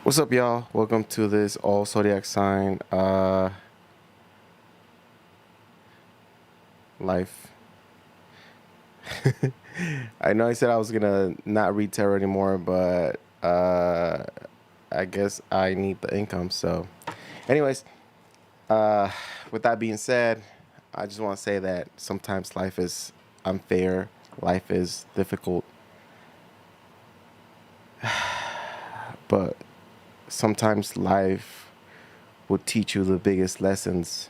What's up, y'all? Welcome to this all Zodiac sign life. I know I said I was gonna not read tarot anymore, but I guess I need the income. So, anyways, uh, with that being said, I just want to say that sometimes life is unfair, life is difficult, but sometimes life will teach you the biggest lessons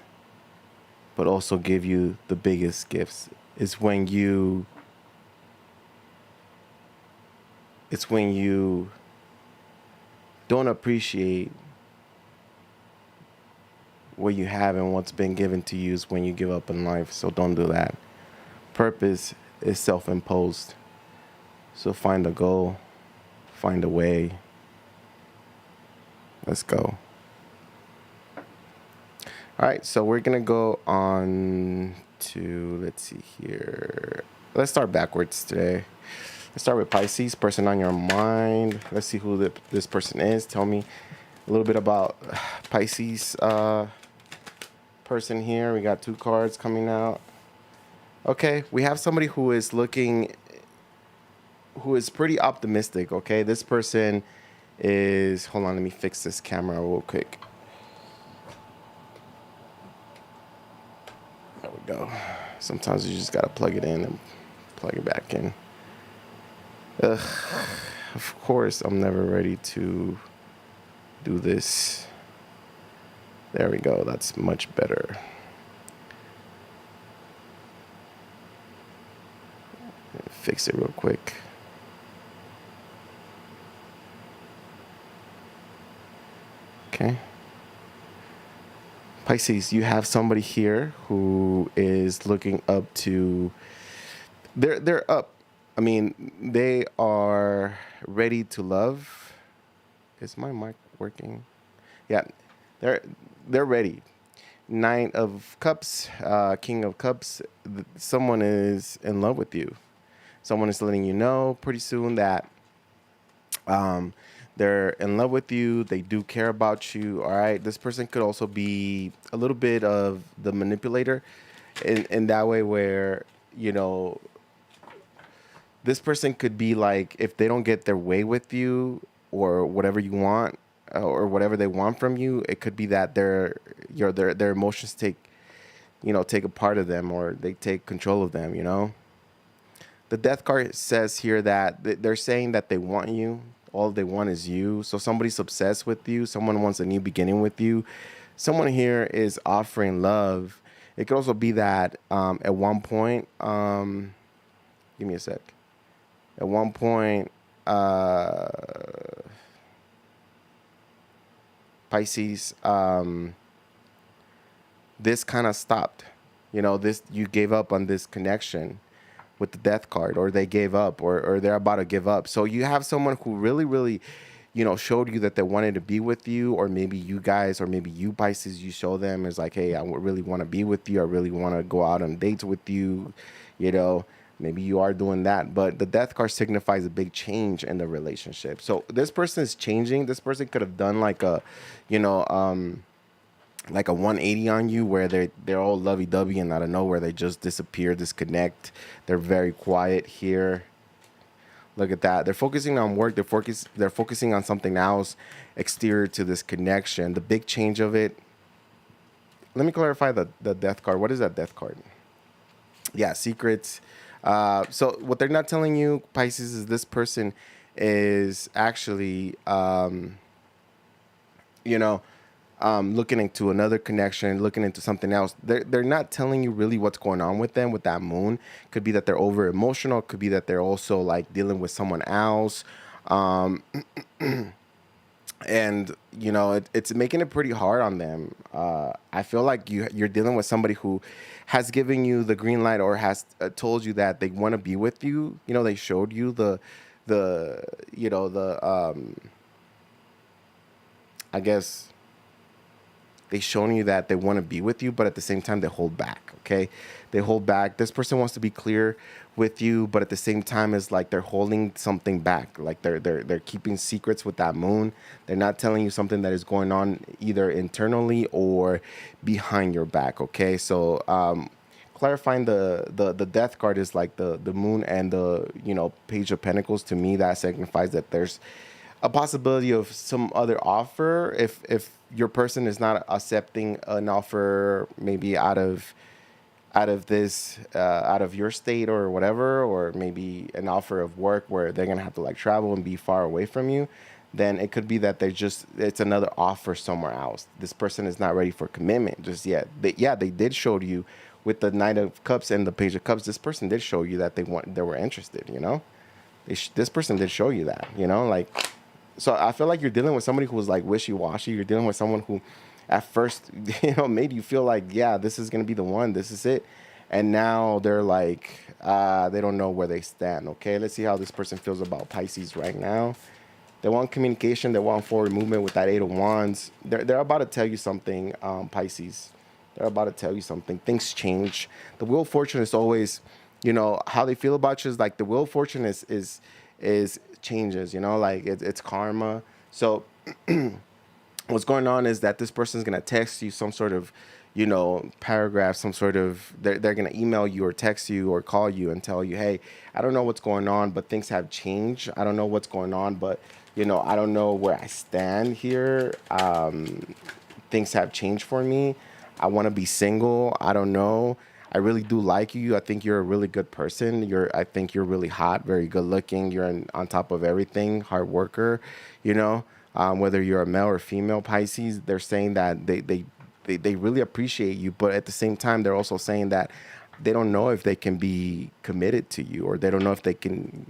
but also give you the biggest gifts. It's when you it's when you don't appreciate what you have and what's been given to you is when you give up in life. So don't do that. Purpose is self-imposed. So find a goal, find a way. Let's go. All right, so we're gonna go on to, let's see here. Let's start backwards today. Let's start with Pisces, person on your mind. Let's see who this person is. Tell me a little bit about Pisces person here. We got two cards coming out. Okay, we have somebody who is pretty optimistic. Okay, this person is, hold on, let me fix this camera real quick. There we go. Sometimes you just gotta plug it in and plug it back in. Ugh, of course, I'm never ready to do this. There we go. That's much better. Fix it real quick. Okay. Pisces, you have somebody here who is looking up to. They're up. I mean, they are ready to love. Is my mic working? Yeah, they're ready. Nine of Cups, King of Cups. Someone is in love with you. Someone is letting you know pretty soon that they're in love with you. They do care about you. All right. This person could also be a little bit of the manipulator in that way where, you know, this person could be like, if they don't get their way with you or whatever you want or whatever they want from you, it could be that their emotions take a part of them, or they take control of them, you know. The death card says here that they're saying that they want you. All they want is you. So somebody's obsessed with you. Someone wants a new beginning with you. Someone here is offering love. It could also be that at one point, give me a sec. At one point, Pisces, this kind of stopped. You know, you gave up on this connection with the death card, or they gave up, or they're about to give up. So you have someone who really, really, showed you that they wanted to be with you, or maybe you guys, or maybe you Pisces, you show them as like, hey, I really want to be with you. I really want to go out on dates with you. Maybe you are doing that, but the death card signifies a big change in the relationship. So this person is changing. This person could have done like a, like a 180 on you, where they're all lovey-dovey and out of nowhere they just disappear, disconnect. They're very quiet here. Look at that. They're focusing on work. They're focusing on something else exterior to this connection. The big change of it. Let me clarify the death card. What is that death card? Yeah, secrets. So what they're not telling you, Pisces, is this person is actually, looking into another connection, looking into something else. They're not telling you really what's going on with them with that moon. Could be that they're over emotional. Could be that they're also like dealing with someone else. And it's making it pretty hard on them. I feel like you're dealing with somebody who has given you the green light, or has told you that they want to be with you. They showed you the I guess They showing you that they want to be with you, but at the same time they hold back. Okay, they hold back. This person wants to be clear with you, but at the same time it's like they're holding something back. Like they're keeping secrets with that moon. They're not telling you something that is going on either internally or behind your back. Okay, so clarifying the death card is like the moon and the page of pentacles. To me, that signifies that there's a possibility of some other offer if your person is not accepting an offer, maybe out of your state or whatever, or maybe an offer of work where they're gonna have to like travel and be far away from you. Then it could be that it's another offer somewhere else. This person is not ready for commitment just yet. They did show you with the Knight of Cups and the Page of Cups. This person did show you that they were interested. This person did show you that. Like, so I feel like you're dealing with somebody who was like wishy-washy. You're dealing with someone who at first made you feel like, yeah, this is gonna be the one, this is it, and now they're like, they don't know where they stand. Okay, let's see how this person feels about Pisces right now. They want communication, they want forward movement with that Eight of Wands. They're about to tell you something, Pisces. They're about to tell you something. Things change. The Wheel of Fortune is always, how they feel about you is like the Wheel of Fortune is changes, like it's karma. So what's going on is that this person's going to text you some sort of, paragraph, some sort of, they're going to email you or text you or call you and tell you, hey, I don't know what's going on, but things have changed. I don't know what's going on, but, I don't know where I stand here. Things have changed for me. I want to be single. I don't know. I really do like you. I think you're a really good person. I think you're really hot, very good looking. You're on top of everything, hard worker, whether you're a male or female Pisces. They're saying that they really appreciate you, but at the same time, they're also saying that they don't know if they can be committed to you, or they don't know if they can,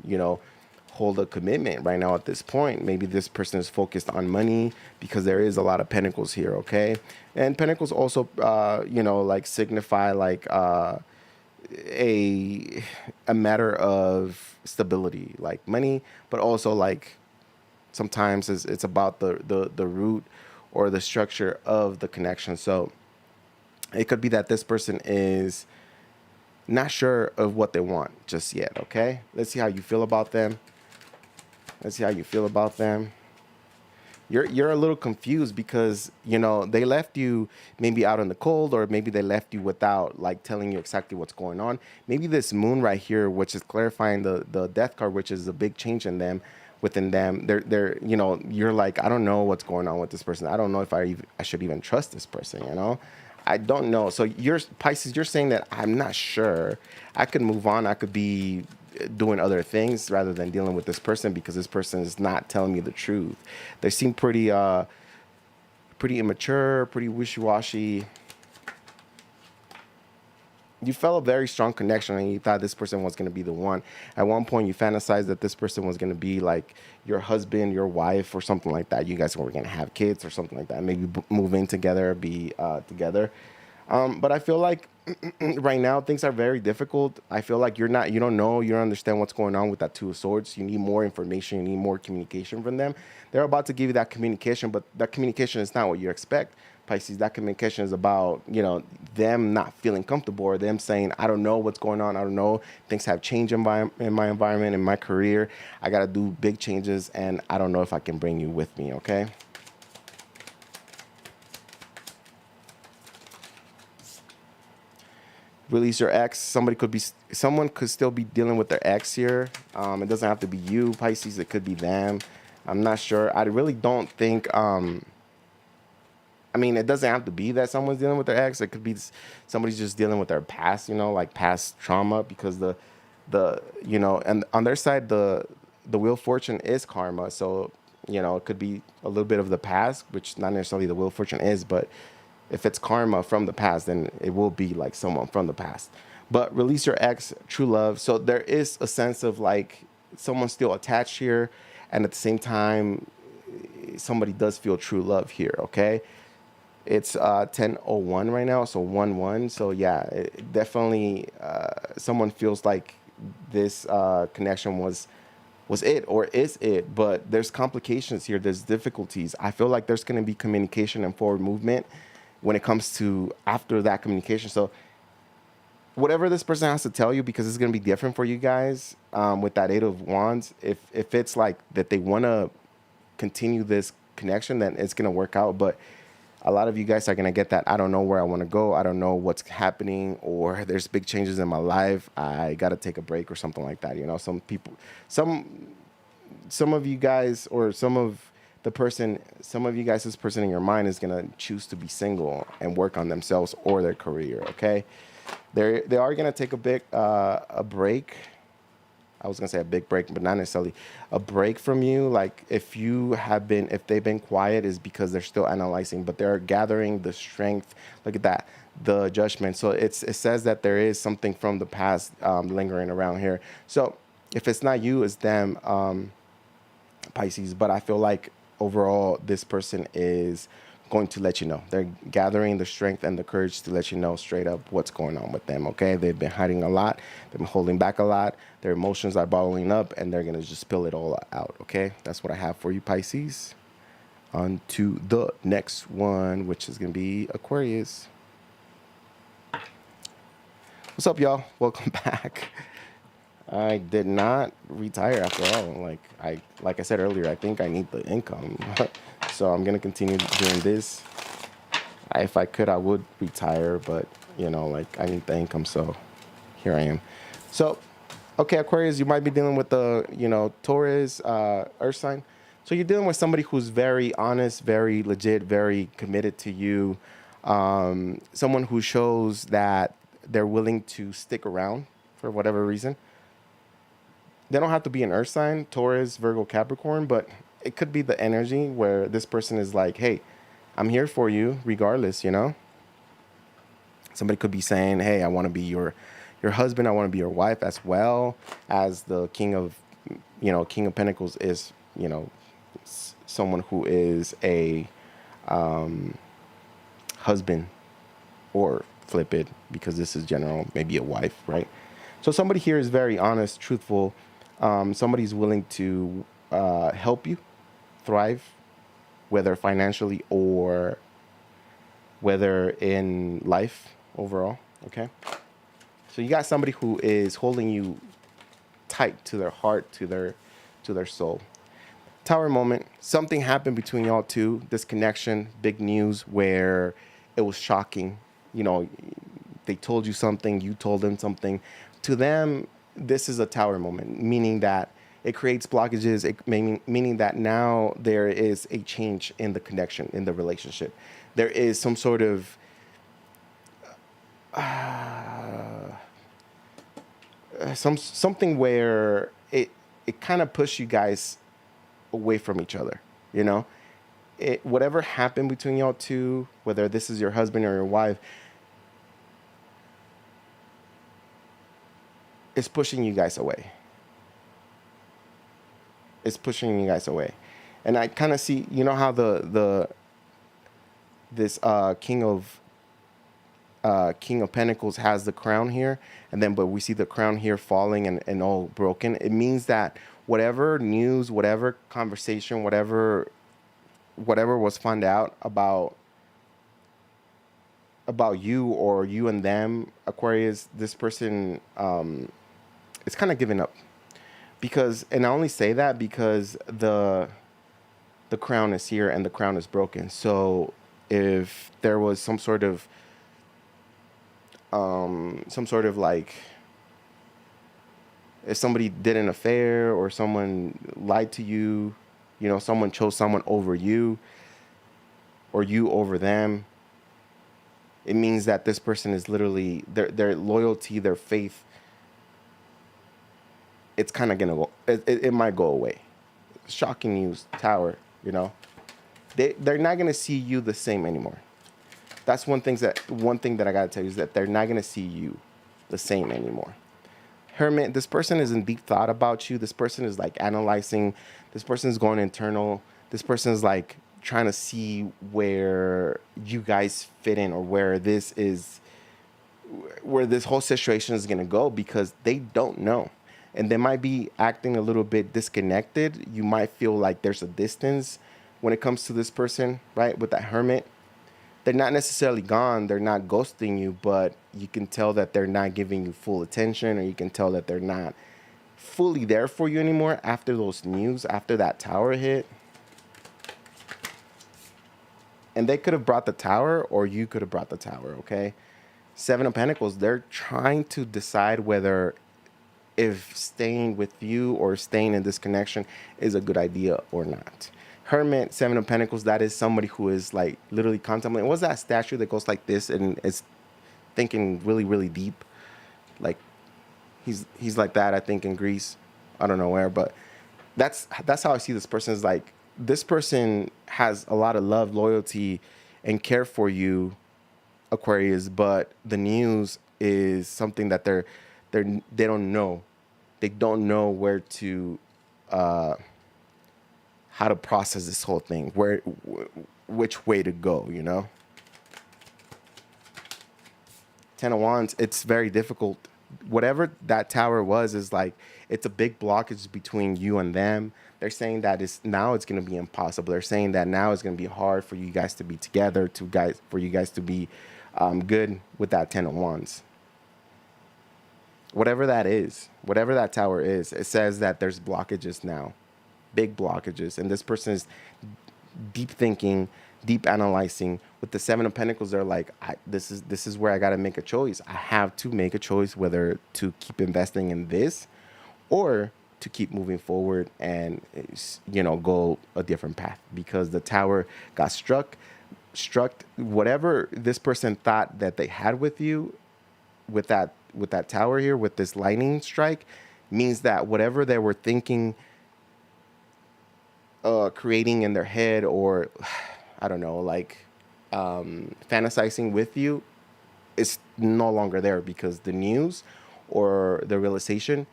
hold a commitment right now at this point. Maybe this person is focused on money because there is a lot of pentacles here, okay? And pentacles also, like signify like a matter of stability, like money, but also like sometimes it's about the root or the structure of the connection. So it could be that this person is not sure of what they want just yet, okay? Let's see how you feel about them. Let's see how you feel about them. You're a little confused because, they left you maybe out in the cold, or maybe they left you without like telling you exactly what's going on. Maybe this moon right here, which is clarifying the death card, which is a big change in them, within them. They're you're like, I don't know what's going on with this person. I don't know if I should even trust this person, I don't know. So you're Pisces, you're saying that I'm not sure. I could move on. I could be doing other things rather than dealing with this person because this person is not telling me the truth. They seem pretty immature, pretty wishy-washy. You felt a very strong connection and you thought this person was going to be the one. At one point, you fantasized that this person was going to be like your husband, your wife, or something like that. You guys were going to have kids or something like that. Maybe move in together, be together. But I feel like right now things are very difficult. I feel like you don't know, you don't understand what's going on with that Two of Swords. You need more information, you need more communication from them. They're about to give you that communication, but that communication is not what you expect, Pisces. That communication is about, them not feeling comfortable, or them saying, I don't know what's going on. I don't know. Things have changed in my environment, in my career. I got to do big changes, and I don't know if I can bring you with me, okay? Release your ex. Someone could still be dealing with their ex here. It doesn't have to be you, Pisces. It could be them. I'm not sure. I really don't think. It doesn't have to be that someone's dealing with their ex. It could be somebody's just dealing with their past. Like past trauma, because and on their side, the Wheel of Fortune is karma. So it could be a little bit of the past, which not necessarily the Wheel of Fortune is, but if it's karma from the past, then it will be like someone from the past. But release your ex, true love. So there is a sense of like someone still attached here, and at the same time, somebody does feel true love here, okay? It's 10:01 right now, so 1-1. So yeah, definitely someone feels like this connection was it or is it, but there's complications here. There's difficulties. I feel like there's going to be communication and forward movement. when it comes to after that communication. So whatever this person has to tell you, because it's going to be different for you guys, with that Eight of Wands, if it's like that they want to continue this connection, then it's going to work out. But a lot of you guys are going to get that, I don't know where I want to go, I don't know what's happening, or there's big changes in my life, I got to take a break or something like that. You know, some people, some of you guys, or some of you guys, this person in your mind is going to choose to be single and work on themselves or their career. Okay, they are going to take a break. I was going to say a big break, but not necessarily a break from you. Like if they've been quiet, is because they're still analyzing, but they're gathering the strength. Look at that, the judgment. So it says that there is something from the past lingering around here. So if it's not you, it's them, Pisces. But I feel like overall, this person is going to let you know. They're gathering the strength and the courage to let you know straight up what's going on with them. Okay, they've been hiding a lot, they've been holding back a lot, their emotions are bottling up, and they're gonna just spill it all out. Okay, that's what I have for you, Pisces. On to the next one, which is gonna be Aquarius. What's up, y'all? Welcome back. I did not retire after all. Like I said earlier, I think I need the income. So I'm gonna continue doing this. If I could, I would retire, but you know, like I need the income, so here I am. So, okay, Aquarius, you might be dealing with the, you know, Taurus, Earth sign. So you're dealing with somebody who's very honest, very legit, very committed to you. Someone who shows that they're willing to stick around for whatever reason. They don't have to be an Earth sign, Taurus, Virgo, Capricorn, but it could be the energy where this person is like, hey, I'm here for you regardless, you know? Somebody could be saying, hey, I want to be your husband, I want to be your wife, as well as the King of Pentacles is, you know, someone who is a husband, or flip it, because this is general, maybe a wife, right? So somebody here is very honest, truthful. Somebody's willing to help you thrive, whether financially or whether in life overall. Okay, so you got somebody who is holding you tight to their heart, to their soul. Tower moment. Something happened between y'all two. This connection, big news, where it was shocking. You know, they told you something, you told them something. To them, this is a tower moment, meaning that it creates blockages, meaning that now there is a change in the connection, in the relationship. There is some sort of something where it kind of pushed you guys away from each other, you know? Whatever happened between y'all two, whether this is your husband or your wife, it's pushing you guys away. It's pushing you guys away. And I kind of see, you know how this King of Pentacles has the crown here, and then but we see the crown here falling and all broken. It means that whatever news, whatever conversation, whatever was found out about you or you and them, Aquarius, this person is kind of giving up. Because, and I only say that because the crown is here and the crown is broken. So if there was some sort of like, if somebody did an affair or someone lied to you, you know, someone chose someone over you or you over them, it means that this person is literally, their loyalty, their faith, it's kind of gonna go. It might go away. Shocking news, Tower. You know, they're not gonna see you the same anymore. That's one thing that I gotta tell you, is that they're not gonna see you the same anymore. Hermit, this person is in deep thought about you. This person is like analyzing. This person is going internal. This person is like trying to see where you guys fit in, or where this whole situation is gonna go, because they don't know. And they might be acting a little bit disconnected. You might feel like there's a distance when it comes to this person, right? With that Hermit. they're not necessarily gone, they're not ghosting you, but you can tell that they're not giving you full attention, or you can tell that they're not fully there for you anymore after those news, after that tower hit. And they could have brought the tower, or you could have brought the tower, okay? Seven of Pentacles, they're trying to decide whether if staying with you or staying in this connection is a good idea or not. Hermit, Seven of Pentacles, that is somebody who is like literally contemplating. What's that statue that goes like this and is thinking really, really deep? Like he's like that, I think, in Greece. I don't know where, but that's how I see this person. Is like, this person has a lot of love, loyalty, and care for you, Aquarius, but the news is something that they don't know. They don't know where to how to process this whole thing, which way to go, you know? Ten of Wands, it's very difficult. Whatever that tower was is like, it's a big blockage between you and them. They're saying that it's going to be impossible. They're saying that now it's going to be hard for you guys to be together, for you guys to be good with that Ten of Wands. Whatever that is, whatever that tower is, it says that there's blockages now, big blockages. And this person is deep thinking, deep analyzing. With the Seven of Pentacles, they're like, this is where I got to make a choice. I have to make a choice whether to keep investing in this or to keep moving forward and, you know, go a different path, because the tower got struck. Whatever this person thought that they had with you, with that tower here, with this lightning strike, means that whatever they were thinking, creating in their head, or I don't know, like fantasizing with you, is no longer there, because the news or the realization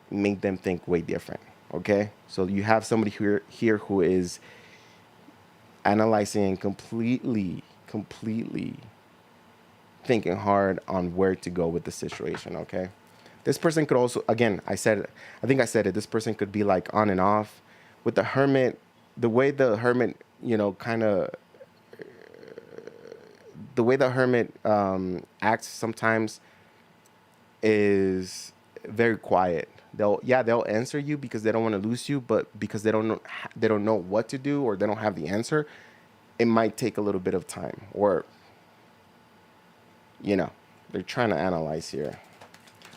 made them think way different. Okay, so you have somebody here who is analyzing and completely thinking hard on where to go with the situation. Okay, this person could also, again, I think I said it, this person could be like on and off. With the Hermit, the way the Hermit, you know, the way the Hermit acts sometimes is very quiet. They'll answer you because they don't want to lose you, but because they don't know what to do, or they don't have the answer, it might take a little bit of time, or, you know, they're trying to analyze here.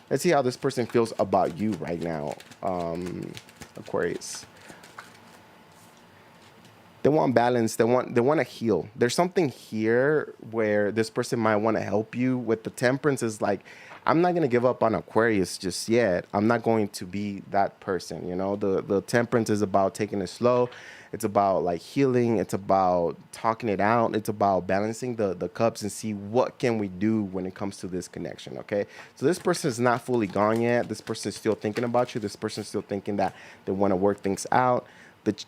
Let's see how this person feels about you right now, Aquarius. They want balance. They want to heal. There's something here where this person might want to help you. With the Temperance, is like, I'm not going to give up on Aquarius just yet. I'm not going to be that person. You know, the Temperance is about taking it slow. It's about like healing. It's about talking it out. It's about balancing the cups and see what can we do when it comes to this connection. Okay, so this person is not fully gone yet. This person is still thinking about you. This person is still thinking that they want to work things out.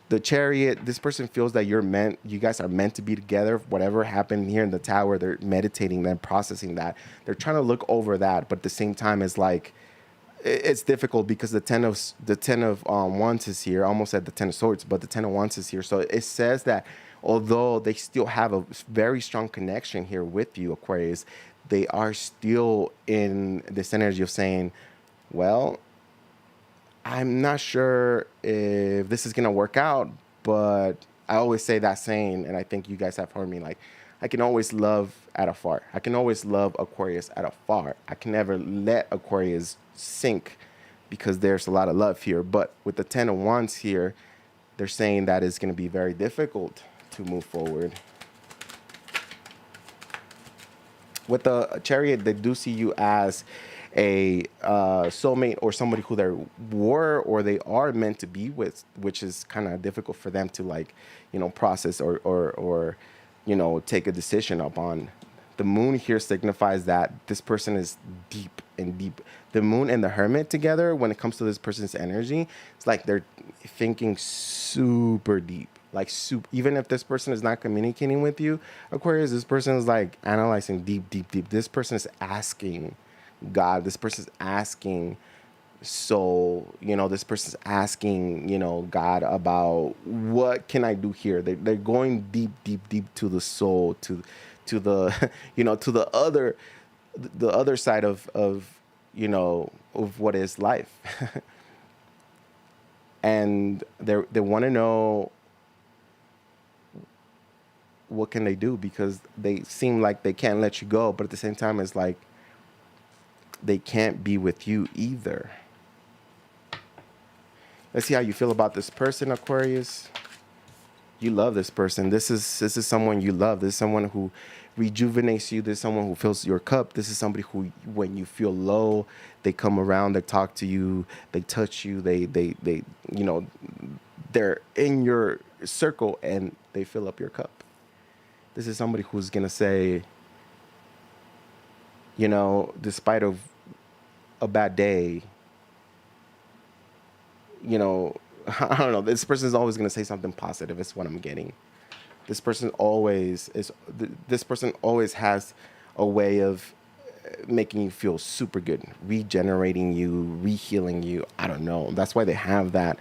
The Chariot, this person feels that you guys are meant to be together. Whatever happened here in the tower, they're meditating, they're processing that. They're trying to look over that, but at the same time, it's like, it's difficult because the ten of Wands is here. I almost said the Ten of Swords, but the Ten of Wands is here. So it says that although they still have a very strong connection here with you, Aquarius, they are still in this energy of saying, well, I'm not sure if this is going to work out, but I always say that saying, and I think you guys have heard me, like, I can always love at afar. I can always love Aquarius at afar. I can never let Aquarius sink because there's a lot of love here. But with the Ten of Wands here, they're saying that it's going to be very difficult to move forward. With the Chariot, they do see you as a soulmate, or somebody who they were or they are meant to be with, which is kind of difficult for them to, like, you know, process or you know, take a decision upon. The Moon here signifies that this person is deep and deep. The Moon and the Hermit together, when it comes to this person's energy, it's like they're thinking super deep. Like, even if this person is not communicating with you, Aquarius, this person is like analyzing deep. This person is asking God. This person is asking So, this person's asking, God about what can I do here? They're going deep, deep, deep to the soul, to the, to the other side of what is life. And they want to know what can they do, because they seem like they can't let you go, but at the same time, it's like they can't be with you either. Let's see how you feel about this person, Aquarius. You love this person. This is someone you love. This is someone who rejuvenates you. This is someone who fills your cup. This is somebody who, when you feel low, they come around, they talk to you, they touch you, they they're in your circle and they fill up your cup. This is somebody who's gonna say, despite of a bad day, I don't know. This person is always going to say something positive. Is what I'm getting. This person always is. This person always has a way of making you feel super good, regenerating you, rehealing you. I don't know. That's why they have that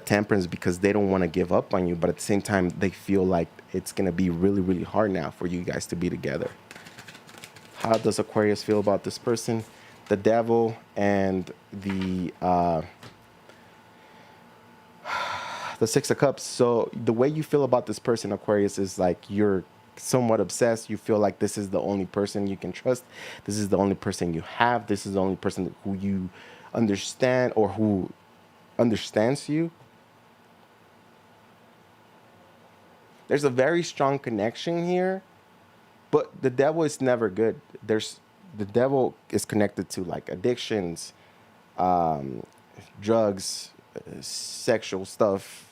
temperance, because they don't want to give up on you, but at the same time, they feel like it's going to be really, really hard now for you guys to be together. How does Aquarius feel about this person? The devil and the Six of Cups. So the way you feel about this person, Aquarius, is like you're somewhat obsessed. You feel like this is the only person you can trust. This is the only person you have. This is the only person who you understand, or who understands you. There's a very strong connection here, but the devil is never good. The devil is connected to like addictions, drugs, sexual stuff,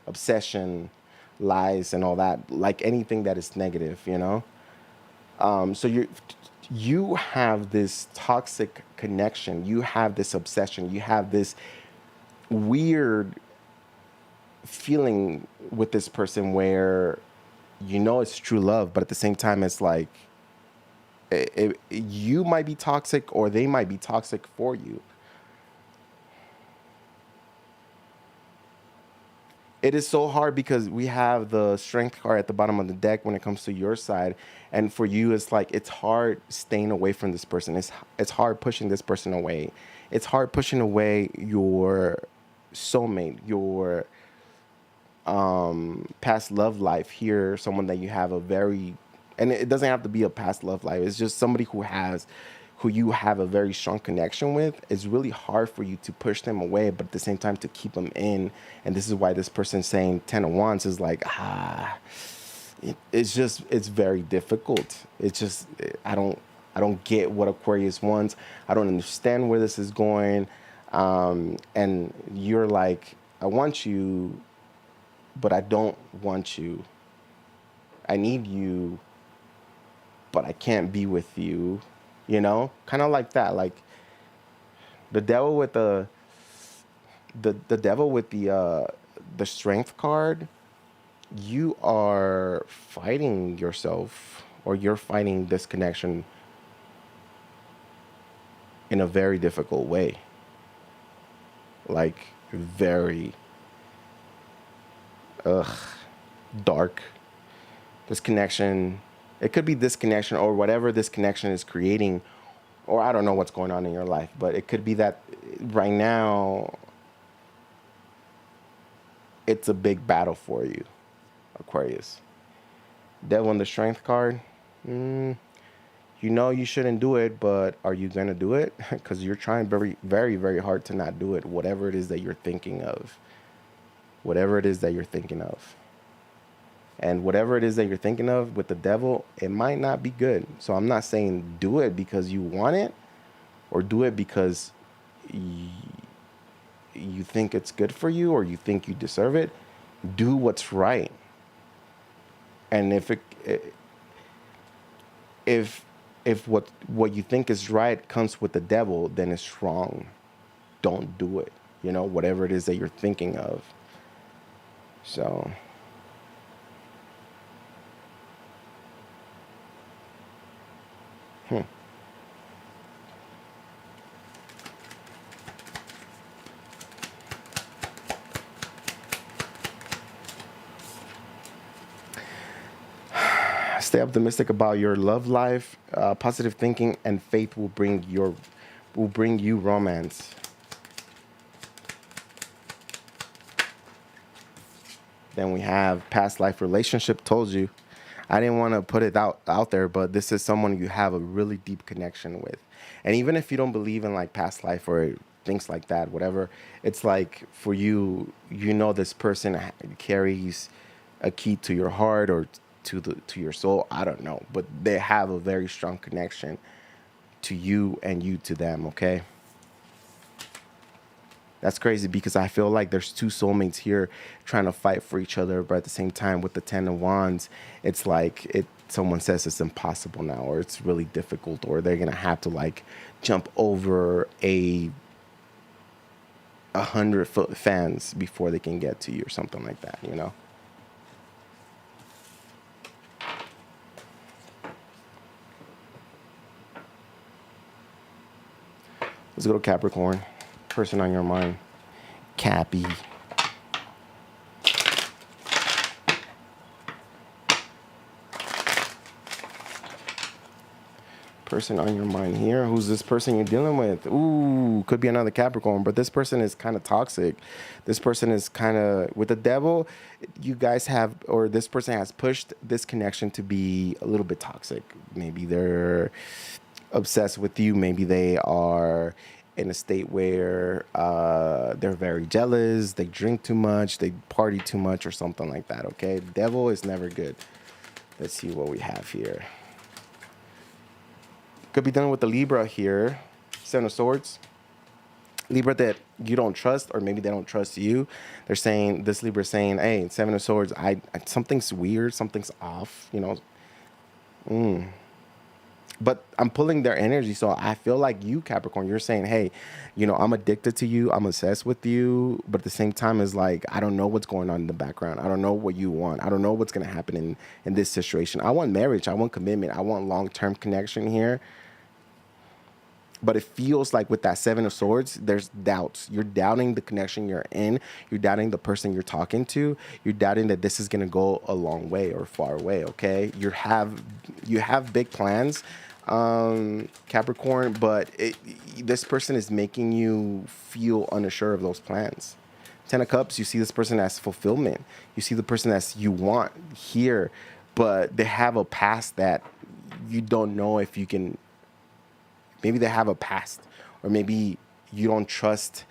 obsession, lies, and all that. Like anything that is negative. So you have this toxic connection. You have this obsession. You have this weird feeling with this person where it's true love, but at the same time, it's like you might be toxic, or they might be toxic for you. It is so hard because we have the strength card at the bottom of the deck when it comes to your side, and for you, it's like it's hard staying away from this person. It's hard pushing this person away. It's hard pushing away your soulmate, your past love life here, someone that you have a very, and it doesn't have to be a past love life. It's just somebody who you have a very strong connection with. It's really hard for you to push them away, but at the same time to keep them in. And this is why this person saying 10 of Wands is like, it's very difficult. It's just, I don't get what Aquarius wants. I don't understand where this is going. And you're like, I want you, but I don't want you. I need you, but I can't be with you. Kind of like that. Like the devil with the devil with the strength card. You are fighting yourself, or you're fighting this connection in a very difficult way. Like very dark. This connection, it could be this connection, or whatever this connection is creating, or I don't know what's going on in your life, but it could be that right now it's a big battle for you, Aquarius. Devil in the strength card. You shouldn't do it, but are you going to do it? Because you're trying very, very, very hard to not do it, whatever it is that you're thinking of. Whatever it is that you're thinking of. And whatever it is that you're thinking of with the devil, it might not be good. So I'm not saying do it because you want it, or do it because you think it's good for you, or you think you deserve it. Do what's right. And if what you think is right comes with the devil, then it's wrong. Don't do it. Whatever it is that you're thinking of. So Stay optimistic about your love life. Positive thinking and faith will bring you romance. Then we have past life relationship. Told you. I didn't want to put it out there, but this is someone you have a really deep connection with. And even if you don't believe in like past life or things like that, whatever, it's like for you, you know, this person carries a key to your heart or to your soul. I don't know, but they have a very strong connection to you and you to them. Okay. That's crazy because I feel like there's two soulmates here trying to fight for each other, but at the same time, with the Ten of Wands, it's like someone says it's impossible now, or it's really difficult, or they're gonna have to like jump over 100-foot fence before they can get to you, or something like that, you know. Let's go to Capricorn. Person on your mind. Cappy. Person on your mind here. Who's this person you're dealing with? Ooh, could be another Capricorn, but this person is kind of toxic. This person is kind of, with the devil, you guys have, or this person has pushed this connection to be a little bit toxic. Maybe they're obsessed with you. Maybe they are in a state where they're very jealous, they drink too much, they party too much, or something like that, okay? The devil is never good. Let's see what we have here. Could be done with the Libra here. Seven of Swords. Libra that you don't trust, or maybe they don't trust you. They're saying, this Libra is saying, hey, Seven of Swords, something's weird, something's off, you know. But I'm pulling their energy, so I feel like you, Capricorn, you're saying, hey, you know, I'm addicted to you, I'm obsessed with you, but at the same time, it's like, I don't know what's going on in the background. I don't know what you want. I don't know what's going to happen in this situation. I want marriage. I want commitment. I want long-term connection here. But it feels like with that Seven of Swords, there's doubts. You're doubting the connection you're in. You're doubting the person you're talking to. You're doubting that this is going to go a long way or far away, okay? You have big plans, Capricorn, but this person is making you feel unsure of those plans. Ten of Cups, you see this person as fulfillment. You see the person as you want here, but they have a past that you don't know if you can. Maybe they have a past, or maybe you don't trust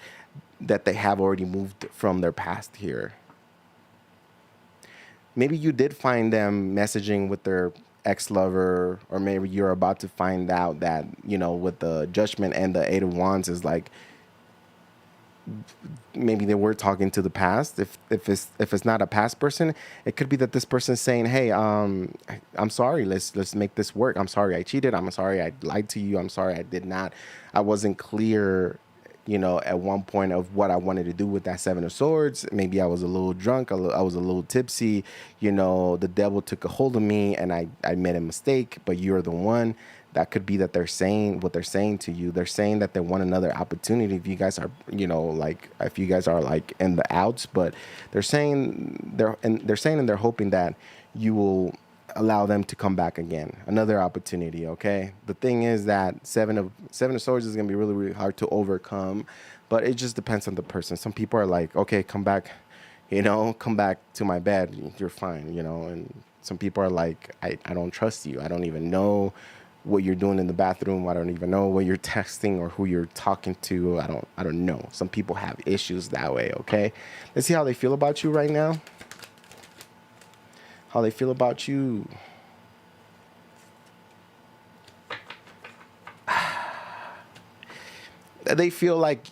that they have already moved from their past here. Maybe you did find them messaging with their ex-lover, or maybe you're about to find out that, you know, with the Judgment and the Eight of Wands is like, maybe they were talking to the past. If it's not a past person, it could be that this person's saying, hey, I'm sorry, let's make this work. I'm sorry I cheated. I'm sorry I lied to you. I'm sorry I wasn't clear, you know, at one point of what I wanted to do with that Seven of Swords. Maybe I was a little drunk, I was a little tipsy, you know, the devil took a hold of me and I made a mistake, but you're the one. That could be that they're saying what they're saying to you. They're saying that they want another opportunity if you guys are, you know, like if you guys are like in the outs, but they're saying they're hoping that you will allow them to come back again, another opportunity. Okay. The thing is that Seven of Swords is gonna be really, really hard to overcome, but it just depends on the person. Some people are like, okay, come back, you know, come back to my bed, you're fine, you know. And some people are like, I don't trust you. I don't even know what you're doing in the bathroom. I don't even know what you're texting or who you're talking to. I don't know. Some people have issues that way, okay? Let's see how they feel about you right now. How they feel about you. They feel like,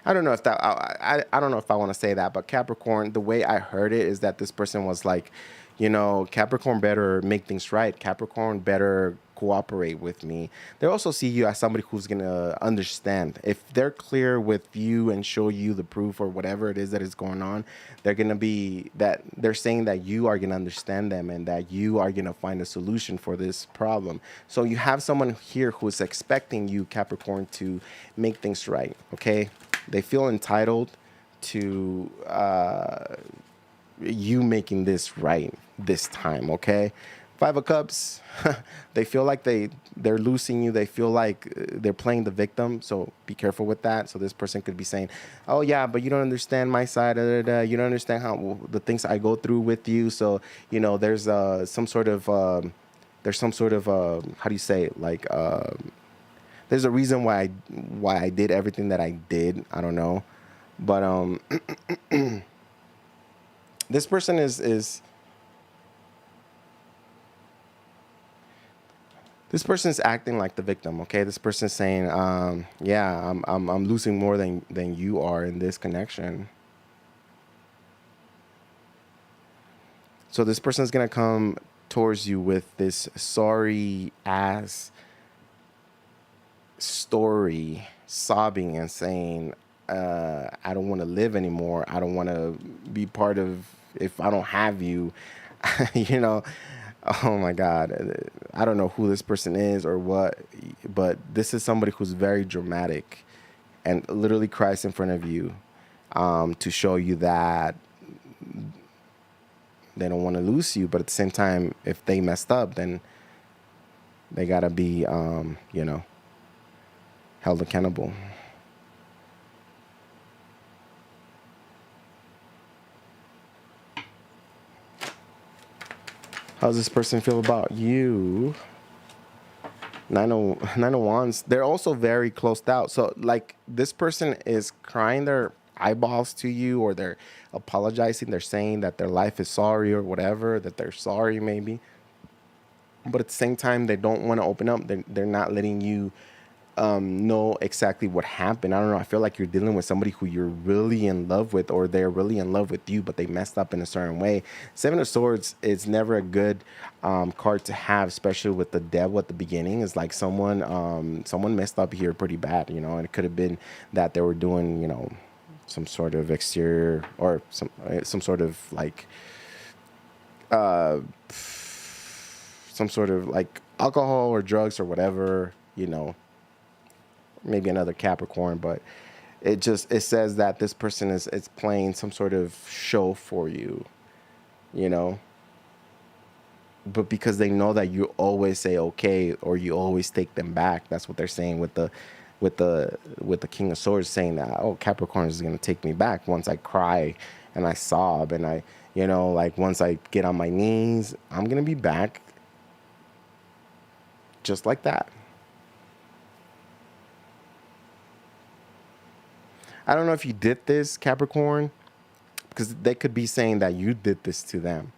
I don't know if that, I don't know if I want to say that, but Capricorn, the way I heard it is that this person was like, you know, Capricorn better make things right. Capricorn better cooperate with me. They also see you as somebody who's going to understand. If they're clear with you and show you the proof or whatever it is that is going on, they're going to be that they're saying that you are going to understand them and that you are going to find a solution for this problem. So you have someone here who is expecting you, Capricorn, to make things right. Okay. They feel entitled to, you making this right this time, okay? Five of Cups, they feel like they're losing you. They feel like they're playing the victim. So be careful with that. So this person could be saying, "Oh yeah, but you don't understand my side. You don't understand how the things I go through with you." So there's some sort of how do you say it? Like there's a reason why I did everything that I did. I don't know, but this person is. This person's acting like the victim, okay? This person's saying, "Yeah, I'm losing more than you are in this connection." So this person's gonna come towards you with this sorry ass story, sobbing and saying, "I don't want to live anymore. I don't want to be part of if I don't have you." you know, Oh my God. I don't know who this person is or what, but this is somebody who's very dramatic and literally cries in front of you to show you that they don't want to lose you. But at the same time, if they messed up, then they got to be, held accountable. How does this person feel about you? Nine of Wands. They're also very closed out. So, like, this person is crying their eyeballs to you, or they're apologizing. They're saying that their life is sorry or whatever, that they're sorry maybe. But at the same time, they don't want to open up. They're not letting you know exactly what happened. I don't know. I feel like you're dealing with somebody who you're really in love with, or they're really in love with you, but they messed up in a certain way. Seven of Swords is never a good card to have, especially with the devil at the beginning. It's like someone messed up here pretty bad, and it could have been that they were doing, some sort of exterior or some sort of like some sort of like alcohol or drugs or whatever, maybe another Capricorn, but it says that this person is playing some sort of show for you, but because they know that you always say okay, or you always take them back. That's what they're saying with the King of Swords, saying that, oh, Capricorn is going to take me back once I cry and I sob and I, like once I get on my knees, I'm going to be back just like that. I don't know if you did this, Capricorn, because they could be saying that you did this to them.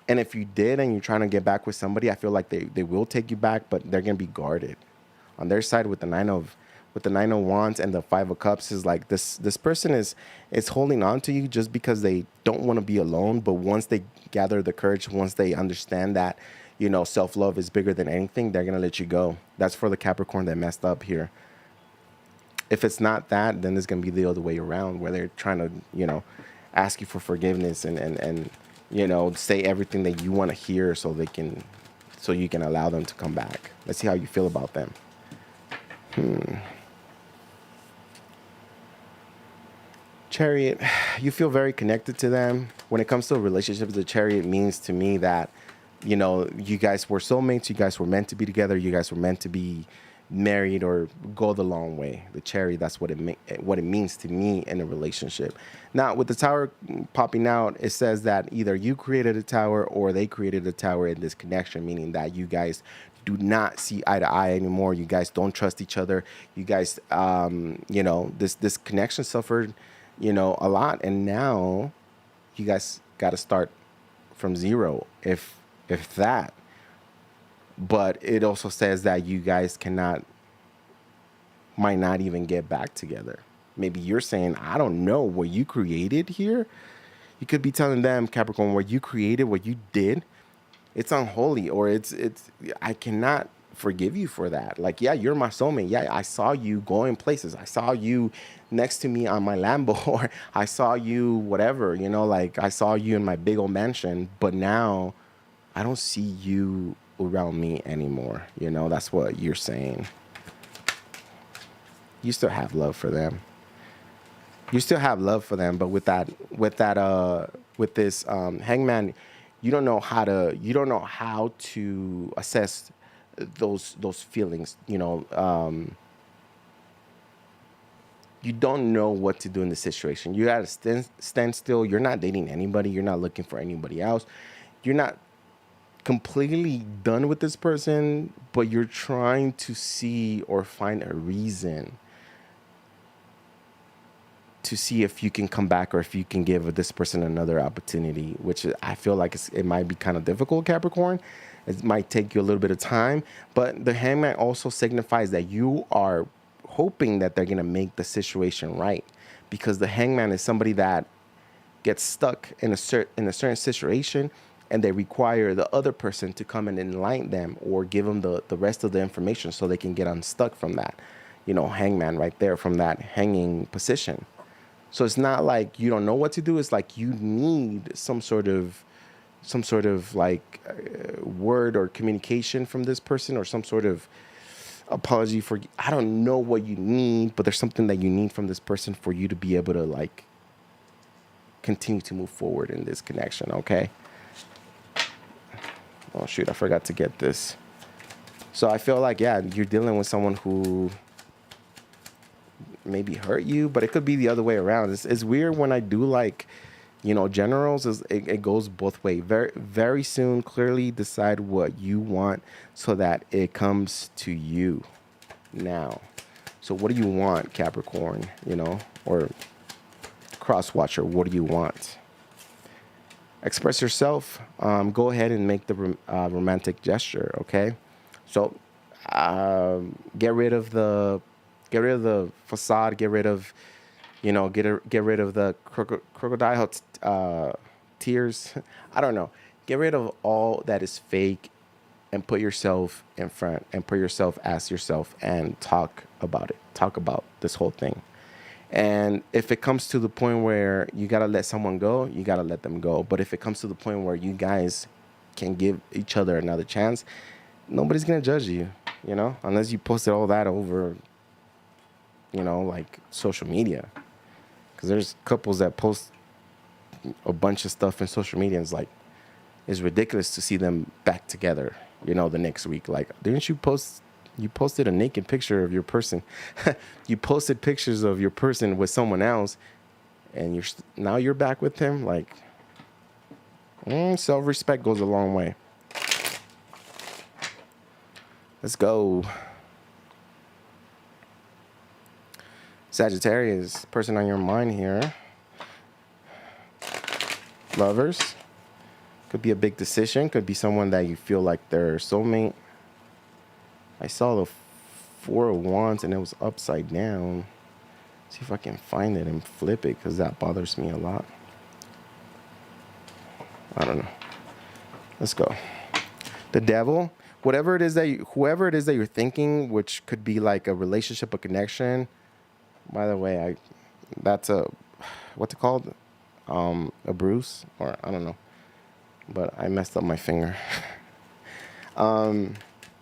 And if you did and you're trying to get back with somebody, I feel like they will take you back, but they're going to be guarded. On their side with the Nine of Wands and the Five of Cups is like this person is holding on to you just because they don't want to be alone. But once they gather the courage, once they understand that, self-love is bigger than anything, they're going to let you go. That's for the Capricorn that messed up here. If it's not that, then it's going to be the other way around, where they're trying to, ask you for forgiveness and say everything that you want to hear so you can allow them to come back. Let's see how you feel about them. Chariot, you feel very connected to them. When it comes to relationships, the Chariot means to me that, you guys were soulmates, you guys were meant to be together, you guys were meant to be married or go the long way. The Chariot, that's what it means to me in a relationship. Now, with the Tower popping out, it says that either you created a tower or they created a tower in this connection, meaning that you guys do not see eye to eye anymore. You guys don't trust each other. You guys, this connection suffered, a lot, and now you guys got to start from zero, if that. But it also says that you guys might not even get back together. Maybe you're saying, I don't know what you created here. You could be telling them, Capricorn, what you created, what you did, it's unholy, or it's I cannot forgive you for that. Like, yeah, you're my soulmate. Yeah, I saw you going places. I saw you next to me on my Lambo, or I saw you whatever, like I saw you in my big old mansion, but now I don't see you around me anymore. That's what you're saying. You still have love for them. You still have love for them, but with this hangman, you don't know how to assess those feelings. You don't know what to do in the situation. You gotta stand still. You're not dating anybody. You're not looking for anybody else. You're not completely done with this person, but you're trying to see or find a reason to see if you can come back or if you can give this person another opportunity, which I feel like it might be kind of difficult, Capricorn. It might take you a little bit of time, but the hangman also signifies that you are hoping that they're going to make the situation right, because the hangman is somebody that gets stuck in a certain situation, and they require the other person to come and enlighten them or give them the rest of the information so they can get unstuck from that, hangman right there, from that hanging position. So it's not like you don't know what to do. It's like you need some sort of like word or communication from this person, or some sort of apology for, I don't know what you need, but there's something that you need from this person for you to be able to like continue to move forward in this connection. Okay. Oh shoot, I forgot to get this. So I feel like, yeah, you're dealing with someone who maybe hurt you, but it could be the other way around. It's weird when I do like, generals. It goes both ways. Very, very soon, clearly decide what you want so that it comes to you now. So what do you want, Capricorn? Or cross watcher, what do you want? Express yourself. Go ahead and make the romantic gesture. Okay. So get rid of the facade. Get rid of get rid of the crocodile tears. I don't know. Get rid of all that is fake and put yourself in front and put yourself as yourself and talk about it. Talk about this whole thing. And if it comes to the point where you got to let someone go, you got to let them go. But if it comes to the point where you guys can give each other another chance, nobody's going to judge you, unless you posted all that over, like social media. Because there's couples that post a bunch of stuff in social media, and it's ridiculous to see them back together, the next week. Like, didn't you post? You posted a naked picture of your person. You posted pictures of your person with someone else, and now you're back with him. Like, self-respect goes a long way. Let's go. Sagittarius, person on your mind here. Lovers. Could be a big decision. Could be someone that you feel like they're soulmate. I saw the Four of Wands and it was upside down. See if I can find it and flip it, because that bothers me a lot. I don't know. Let's go. The Devil. Whoever it is that you're thinking, which could be like a relationship, a connection. By the way, that's what's it called? A bruise, or I don't know. But I messed up my finger.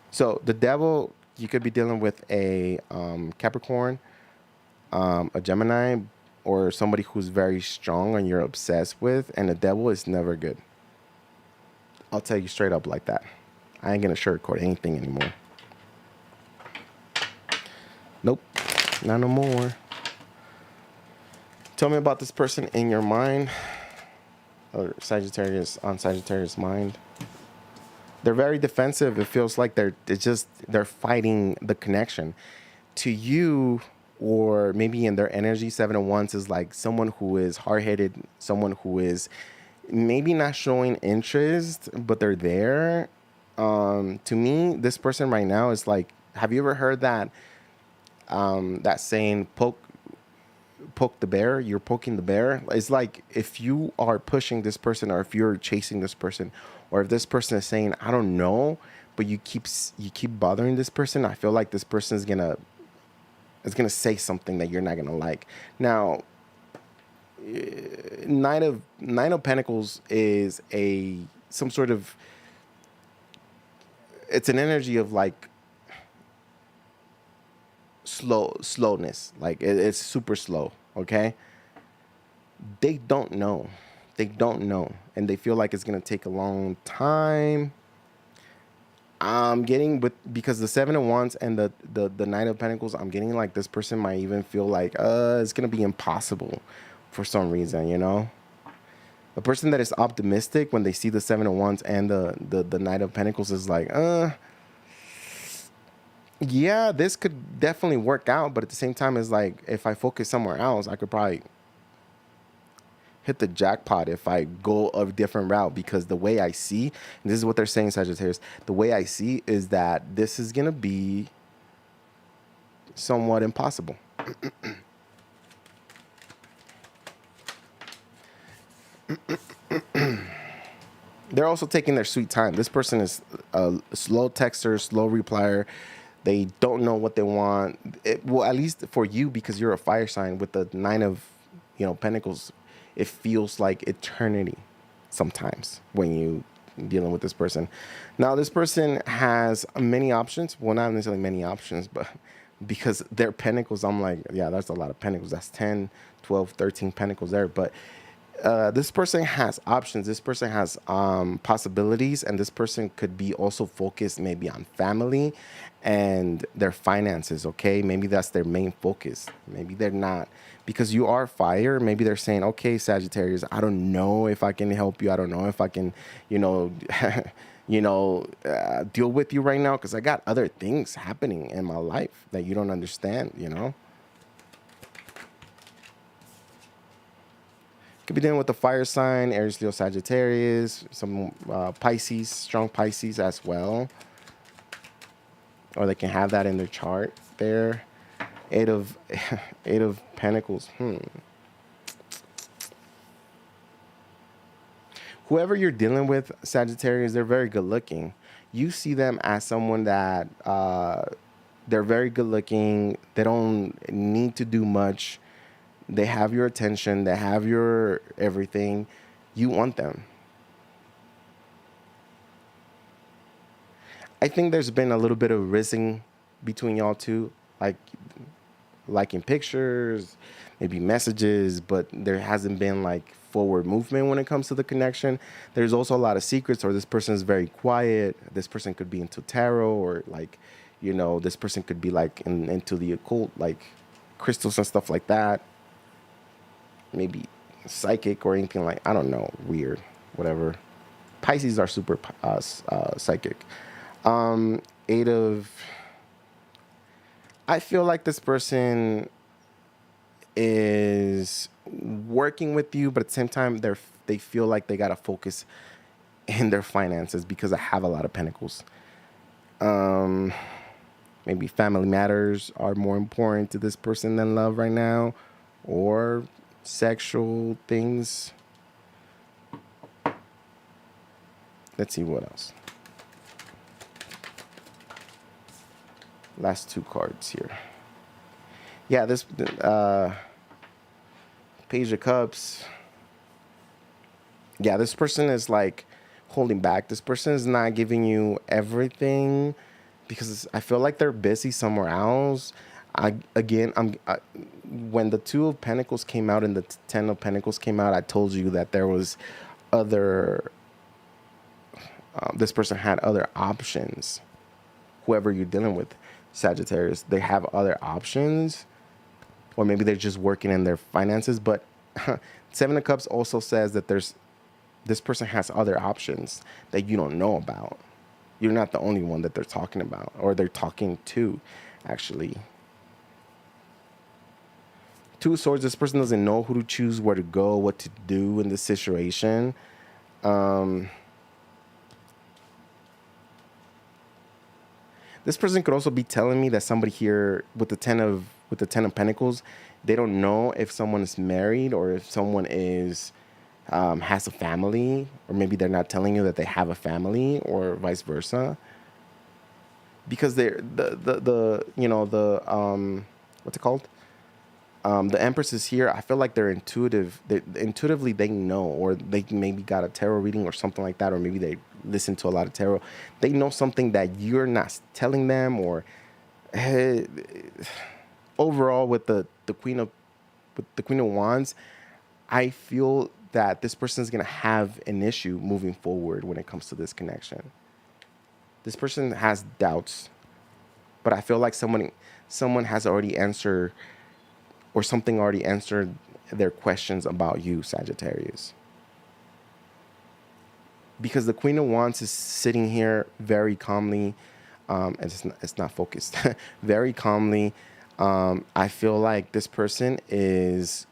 So the Devil, you could be dealing with a Capricorn, a Gemini, or somebody who's very strong and you're obsessed with. And the Devil is never good. I'll tell you straight up like that. I ain't gonna sugarcoat anything anymore. Nope, not no more. Tell me about this person in your mind, or Sagittarius on Sagittarius mind. They're very defensive. It feels like they're fighting the connection to you, or maybe in their energy. 7 of Wands is like someone who is hard-headed, someone who is maybe not showing interest, but they're there. To me, this person right now is like, have you ever heard that saying, poke the bear? You're poking the bear. It's like, if you are pushing this person, or if you're chasing this person, or if this person is saying, I don't know, but you keep bothering this person, I feel like this person is gonna say something that you're not gonna like. Now, Nine of Pentacles is some sort of, it's an energy of like slowness. Like it's super slow. Okay. They don't know. They don't know. And they feel like it's going to take a long time. I'm getting with because the Seven of Wands and the Knight of Pentacles, I'm getting like this person might even feel like it's gonna be impossible for some reason, you know? A person that is optimistic when they see the Seven of Wands and the Knight of Pentacles is like, yeah, this could definitely work out, but at the same time it's like if I focus somewhere else, I could probably hit the jackpot if I go a different route, because the way I see, and this is what they're saying, Sagittarius, the way I see is that this is going to be somewhat impossible. They're also taking their sweet time. This person is a slow texter, slow replier. They don't know what they want. Well, at least for you, because you're a fire sign with the Nine of, Pentacles, it feels like eternity sometimes when you dealing with this person. Now, this person has many options. Well, not necessarily many options, but because they're pentacles, I'm like, yeah, that's a lot of pentacles. That's 10, 12, 13 pentacles there. But this person has options. This person has possibilities, and this person could be also focused maybe on family and their finances. Okay, maybe that's their main focus. Maybe they're not, because you are fire. Maybe they're saying, okay, Sagittarius, I don't know if I can help you. I don't know if I can, deal with you right now, because I got other things happening in my life that you don't understand. Could be dealing with the fire sign, Aries, Leo, Sagittarius, some Pisces, strong Pisces as well. Or they can have that in their chart there. Eight of Pentacles. Whoever you're dealing with, Sagittarius, they're very good looking. You see them as someone that they're very good looking. They don't need to do much. They have your attention. They have your everything. You want them. I think there's been a little bit of rizzing between y'all two, like liking pictures, maybe messages, but there hasn't been like forward movement when it comes to the connection. There's also a lot of secrets, or this person is very quiet. This person could be into tarot, or like, this person could be like into the occult, like crystals and stuff like that. Maybe psychic or anything, like, I don't know, weird, whatever. Pisces are super psychic. Eight of, I feel like this person is working with you, but at the same time they feel like they gotta focus in their finances, because I have a lot of pentacles. Maybe family matters are more important to this person than love right now, or sexual things. Let's see what else. Last two cards here. Yeah, this Page of Cups. Yeah, this person is like holding back. This person is not giving you everything, because I feel like they're busy somewhere else. When the Two of Pentacles came out and the Ten of Pentacles came out, I told you that there was other. This person had other options. Whoever you're dealing with, Sagittarius, they have other options, or maybe they're just working in their finances. But Seven of Cups also says that this person has other options that you don't know about. You're not the only one that they're talking about, or they're talking to, actually. Two of Swords, this person doesn't know who to choose, where to go, what to do in this situation. This person could also be telling me that somebody here with the Ten of Pentacles, they don't know if someone is married, or if someone is has a family, or maybe they're not telling you that they have a family, or vice versa. Because they're what's it called? The Empress is here. I feel like they're intuitive. Intuitively, they know, or they maybe got a tarot reading or something like that, or maybe they listen to a lot of tarot. They know something that you're not telling them, or overall with the Queen of Wands, I feel that this person is going to have an issue moving forward when it comes to this connection. This person has doubts, but I feel like someone has already answered, or something already answered their questions about you, Sagittarius. Because the Queen of Wands is sitting here very calmly, and it's not focused, very calmly. I feel like this person is,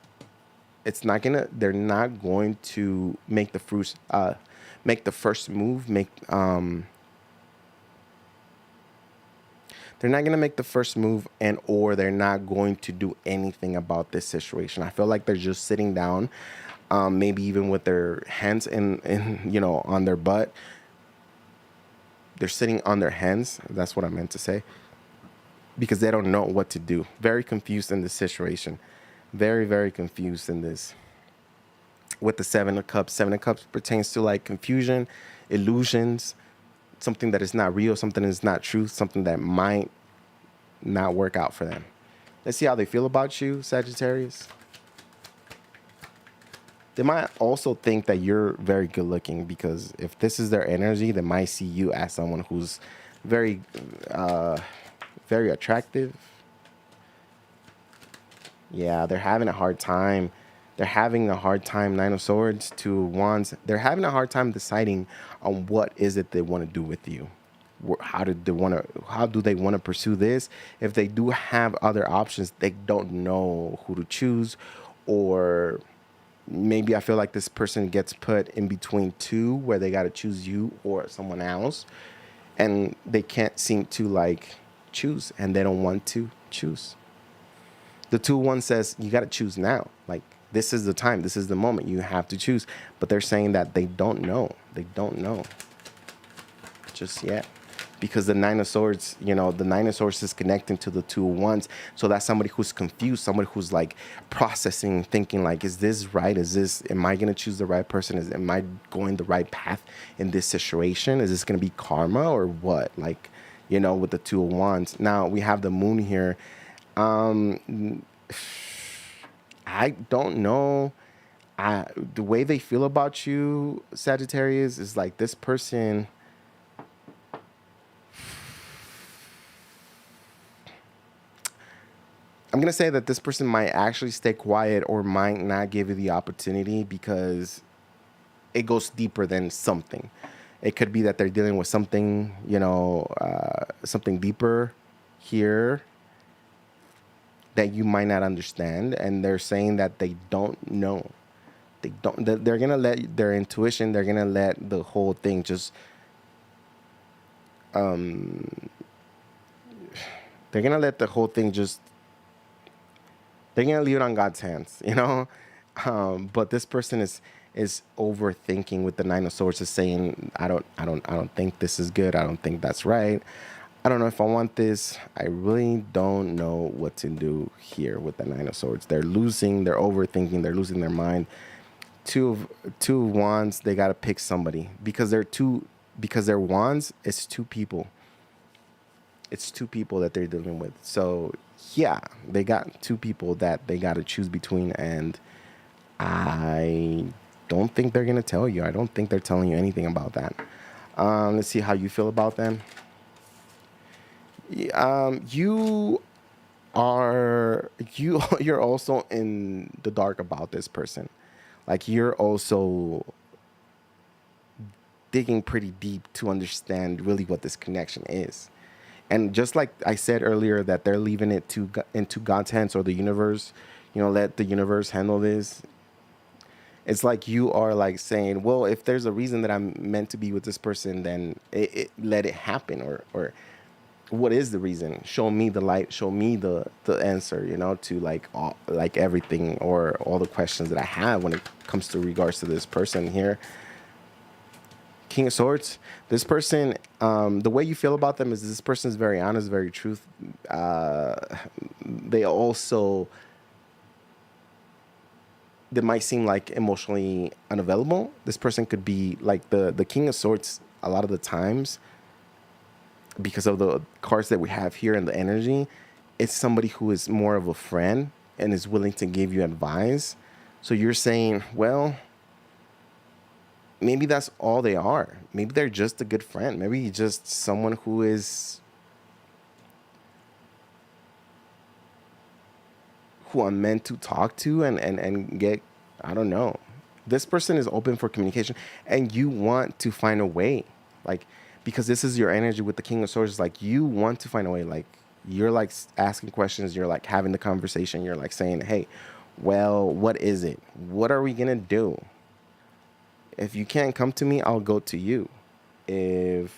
they're not going to make the first move, they're not going to make the first move, and or they're not going to do anything about this situation. I feel like they're just sitting down, maybe even with their hands on their butt. They're sitting on their hands. That's what I meant to say. Because they don't know what to do. Very confused in this situation. Very, very confused in this. With the Seven of Cups. Seven of Cups pertains to like confusion, illusions, something that is not real, something that is not truth, something that might not work out for them. Let's see how they feel about you, Sagittarius. They might also think that you're very good looking, because if this is their energy, they might see you as someone who's very, very attractive. Yeah, they're having a hard time. They're having a hard time. Nine of Swords, Two of Wands. They're having a hard time deciding on what is it they want to do with you. How do they want to pursue this? If they do have other options, they don't know who to choose. Or maybe I feel like this person gets put in between two, where they got to choose you or someone else, and they can't seem to like choose, and they don't want to choose. The 2-1 says you got to choose now. Like, this is the time. This is the moment. You have to choose. But they're saying that they don't know. They don't know just yet. Because the Nine of Swords, the Nine of Swords is connecting to the 2 of Wands. So that's somebody who's confused, somebody who's like processing, thinking like, is this right? Am I going to choose the right person? Am I going the right path in this situation? Is this going to be karma or what? Like, with the 2 of Wands. Now we have the Moon here. I don't know. The way they feel about you, Sagittarius, is like this person. I'm going to say that this person might actually stay quiet or might not give you the opportunity, because it goes deeper than something. It could be that they're dealing with something, something deeper here that you might not understand, and they're saying that they don't know. They're gonna let their intuition. They're gonna let the whole thing just. They're gonna let the whole thing just. They're gonna leave it on God's hands, But this person is overthinking with the Nine of Swords, is saying, I don't think this is good. I don't think that's right. I don't know if I want this. I really don't know what to do here with the Nine of Swords. They're overthinking, they're losing their mind. Two of Wands, they got to pick somebody, because they're wands, it's two people. It's two people that they're dealing with. So, yeah, they got two people that they got to choose between, and I don't think they're going to tell you. I don't think they're telling you anything about that. Let's see how you feel about them. You're also in the dark about this person. Like, you're also digging pretty deep to understand really what this connection is. And just like I said earlier, that they're leaving it into God's hands, or the universe, let the universe handle this. It's like you are like saying, well, if there's a reason that I'm meant to be with this person, then let it happen. Or what is the reason? Show me the light. Show me the answer, to like everything, or all the questions that I have when it comes to regards to this person here. King of Swords. This person, the way you feel about them is this person is very honest, very truth. They might seem like emotionally unavailable. This person could be like the King of Swords a lot of the times, because of the cards that we have here and the energy. It's somebody who is more of a friend and is willing to give you advice. So you're saying, well, maybe that's all they are. Maybe they're just a good friend. Maybe just someone who I'm meant to talk to and get, I don't know. This person is open for communication and you want to find a way. Like, because this is your energy with the King of Swords, like you want to find a way. Like you're like asking questions, you're like having the conversation, you're like saying, hey, well, what is it? What are we gonna do? If you can't come to me, I'll go to you. If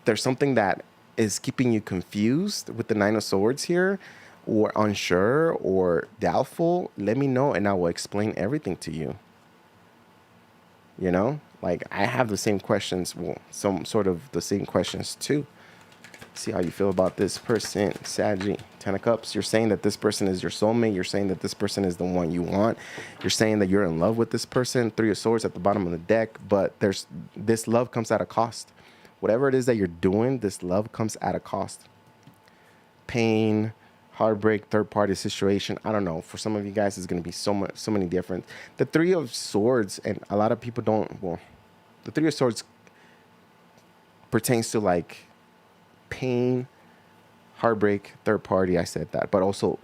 there's something that is keeping you confused with the Nine of Swords here, or unsure or doubtful, let me know and I will explain everything to you. You know, like I have the same questions, well, some sort of the same questions too. See how you feel about this person, Saggy. 10 of Cups. You're saying that this person is your soulmate. You're saying that this person is the one you want. You're saying that you're in love with this person. 3 of Swords at the bottom of the deck. But this love comes at a cost. Whatever it is that you're doing, this love comes at a cost. Pain, heartbreak, third party situation. I don't know. For some of you guys, it's going to be so many different. The 3 of Swords, and a lot of people don't. Well, the 3 of Swords pertains to like pain, heartbreak, third party. I said that, but also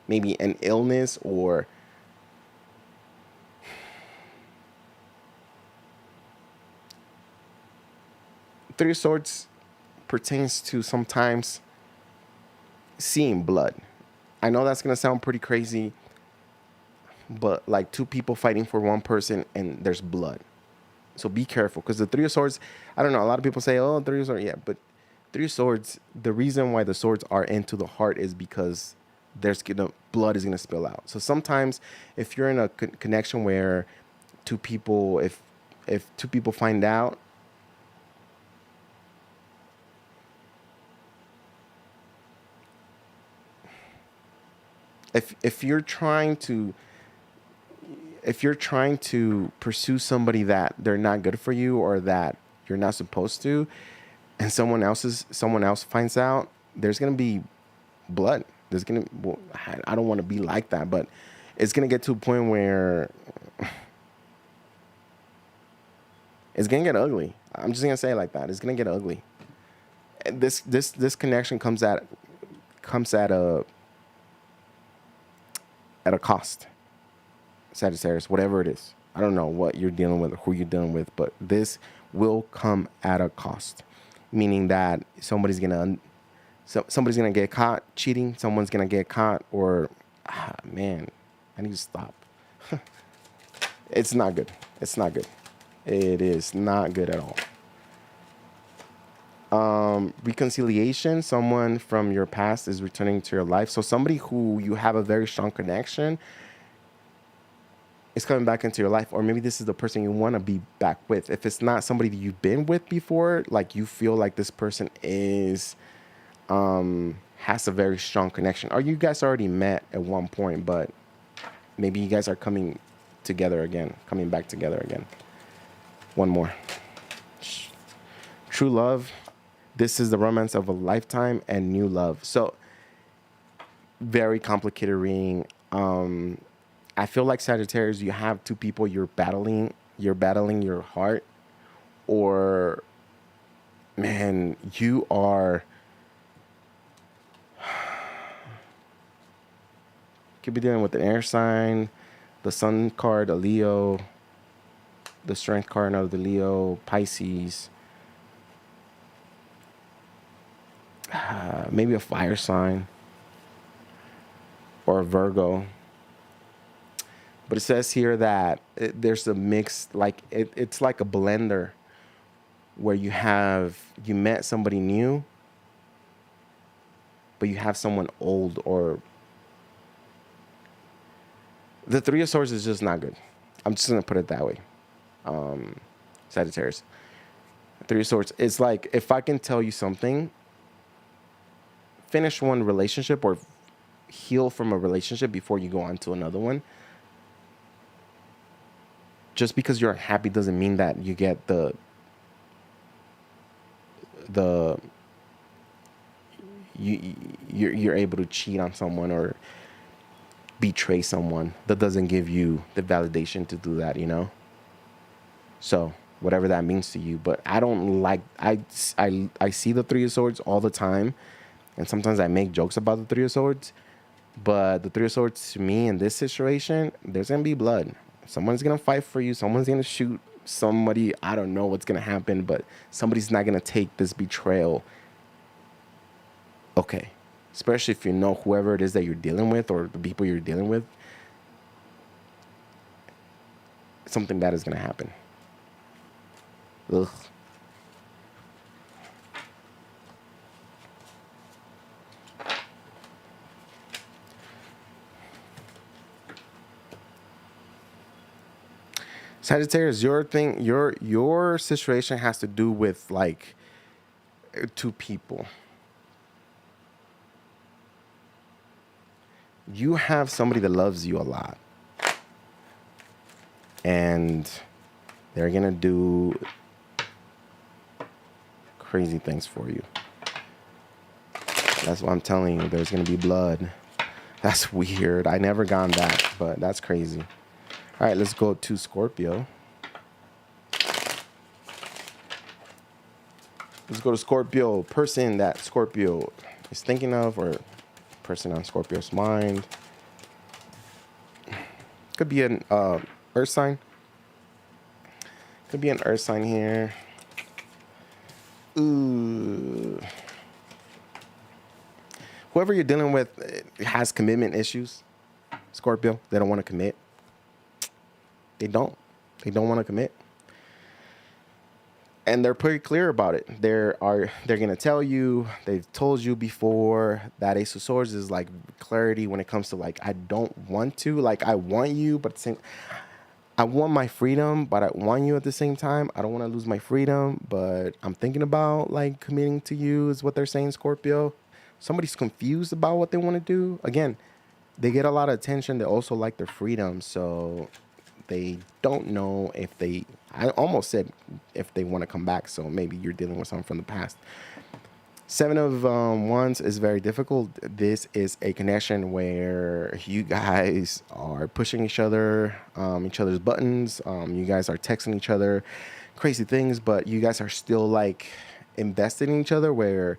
maybe an illness or Three of Swords pertains to sometimes seeing blood. I know that's gonna sound pretty crazy, but like two people fighting for one person and there's blood. So be careful, because the 3 of Swords, I don't know, a lot of people say, oh, 3 of Swords, yeah, but 3 of Swords, the reason why the swords are into the heart is because blood is gonna spill out. So sometimes if you're in a connection where two people, if two people find out, if you're trying to pursue somebody that they're not good for you or that you're not supposed to, and someone else finds out, there's gonna be blood. Well, I don't want to be like that, but it's gonna get to a point where it's gonna get ugly. I'm just gonna say it like that. It's gonna get ugly. And this connection comes at a cost. Sagittarius, whatever it is. I don't know what you're dealing with or who you're dealing with, but this will come at a cost. Meaning that somebody's gonna get caught cheating, someone's gonna get caught, or man, I need to stop. It's not good. It's not good. It is not good at all. Reconciliation, someone from your past is returning to your life. So somebody who you have a very strong connection is coming back into your life, or maybe this is the person you want to be back with. If it's not somebody that you've been with before, like you feel like this person is has a very strong connection, or you guys already met at one point, but maybe you guys are coming back together again. One more. True love. This is the romance of a lifetime and new love. So very complicated reading. I feel like Sagittarius, you have two people you're battling your heart, or man, you are could be dealing with an air sign, the sun card, a Leo, the strength card of the Leo, Pisces, maybe a fire sign or a Virgo. But it says here that there's a mix, like it's like a blender where you met somebody new, but you have someone old, or the 3 of Swords is just not good. I'm just going to put it that way. Sagittarius. 3 of Swords. It's like, if I can tell you something, finish one relationship or heal from a relationship before you go on to another one. Just because you're unhappy doesn't mean that you get you're able to cheat on someone or betray someone. That doesn't give you the validation to do that, you know? So whatever that means to you. But I don't like, I see the Three of Swords all the time. And sometimes I make jokes about the Three of Swords. But the Three of Swords to me in this situation, there's going to be blood. Someone's going to fight for you. Someone's going to shoot somebody. I don't know what's going to happen, but somebody's not going to take this betrayal. Okay. Especially if you know whoever it is that you're dealing with or the people you're dealing with. Something bad is going to happen. Ugh. Sagittarius, your situation has to do with like two people. You have somebody that loves you a lot. And they're going to do crazy things for you. That's what I'm telling you. There's going to be blood. That's weird. I never gone that, but that's crazy. All right, let's go to Scorpio. Let's go to Scorpio. Person that Scorpio is thinking of or person on Scorpio's mind. Could be an earth sign. Could be an earth sign here. Ooh. Whoever you're dealing with has commitment issues. Scorpio, they don't want to commit. They don't want to commit. And they're pretty clear about it. They're going to tell you, they've told you before that Ace of Swords is like clarity when it comes to like, I don't want to, like I want you, but I want my freedom, but I want you at the same time. I don't want to lose my freedom, but I'm thinking about like committing to you is what they're saying, Scorpio. Somebody's confused about what they want to do. Again, they get a lot of attention. They also like their freedom. So they don't know if they, I almost said if they want to come back. So maybe you're dealing with someone from the past. Seven of Wands is very difficult. This is a connection where you guys are pushing each other's buttons. You guys are texting each other crazy things, but you guys are still like invested in each other where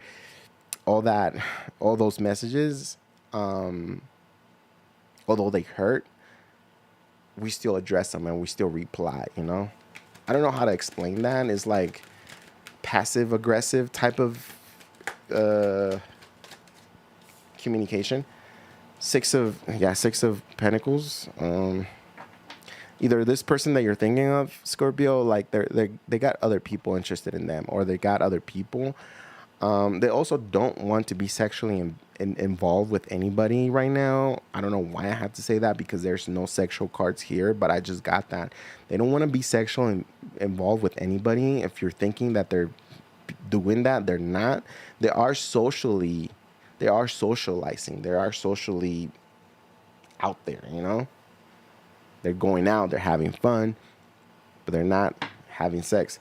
all those messages, although they hurt, we still address them and we still reply, you know? I don't know how to explain that. It's like passive aggressive type of communication. Six of Pentacles. Either this person that you're thinking of, Scorpio, like they got other people interested in them, or they got other people. They also don't want to be sexually involved with anybody right now. I don't know why I have to say that because there's no sexual cards here, but I just got that. They don't want to be sexually involved with anybody. If you're thinking that they're doing that, they're not. They are socializing. They are socially out there, you know? They're going out, they're having fun, but they're not having sex.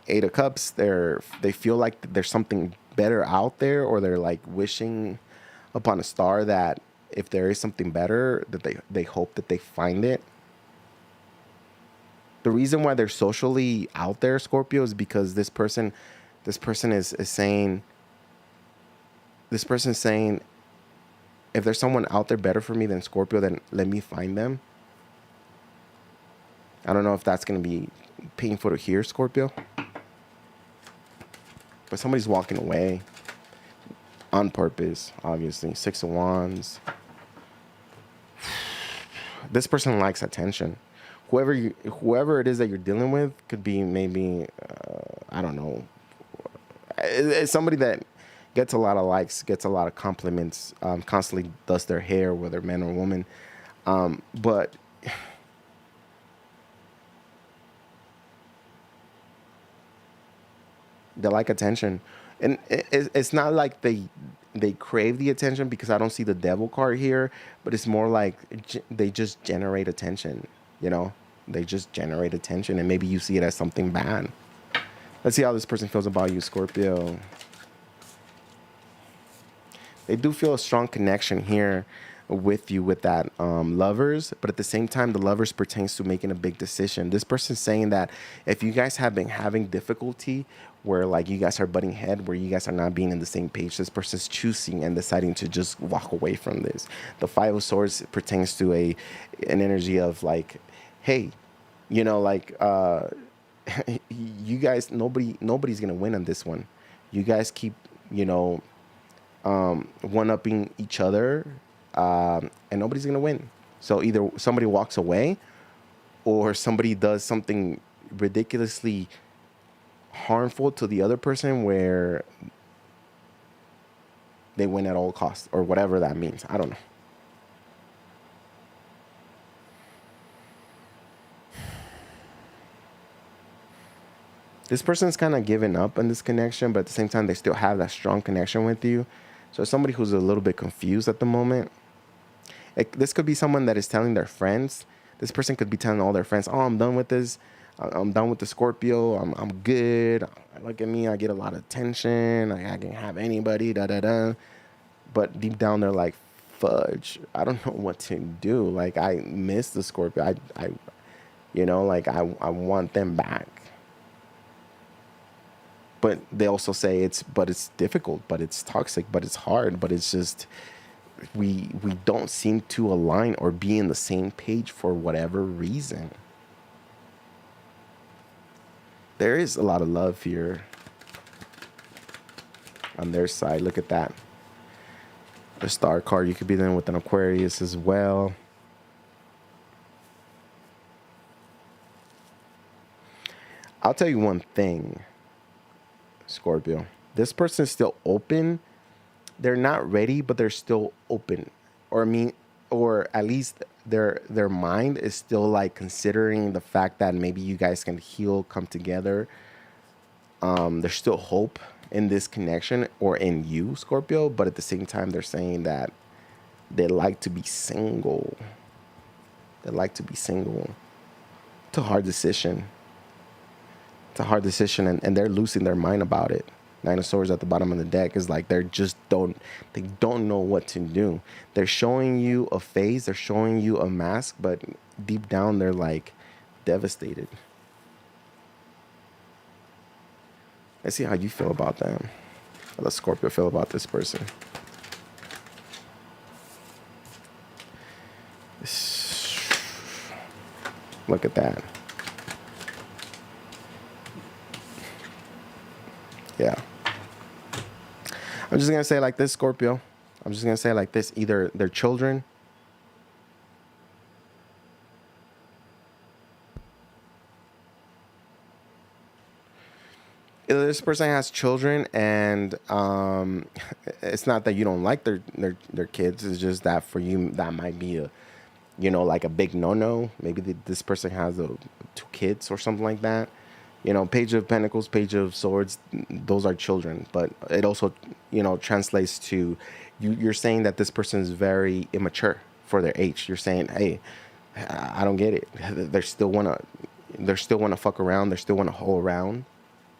Eight of Cups, they feel like there's something better out there, or they're like wishing upon a star that if there is something better, that they hope that they find it. The reason why they're socially out there, Scorpio, is because this person is saying, if there's someone out there better for me than Scorpio, then let me find them. I don't know if that's going to be painful to hear, Scorpio. But somebody's walking away on purpose, obviously. Six of Wands. This person likes attention. Whoever it is that you're dealing with could be maybe, I don't know. It's somebody that gets a lot of likes, gets a lot of compliments, constantly does their hair, whether man or woman. But they like attention. And it's not like they crave the attention, because I don't see the devil card here, but it's more like they just generate attention, you know? They just generate attention, and maybe you see it as something bad. Let's see how this person feels about you, Scorpio. They do feel a strong connection here with you with that lovers, but at the same time, the lovers pertains to making a big decision. This person's saying that if you guys have been having difficulty where like you guys are butting head, where you guys are not being in the same page, this person's choosing and deciding to just walk away from this. The Five of Swords pertains to an energy of like, hey, you know, like you guys, nobody's gonna win on this one. You guys keep, you know, one-upping each other, and nobody's gonna win. So either somebody walks away, or somebody does something ridiculously harmful to the other person, where they win at all costs, or whatever that means. I don't know. This person's kind of giving up on this connection, but at the same time, they still have that strong connection with you. So somebody who's a little bit confused at the moment. This could be someone that is telling their friends. This person could be telling all their friends, oh, I'm done with this. I'm done with the Scorpio. I'm good. Look at me. I get a lot of attention. I can have anybody, da, da, da. But deep down, they're like, fudge. I don't know what to do. Like, I miss the Scorpio. You know, like, I want them back. But they also say it's difficult, but it's toxic, but it's hard, but it's just, we don't seem to align or be in the same page for whatever reason. There is a lot of love here on their side. Look at that. The Star card. You could be dealing with an Aquarius as well. I'll tell you one thing, Scorpio. This person is still open. They're not ready, but they're still open. Or at least their mind is still like considering the fact that maybe you guys can heal, come together. There's still hope in this connection or in you, Scorpio, but at the same time, they're saying that they like to be single. They like to be single. It's a hard decision. It's a hard decision, and they're losing their mind about it. Nine of Swords at the bottom of the deck is like they don't know what to do. They're showing you a face, they're showing you a mask, but deep down they're like devastated. Let's see how you feel about them. How does Scorpio feel about this person? Look at that. Yeah. I'm just going to say it like this, Scorpio. I'm just going to say it like this. Either their children, either this person has children, and it's not that you don't like their kids. It's just that for you, that might be a, you know, like a big no-no. Maybe this person has 2 kids or something like that. You know, Page of Pentacles, Page of Swords, those are children. But it also, you know, translates to, you're saying that this person is very immature for their age. You're saying, hey, I don't get it. They still wanna fuck around. They still wanna hoe around.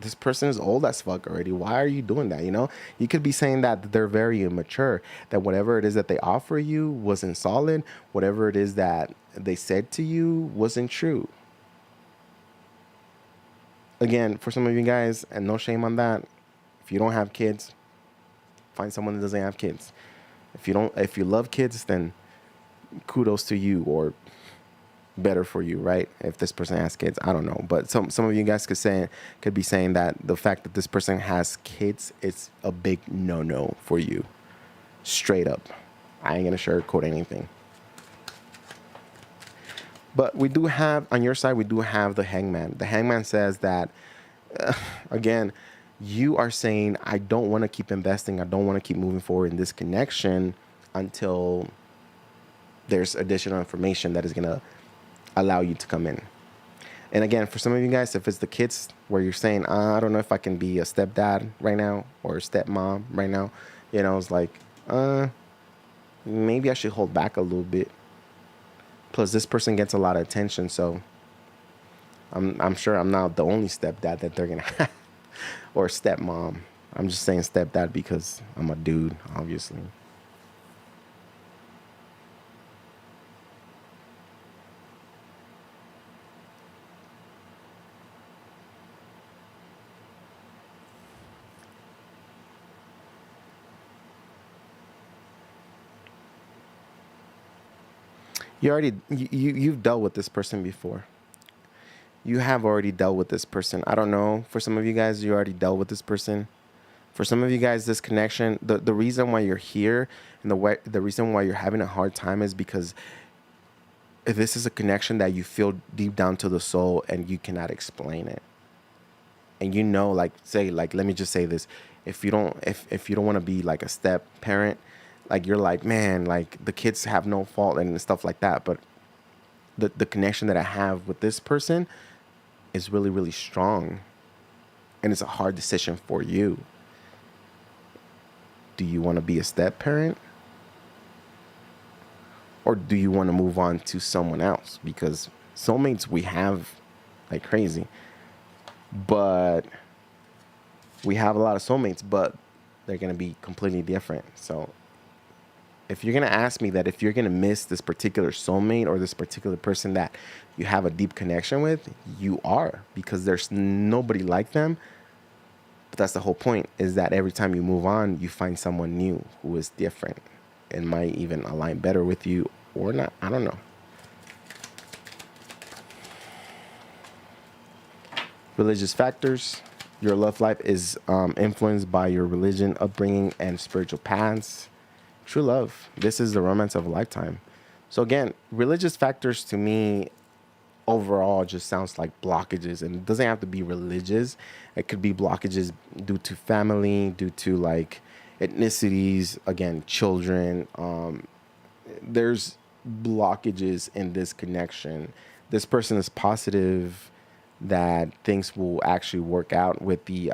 This person is old as fuck already. Why are you doing that? You know, you could be saying that they're very immature, that whatever it is that they offer you wasn't solid. Whatever it is that they said to you wasn't true. Again, for some of you guys, and no shame on that, if you don't have kids, find someone that doesn't have kids. If you love kids, then kudos to you, or better for you, right? If this person has kids, I don't know. But some of you guys could be saying that the fact that this person has kids, it's a big no-no for you. Straight up. I ain't gonna sugarcoat anything. But we do have, on your side, we do have the Hangman. The Hangman says that, again, you are saying, I don't want to keep investing. I don't want to keep moving forward in this connection until there's additional information that is going to allow you to come in. And again, for some of you guys, if it's the kids where you're saying, I don't know if I can be a stepdad right now or a stepmom right now, you know, it's like, maybe I should hold back a little bit. Plus, this person gets a lot of attention, so I'm sure I'm not the only stepdad that they're gonna have, or stepmom. I'm just saying stepdad because I'm a dude, obviously. You've dealt with this person before. You have already dealt with this person. I don't know. For some of you guys, you already dealt with this person. For some of you guys, this connection, the reason why you're here and the reason why you're having a hard time is because this is a connection that you feel deep down to the soul and you cannot explain it. And you know, like, say, like, let me just say this. If you don't want to be like a step parent, like, you're like, man, like, the kids have no fault and stuff like that. But the connection that I have with this person is really, really strong. And it's a hard decision for you. Do you want to be a step parent? Or do you want to move on to someone else? Because soulmates we have like crazy. But we have a lot of soulmates, but they're going to be completely different. So if you're going to ask me that, if you're going to miss this particular soulmate or this particular person that you have a deep connection with, you are, because there's nobody like them. But that's the whole point, is that every time you move on, you find someone new who is different and might even align better with you or not. I don't know. Religious factors. Your love life is influenced by your religion, upbringing, and spiritual paths. True love. This is the romance of a lifetime. So again, religious factors to me overall just sounds like blockages, and it doesn't have to be religious. It could be blockages due to family, due to like ethnicities, again, children. There's blockages in this connection. This person is positive that things will actually work out with the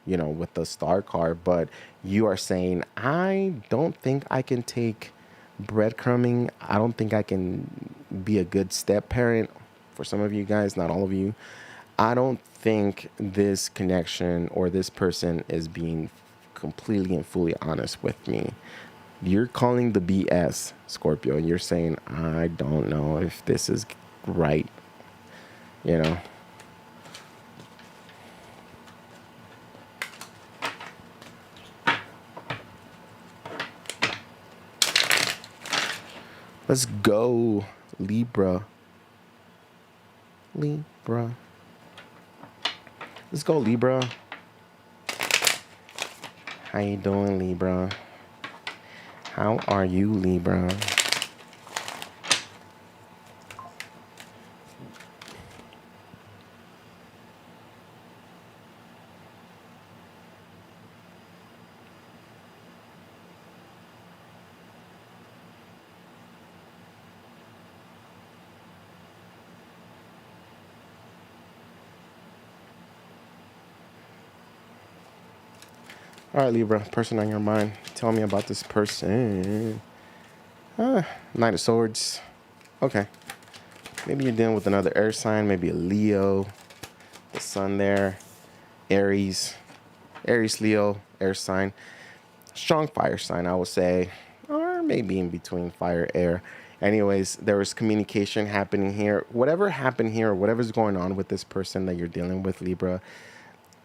with the star card, but you are saying, I don't think I can take breadcrumbing. I don't think I can be a good step parent. For some of you guys, not all of you, I don't think this connection or this person is being completely and fully honest with me. You're calling the BS, Scorpio, and you're saying, I don't know if this is right, you know. Let's go, Libra. Libra. Let's go, Libra. How you doing, Libra? How are you, Libra? All right, Libra, person on your mind. Tell me about this person. Knight of Swords. Okay. Maybe you're dealing with another air sign, maybe a Leo. The sun there. Aries. Aries, Leo, air sign. Strong fire sign, I would say. Or maybe in between fire, air. Anyways, there was communication happening here. Whatever happened here, whatever's going on with this person that you're dealing with, Libra,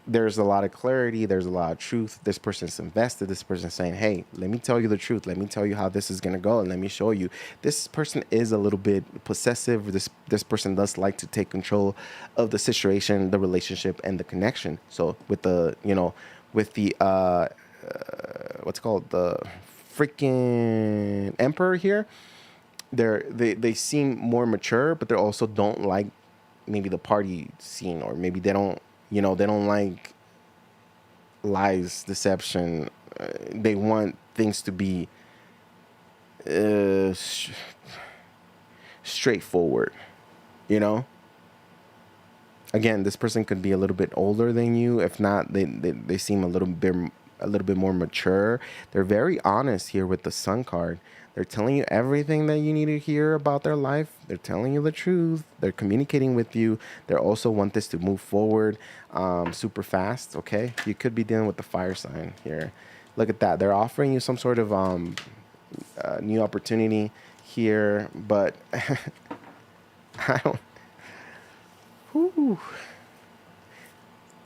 there's a lot of clarity. There's a lot of truth. This person's invested. This person's saying, hey, let me tell you the truth. Let me tell you how this is going to go. And let me show you. This person is a little bit possessive. This person does like to take control of the situation, the relationship, and the connection. So with the, with the, what's it called? The freaking emperor here, they seem more mature, but they also don't like maybe the party scene, or maybe they don't, they don't like lies, deception. They want things to be straightforward, Again, this person could be a little bit older than you. If not, they seem a little bit more mature. They're very honest here with the Sun card. They're telling you everything that you need to hear about their life. They're telling you the truth. They're communicating with you. They also want this to move forward super fast, okay? You could be dealing with the fire sign here. Look at that. They're offering you some sort of new opportunity here, but I don't... Whew.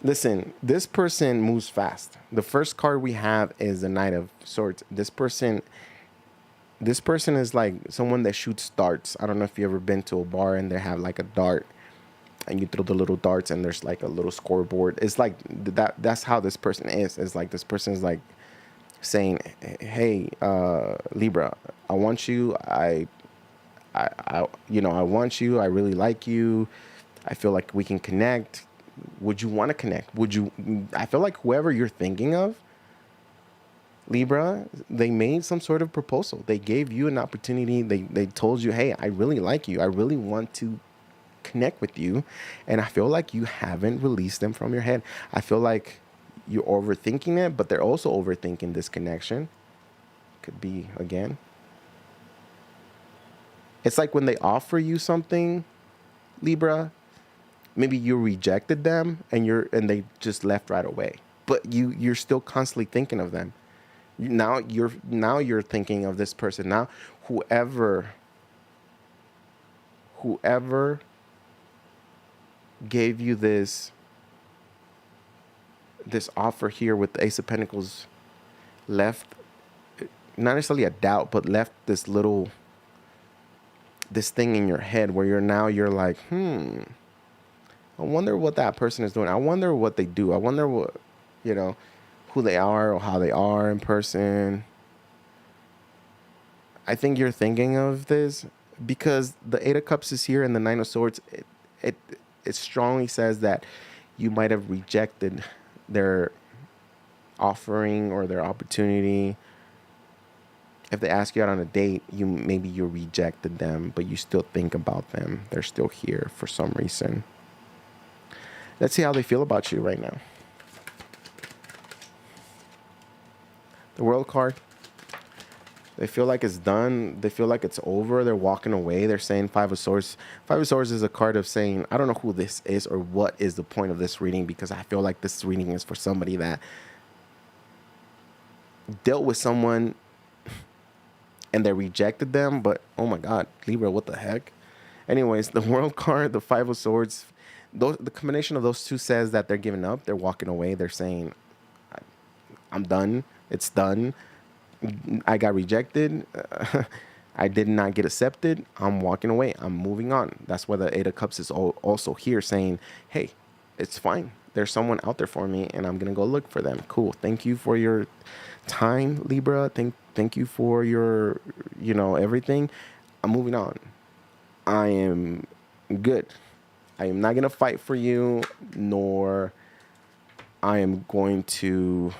Listen, this person moves fast. The first card we have is the Knight of Swords. This person This person is like someone that shoots darts. I don't know if you ever been to a bar and they have like a dart and you throw the little darts and there's like a little scoreboard. It's like that's how this person is. It's like this person is like saying, "Hey, Libra, I want you. I want you. I really like you. I feel like we can connect. Would you want to connect? Would you?" I feel like whoever you're thinking of, Libra, they made some sort of proposal. They gave you an opportunity. They told you, "Hey, I really like you. I really want to connect with you." And I feel like you haven't released them from your head. I feel like you're overthinking it, but they're also overthinking this connection. Could be again. It's like when they offer you something, Libra, maybe you rejected them and they just left right away. But you're still constantly thinking of them. Now you're thinking of this person. Now whoever gave you this offer here with the Ace of Pentacles left, not necessarily a doubt, but left this thing in your head where you're like, I wonder what that person is doing. I wonder what they do. I wonder what, who they are or how they are in person. I think you're thinking of this because the Eight of Cups is here and the Nine of Swords. It strongly says that you might have rejected their offering or their opportunity. If they ask you out on a date, maybe you rejected them, but you still think about them. They're still here for some reason. Let's see how they feel about you right now. The World card. They feel like it's done. They feel like it's over. They're walking away. They're saying Five of Swords. Five of Swords is a card of saying, I don't know who this is or what is the point of this reading, because I feel like this reading is for somebody that dealt with someone and they rejected them. But, oh my God, Libra, what the heck? Anyways, the World card, the Five of Swords, the combination of those two says that they're giving up. They're walking away. They're saying, I'm done. It's done. I got rejected. I did not get accepted. I'm walking away. I'm moving on. That's why the Eight of Cups is also here saying, hey, it's fine. There's someone out there for me and I'm going to go look for them. Cool. Thank you for your time, Libra. Thank you for your, everything. I'm moving on. I am good. I am not going to fight for you, nor I am going to,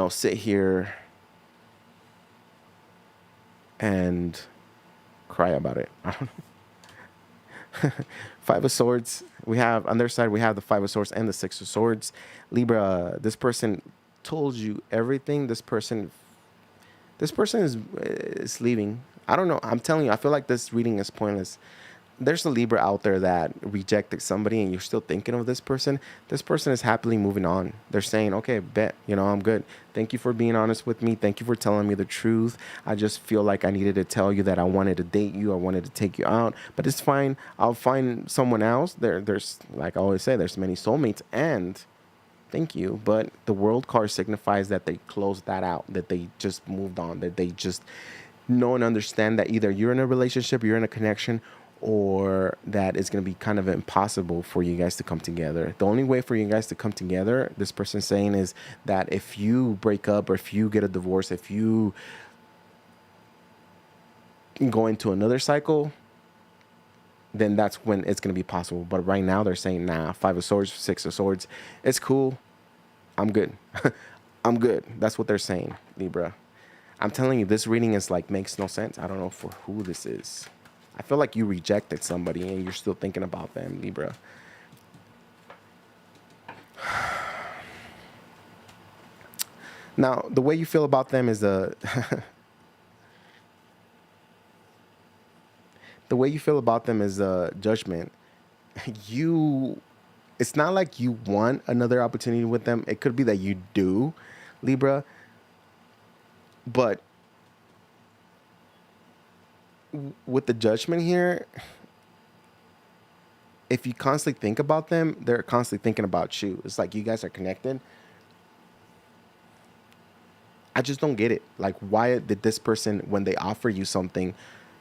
sit here and cry about it. I don't know. Five of Swords. We have on their side, we have the Five of Swords and the Six of Swords. Libra, this person told you everything. This person is leaving. I don't know. I'm telling you, I feel like this reading is pointless. There's a Libra out there that rejected somebody and you're still thinking of this person. This person is happily moving on. They're saying, okay, bet, I'm good. Thank you for being honest with me. Thank you for telling me the truth. I just feel like I needed to tell you that I wanted to date you. I wanted to take you out, but it's fine. I'll find someone else. There's, like I always say, there's many soulmates, and thank you. But the World card signifies that they closed that out, that they just moved on, that they just know and understand that either you're in a relationship, you're in a connection, or that it's going to be kind of impossible for you guys to come together. The only way for you guys to come together, this person's saying, is that if you break up or if you get a divorce, if you go into another cycle, then that's when it's going to be possible. But right now they're saying, nah, Five of Swords, Six of Swords, it's cool. I'm good. I'm good. That's what they're saying, Libra. I'm telling you, this reading is like, makes no sense. I don't know for who this is. I feel like you rejected somebody and you're still thinking about them, Libra. Now, the way you feel about them is the way you feel about them is a judgment. It's not like you want another opportunity with them. It could be that you do, Libra, but with the judgment here, if you constantly think about them, they're constantly thinking about you. It's like you guys are connected. I just don't get it. Like, why did this person, when they offer you something,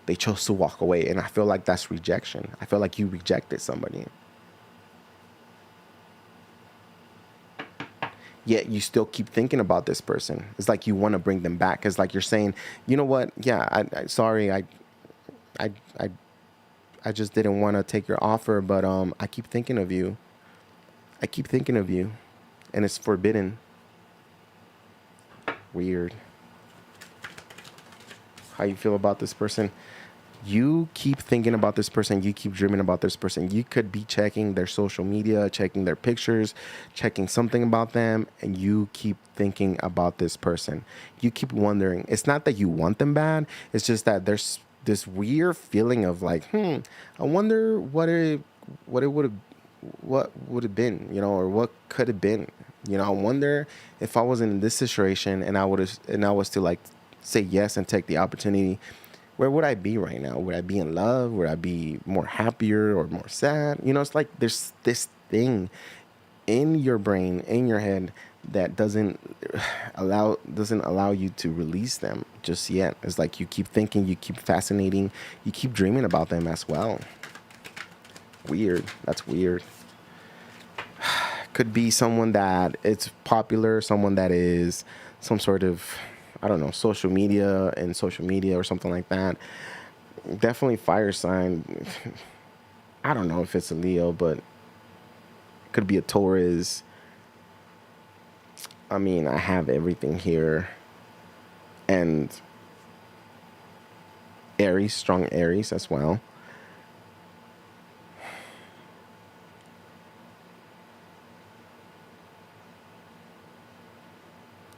they chose to walk away? And I feel like that's rejection. I feel like you rejected somebody. Yet you still keep thinking about this person. It's like you want to bring them back. It's like you're saying, you know what? Yeah, sorry, I, I, I just didn't want to take your offer, but I keep thinking of you. I keep thinking of you, and it's forbidden. Weird. How you feel about this person? You keep thinking about this person. You keep dreaming about this person. You could be checking their social media, checking their pictures, checking something about them, and you keep thinking about this person. You keep wondering. It's not that you want them bad. It's just that there's this weird feeling of like, I wonder what would have been, or what could have been. I wonder if I was in this situation and I was to like say yes and take the opportunity, where would I be right now? Would I be in love? Would I be more happier or more sad? It's like there's this thing in your brain, in your head, that doesn't allow you to release them just yet. It's like you keep thinking, you keep fascinating, you keep dreaming about them as well. Weird. That's weird. Could be someone that it's popular, someone that is some sort of, I don't know, social media or something like that. Definitely fire sign. I don't know if it's a Leo, but it could be a Taurus. I mean, I have everything here. And Aries, strong Aries as well.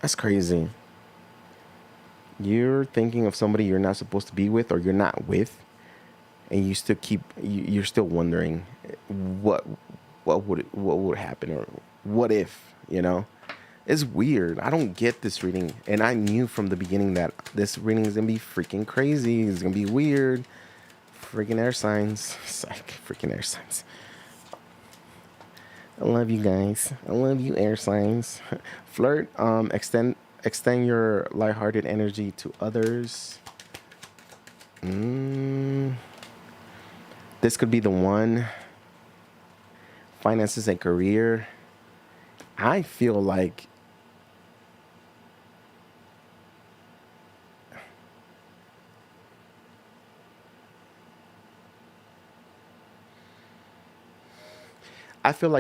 That's crazy. You're thinking of somebody you're not supposed to be with or you're not with, and you still you're still wondering what would happen, or what if, It's weird. I don't get this reading, and I knew from the beginning that this reading is gonna be freaking crazy. It's gonna be weird. Freaking air signs. Psych. Freaking air signs. I love you guys. I love you, air signs. Flirt. Extend your lighthearted energy to others. This could be the one. Finances and career. I feel like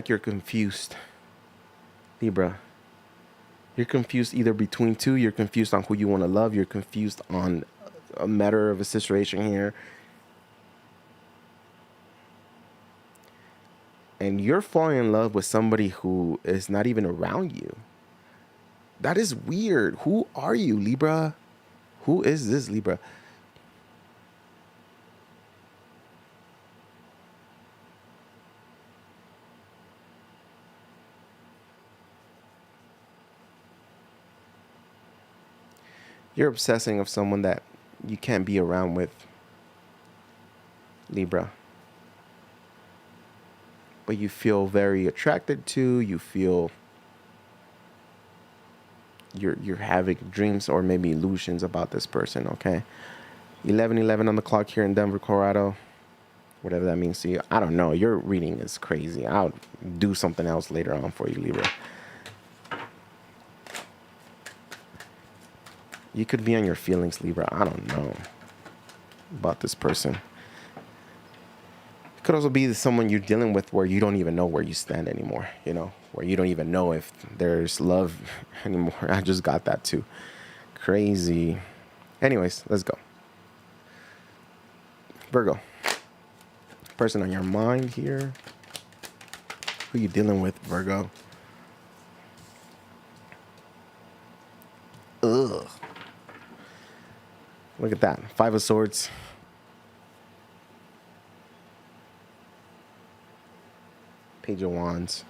you're confused, Libra. You're confused either between two. You're confused on who you want to love. You're confused on a matter of a situation here. And you're falling in love with somebody who is not even around you. That is weird. Who are you, Libra? Who is this, Libra? You're obsessing of someone that you can't be around with, Libra. But you feel very attracted to, you feel you're having dreams or maybe illusions about this person, okay? 11:11 on the clock here in Denver, Colorado. Whatever that means to you. I don't know. Your reading is crazy. I'll do something else later on for you, Libra. You could be on your feelings, Libra. I don't know about this person. It could also be someone you're dealing with where you don't even know where you stand anymore, where you don't even know if there's love anymore. I just got that too. Crazy. Anyways, let's go. Virgo. Person on your mind here. Who you dealing with, Virgo? Ugh. Look at that. 5 of Swords. Page of Wands.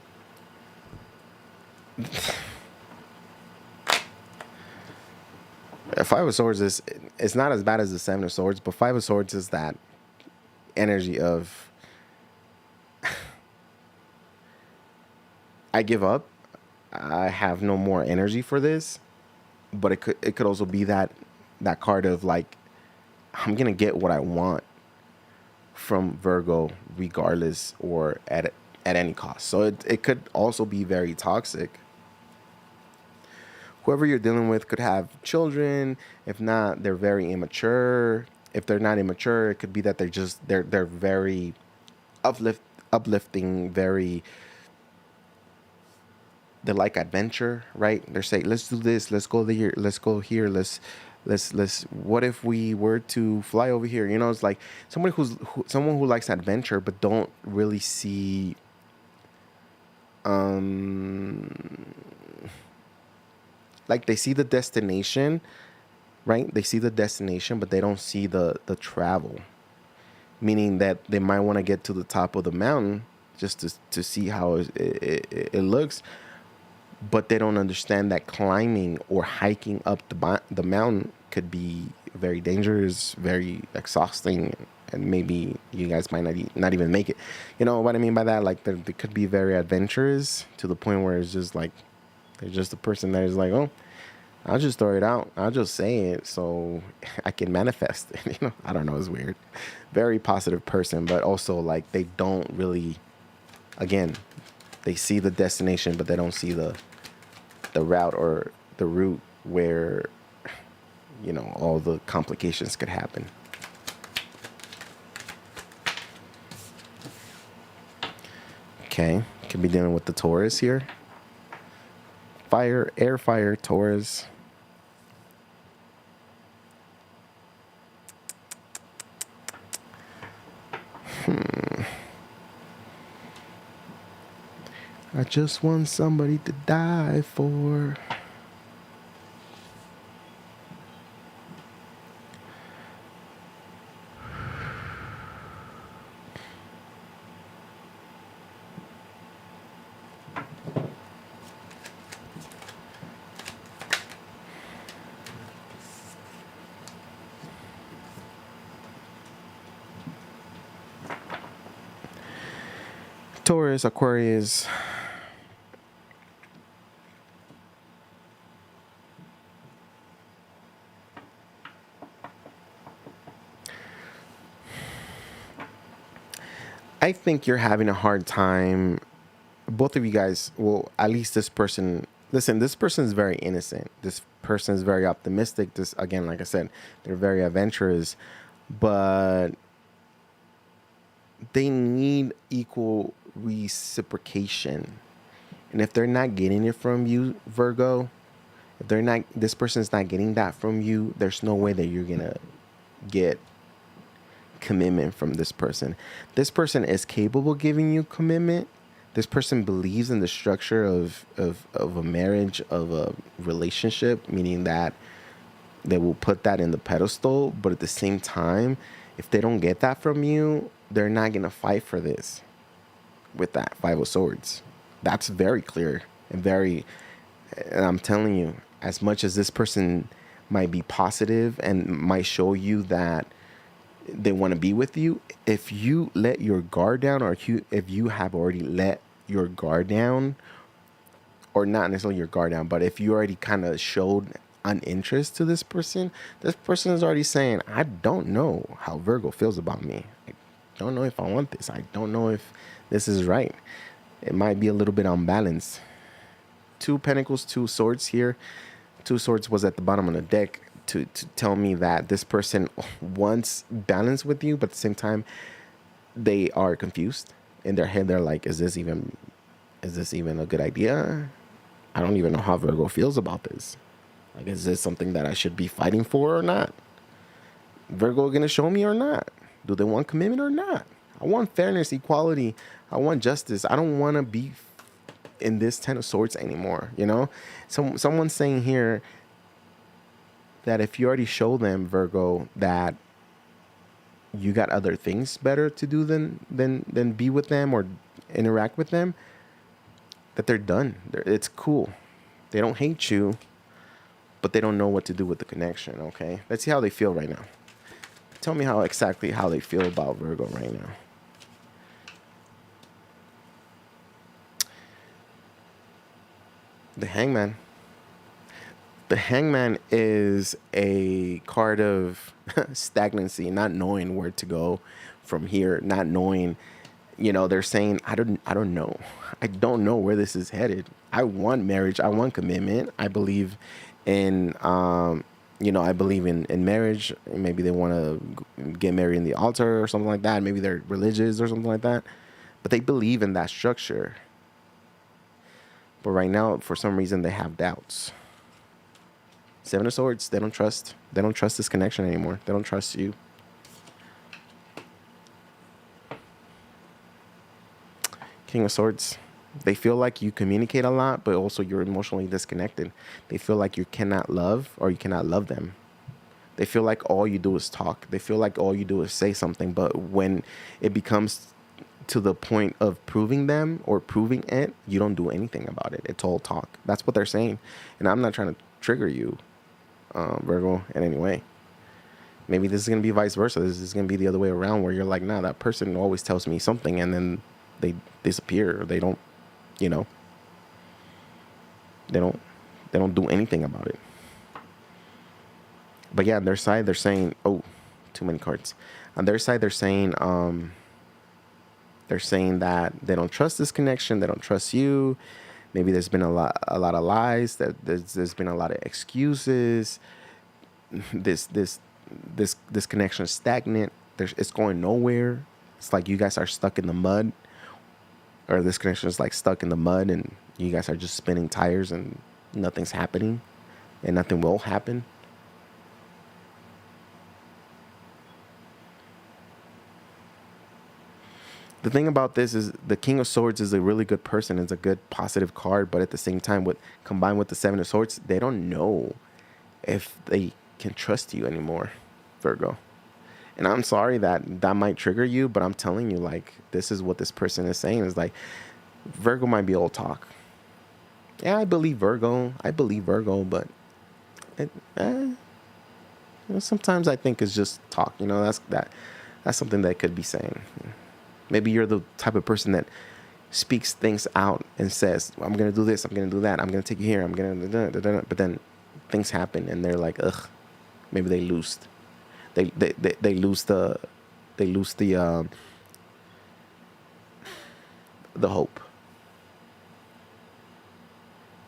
Five of Swords it's not as bad as the 7 of Swords, but 5 of Swords is that energy of I give up. I have no more energy for this. but it could also be that card of like, I'm gonna get what I want from Virgo regardless, or at any cost. So it could also be very toxic. Whoever you're dealing with could have children. If not, they're very immature. If they're not immature, it could be that they're very uplifting, very, they like adventure, right? They're saying, let's do this, let's go there, let's go here, let's what if we were to fly over here? You know, it's like someone who likes adventure but don't really see like, they see the destination, right? They see the destination, but they don't see the travel. Meaning that they might want to get to the top of the mountain just to see how it looks, but they don't understand that climbing or hiking up the mountain could be very dangerous, very exhausting, and maybe you guys might not even make it. You know what I mean by that? Like, they could be very adventurous to the point where it's just like, they're just a person that is like, oh, I'll just throw it out. I'll just say it so I can manifest it. You know, I don't know. It's weird. Very positive person, but also like, they don't really, again, they see the destination, but they don't see the route, or the route where, you know, all the complications could happen. Okay. Could be dealing with the Taurus here. Fire, air, fire, Taurus. I just want somebody to die for. Taurus, Aquarius. I think you're having a hard time. Both of you guys, well, at least this person. Listen, this person is very innocent. This person is very optimistic. This, again, like I said, they're very adventurous, but they need equal reciprocation. And if they're not getting it from you, Virgo, if they're not, this person's not getting that from you, there's no way that you're gonna get commitment from this person. This person is capable of giving you commitment. This person believes in the structure of a marriage, of a relationship, meaning that they will put that in the pedestal. But at the same time, if they don't get that from you, they're not going to fight for this with that Five of Swords. That's very clear and I'm telling you, as much as this person might be positive and might show you that they want to be with you, if you let your guard down, or if you have already let your guard down, or not necessarily your guard down, but if you already kind of showed an interest to this person is already saying, I don't know how Virgo feels about me. I don't know if I want this. I don't know if this is right. It might be a little bit unbalanced. 2 Pentacles, 2 Swords here. 2 Swords was at the bottom of the deck to tell me that this person wants balance with you, but at the same time, they are confused. In their head, they're like, is this even a good idea? I don't even know how Virgo feels about this. Like, is this something that I should be fighting for or not? Virgo gonna show me or not? Do they want commitment or not? I want fairness, equality. I want justice. I don't want to be in this 10 of Swords anymore, you know? Someone's saying here that if you already show them, Virgo, that you got other things better to do than be with them or interact with them, that they're done. It's cool. They don't hate you, but they don't know what to do with the connection, okay? Let's see how they feel right now. Tell me exactly how they feel about Virgo right now. The Hangman. The Hangman is a card of stagnancy, not knowing where to go from here, not knowing, they're saying, I don't know. I don't know where this is headed. I want marriage. I want commitment. I believe in, I believe in marriage. Maybe they want to get married in the altar or something like that. Maybe they're religious or something like that. But they believe in that structure. But right now, for some reason, they have doubts. Seven of Swords, they don't trust this connection anymore. They don't trust you. King of Swords, they feel like you communicate a lot, but also you're emotionally disconnected. They feel like you cannot love or you cannot love them. They feel like all you do is talk. They feel like all you do is say something, but when it becomes to the point of proving them or proving it, you don't do anything about it. It's all talk. That's what they're saying. And I'm not trying to trigger you, Virgo, in any way. Maybe this is going to be vice versa. This is going to be the other way around where you're like, nah, that person always tells me something and then they disappear. They don't, they don't do anything about it. But yeah, on their side, they're saying, oh, too many cards. On their side, they're saying that they don't trust this connection. They don't trust you. Maybe there's been a lot of lies. That there's been a lot of excuses. This connection is stagnant. It's going nowhere. It's like you guys are stuck in the mud, or this connection is like stuck in the mud, and you guys are just spinning tires, and nothing's happening, and nothing will happen. The thing about this is the King of Swords is a really good person. It's a good positive card, but at the same time, combined with the Seven of Swords, they don't know if they can trust you anymore, Virgo. And I'm sorry that might trigger you, but I'm telling you, like, this is what this person is saying. Is like, Virgo might be old talk. Yeah, I believe Virgo, but sometimes I think it's just talk. That's something that could be saying. Maybe you're the type of person that speaks things out and says, I'm going to do this, I'm going to do that, I'm going to take you here, I'm going to, but then things happen and they're like, ugh, maybe they lose. They lose the hope.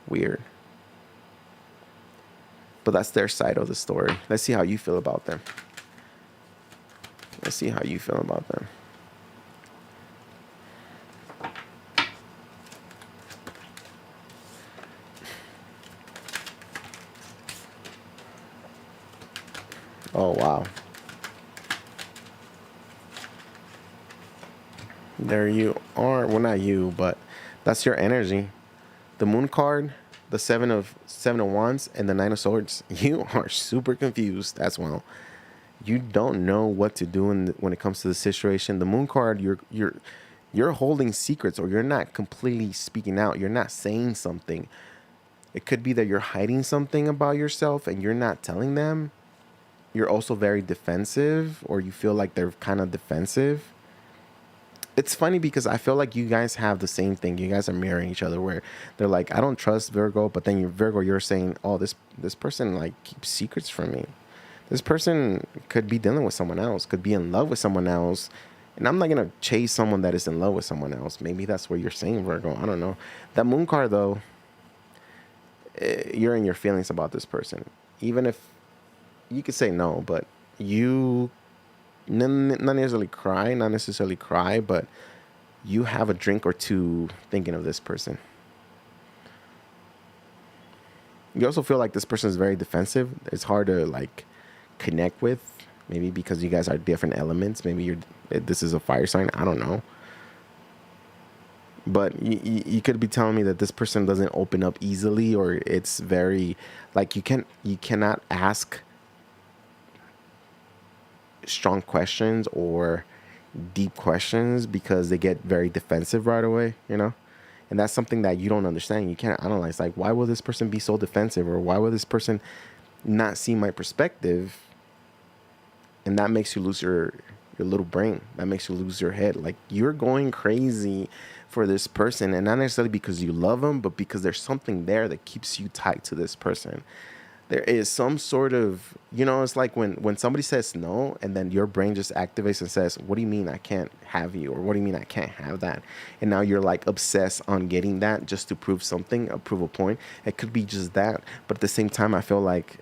Weird. But that's their side of the story. Let's see how you feel about them. Oh, wow. There you are. Well, not you, but that's your energy. The Moon card, the Seven of Wands, and the Nine of Swords. You are super confused as well. You don't know what to do when it comes to the situation. The Moon card, you're holding secrets, or you're not completely speaking out. You're not saying something. It could be that you're hiding something about yourself and you're not telling them. You're also very defensive, or you feel like they're kind of defensive. It's funny because I feel like you guys have the same thing. You guys are mirroring each other, where they're like, I don't trust Virgo, but then you're saying, oh, this person like keeps secrets from me. This person could be dealing with someone else, could be in love with someone else. And I'm not going to chase someone that is in love with someone else. Maybe that's what you're saying, Virgo. I don't know. That Moon card, though, you're in your feelings about this person. Even if you could say no, but you not necessarily cry, but you have a drink or two thinking of this person. You also feel like this person is very defensive. It's hard to like connect with, maybe because you guys are different elements. Maybe this is a fire sign. I don't know. But you could be telling me that this person doesn't open up easily, or it's very like you cannot ask strong questions or deep questions because they get very defensive right away, and that's something that you don't understand. You can't analyze, like, why will this person be so defensive, or why will this person not see my perspective? And that makes you lose your little brain. That makes you lose your head. Like, you're going crazy for this person, and not necessarily because you love them, but because there's something there that keeps you tied to this person. There is some sort of, it's like when somebody says no, and then your brain just activates and says, what do you mean I can't have you, or what do you mean I can't have that? And now you're like obsessed on getting that just to prove something, prove a point. It could be just that, but at the same time I feel like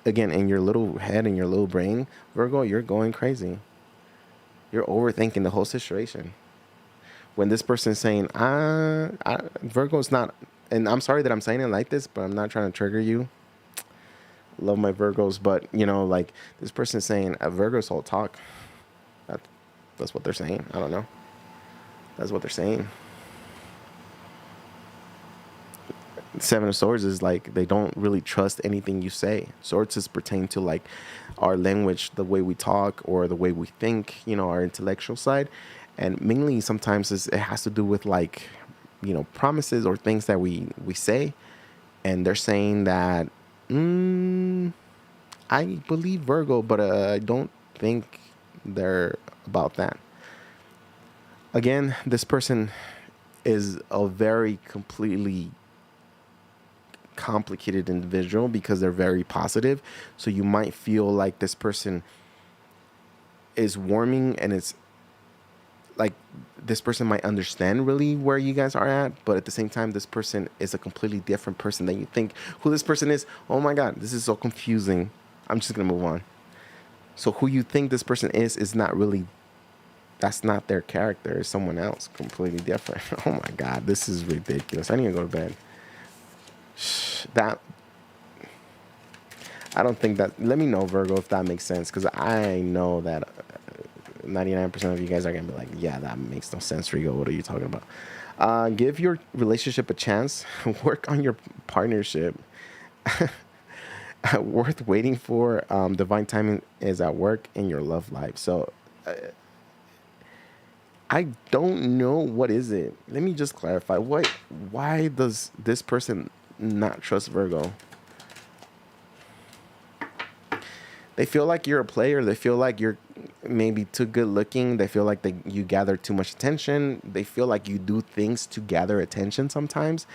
again, in your little head, in your little brain, Virgo, you're going crazy. You're overthinking the whole situation. When this person is saying, Virgo's not, and I'm sorry that I'm saying it like this, but I'm not trying to trigger you. Love my Virgos, but like this person is saying, Virgos all talk. That's what they're saying. I don't know. That's what they're saying. Seven of Swords is like they don't really trust anything you say. Swords is pertain to like our language, the way we talk, or the way we think, our intellectual side. And mainly sometimes it has to do with like, promises or things that we say. And they're saying that, I believe Virgo, but I don't think they're about that. Again, this person is a very completely complicated individual because they're very positive. So you might feel like this person is warming, and it's like this person might understand really where you guys are at, but at the same time, this person is a completely different person than you think who this person is. Oh my God, this is so confusing. I'm just going to move on. So who you think this person is not really, that's not their character. It's someone else completely different. Oh my God, this is ridiculous. I need to go to bed. I don't think that, let me know, Virgo, if that makes sense, because I know that 99% of you guys are going to be like, yeah, that makes no sense, Rigo. What are you talking about? Give your relationship a chance. Work on your partnership. Worth waiting for. Divine timing is at work in your love life. So I don't know, what is it. Let me just clarify. Why does this person not trust Virgo? They feel like you're a player. They feel like you're maybe too good looking. They feel like you gather too much attention. They feel like you do things to gather attention sometimes.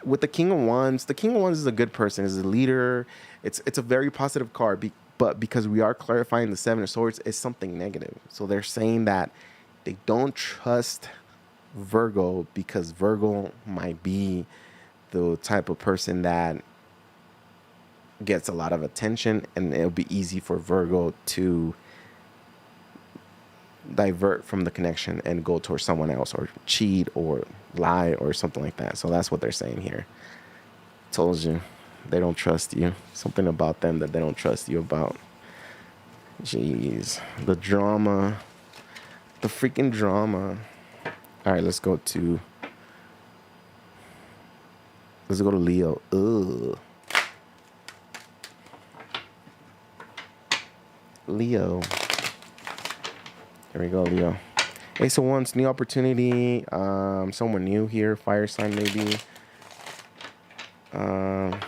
With the King of Wands is a good person, is a leader. It's a very positive card, but because we are clarifying the Seven of Swords, it's something negative. So they're saying that they don't trust Virgo because Virgo might be the type of person that gets a lot of attention, and it'll be easy for Virgo to divert from the connection and go towards someone else, or cheat or lie or something like that. So that's what they're saying here. Told you, they don't trust you. Something about them that they don't trust you about. Jeez, the drama, the freaking drama. All right, let's go to Leo. Ugh. Leo. Here we go, Leo. Ace of Wands, new opportunity. Someone new here. Fire sign, maybe. Ten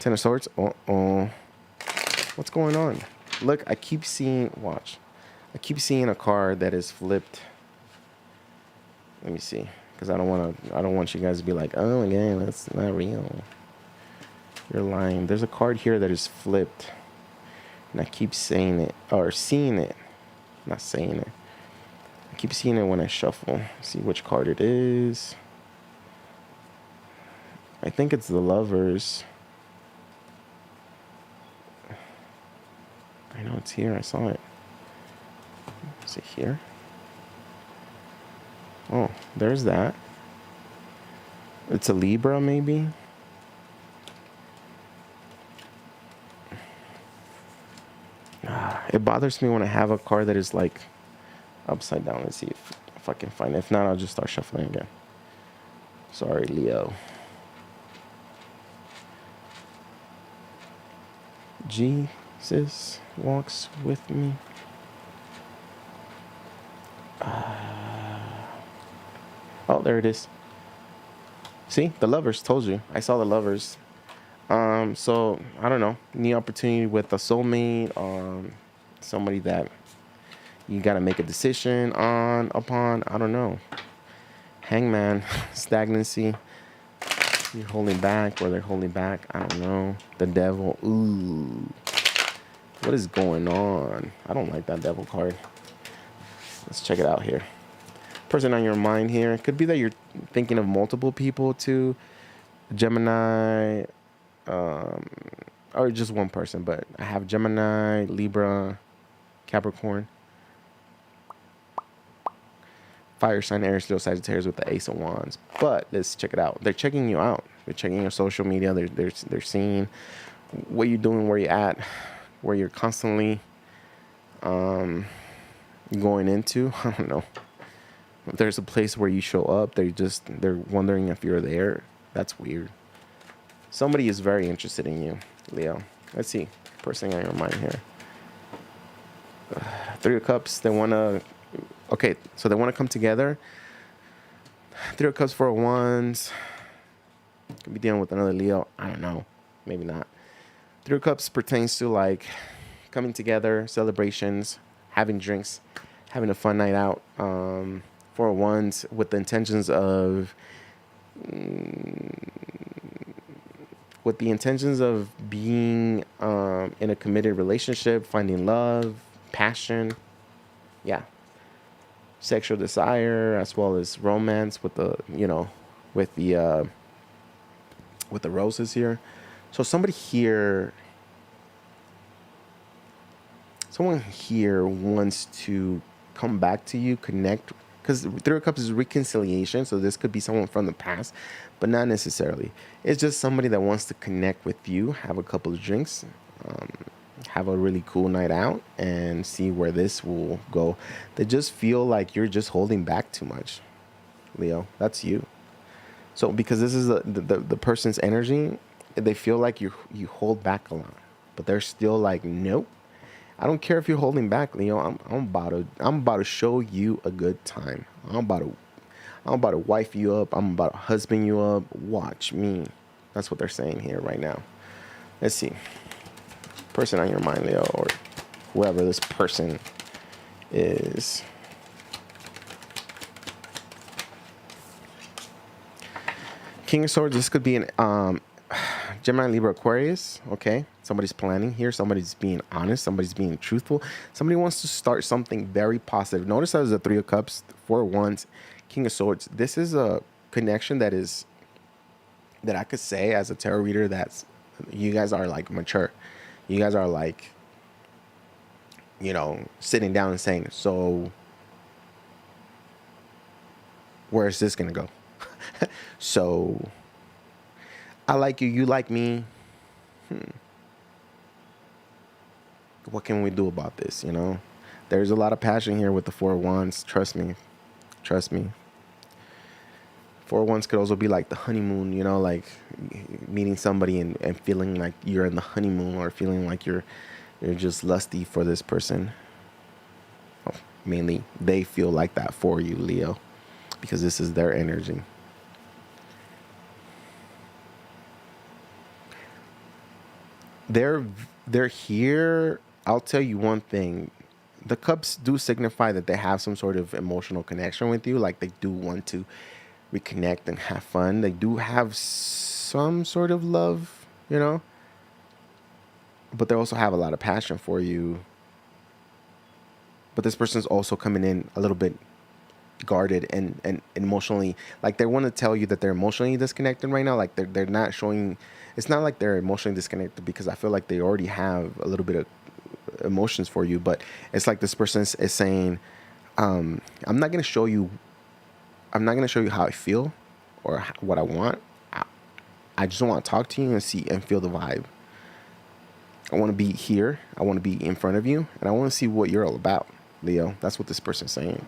of Swords. What's going on? Look, I keep seeing. Watch. I keep seeing a card that is flipped. Let me see, because I don't want you guys to be like, oh again, that's not real. You're lying. There's a card here that is flipped. And I keep saying it, or seeing it, not saying it. I keep seeing it when I shuffle. See which card it is. I think it's the Lovers. I know it's here. I saw it. Is it here? Oh, there's that. It's a Libra, maybe. It bothers me when I have a card that is like upside down. Let's see if I can find it. If not, I'll just start shuffling again. Sorry, Leo. Jesus walks with me. Oh, there it is. See, the Lovers. Told you. I saw the Lovers. So I don't know. New opportunity with a soulmate. Somebody that you gotta make a decision upon. I don't know. Hangman, stagnancy. You're holding back, or they're holding back. I don't know. The devil. Ooh. What is going on? I don't like that devil card. Let's check it out here. Person on your mind here. It could be that you're thinking of multiple people too. Gemini, or just one person. But I have Gemini, Libra, Capricorn, fire sign, Aries, Leo, Sagittarius with the Ace of Wands. But let's check it out. They're checking you out. They're checking your social media. They're seeing what you're doing, where you're at, where you're constantly going into. I don't know. If there's a place where you show up, they're wondering if you're there. That's weird. Somebody is very interested in you, Leo. Let's see. Person on your mind here. Three of Cups. They want to. Okay, so they want to come together. Three of Cups, Four of Wands. Could be dealing with another Leo. I don't know. Maybe not. Three of Cups pertains to like coming together, celebrations, having drinks, having a fun night out. Four of Wands with the intentions of being in a committed relationship, finding love, passion, yeah, sexual desire, as well as romance with the roses here. So someone here wants to come back to you, connect, because Three of Cups is reconciliation. So this could be someone from the past, but not necessarily. It's just somebody that wants to connect with you, have a couple of drinks, have a really cool night out, and see where this will go. They just feel like you're just holding back too much, Leo. That's you. So because this is the person's energy, they feel like you hold back a lot, but they're still like, nope. I don't care if you're holding back, Leo. I'm about to show you a good time. I'm about to wife you up. I'm about to husband you up. Watch me. That's what they're saying here right now. Let's see. Person on your mind, Leo, or whoever this person is. King of Swords. This could be an Gemini, Libra, Aquarius. Okay. Somebody's planning here. Somebody's being honest. Somebody's being truthful. Somebody wants to start something very positive. Notice that there's a Three of Cups, Four of Wands, King of Swords. This is a connection that I could say as a tarot reader that's you guys are like mature. You guys are like, sitting down and saying, so where is this going to go? So I like you. You like me. What can we do about this? There's a lot of passion here with the Four of Wands. Trust me. Four of Wands could also be like the honeymoon, like meeting somebody and feeling like you're in the honeymoon, or feeling like you're just lusty for this person. Well, mainly they feel like that for you, Leo, because this is their energy. They're here. I'll tell you one thing. The Cups do signify that they have some sort of emotional connection with you. Like they do want to reconnect and have fun. They do have some sort of love, but they also have a lot of passion for you. But this person's also coming in a little bit guarded and emotionally, like they want to tell you that they're emotionally disconnected right now. Like they're not showing. It's not like they're emotionally disconnected, because I feel like they already have a little bit of emotions for you. But it's like this person is saying, I'm not going to show you how I feel or what I want. I just want to talk to you and see and feel the vibe. I want to be here. I want to be in front of you, and I want to see what you're all about, Leo. That's what this person's saying.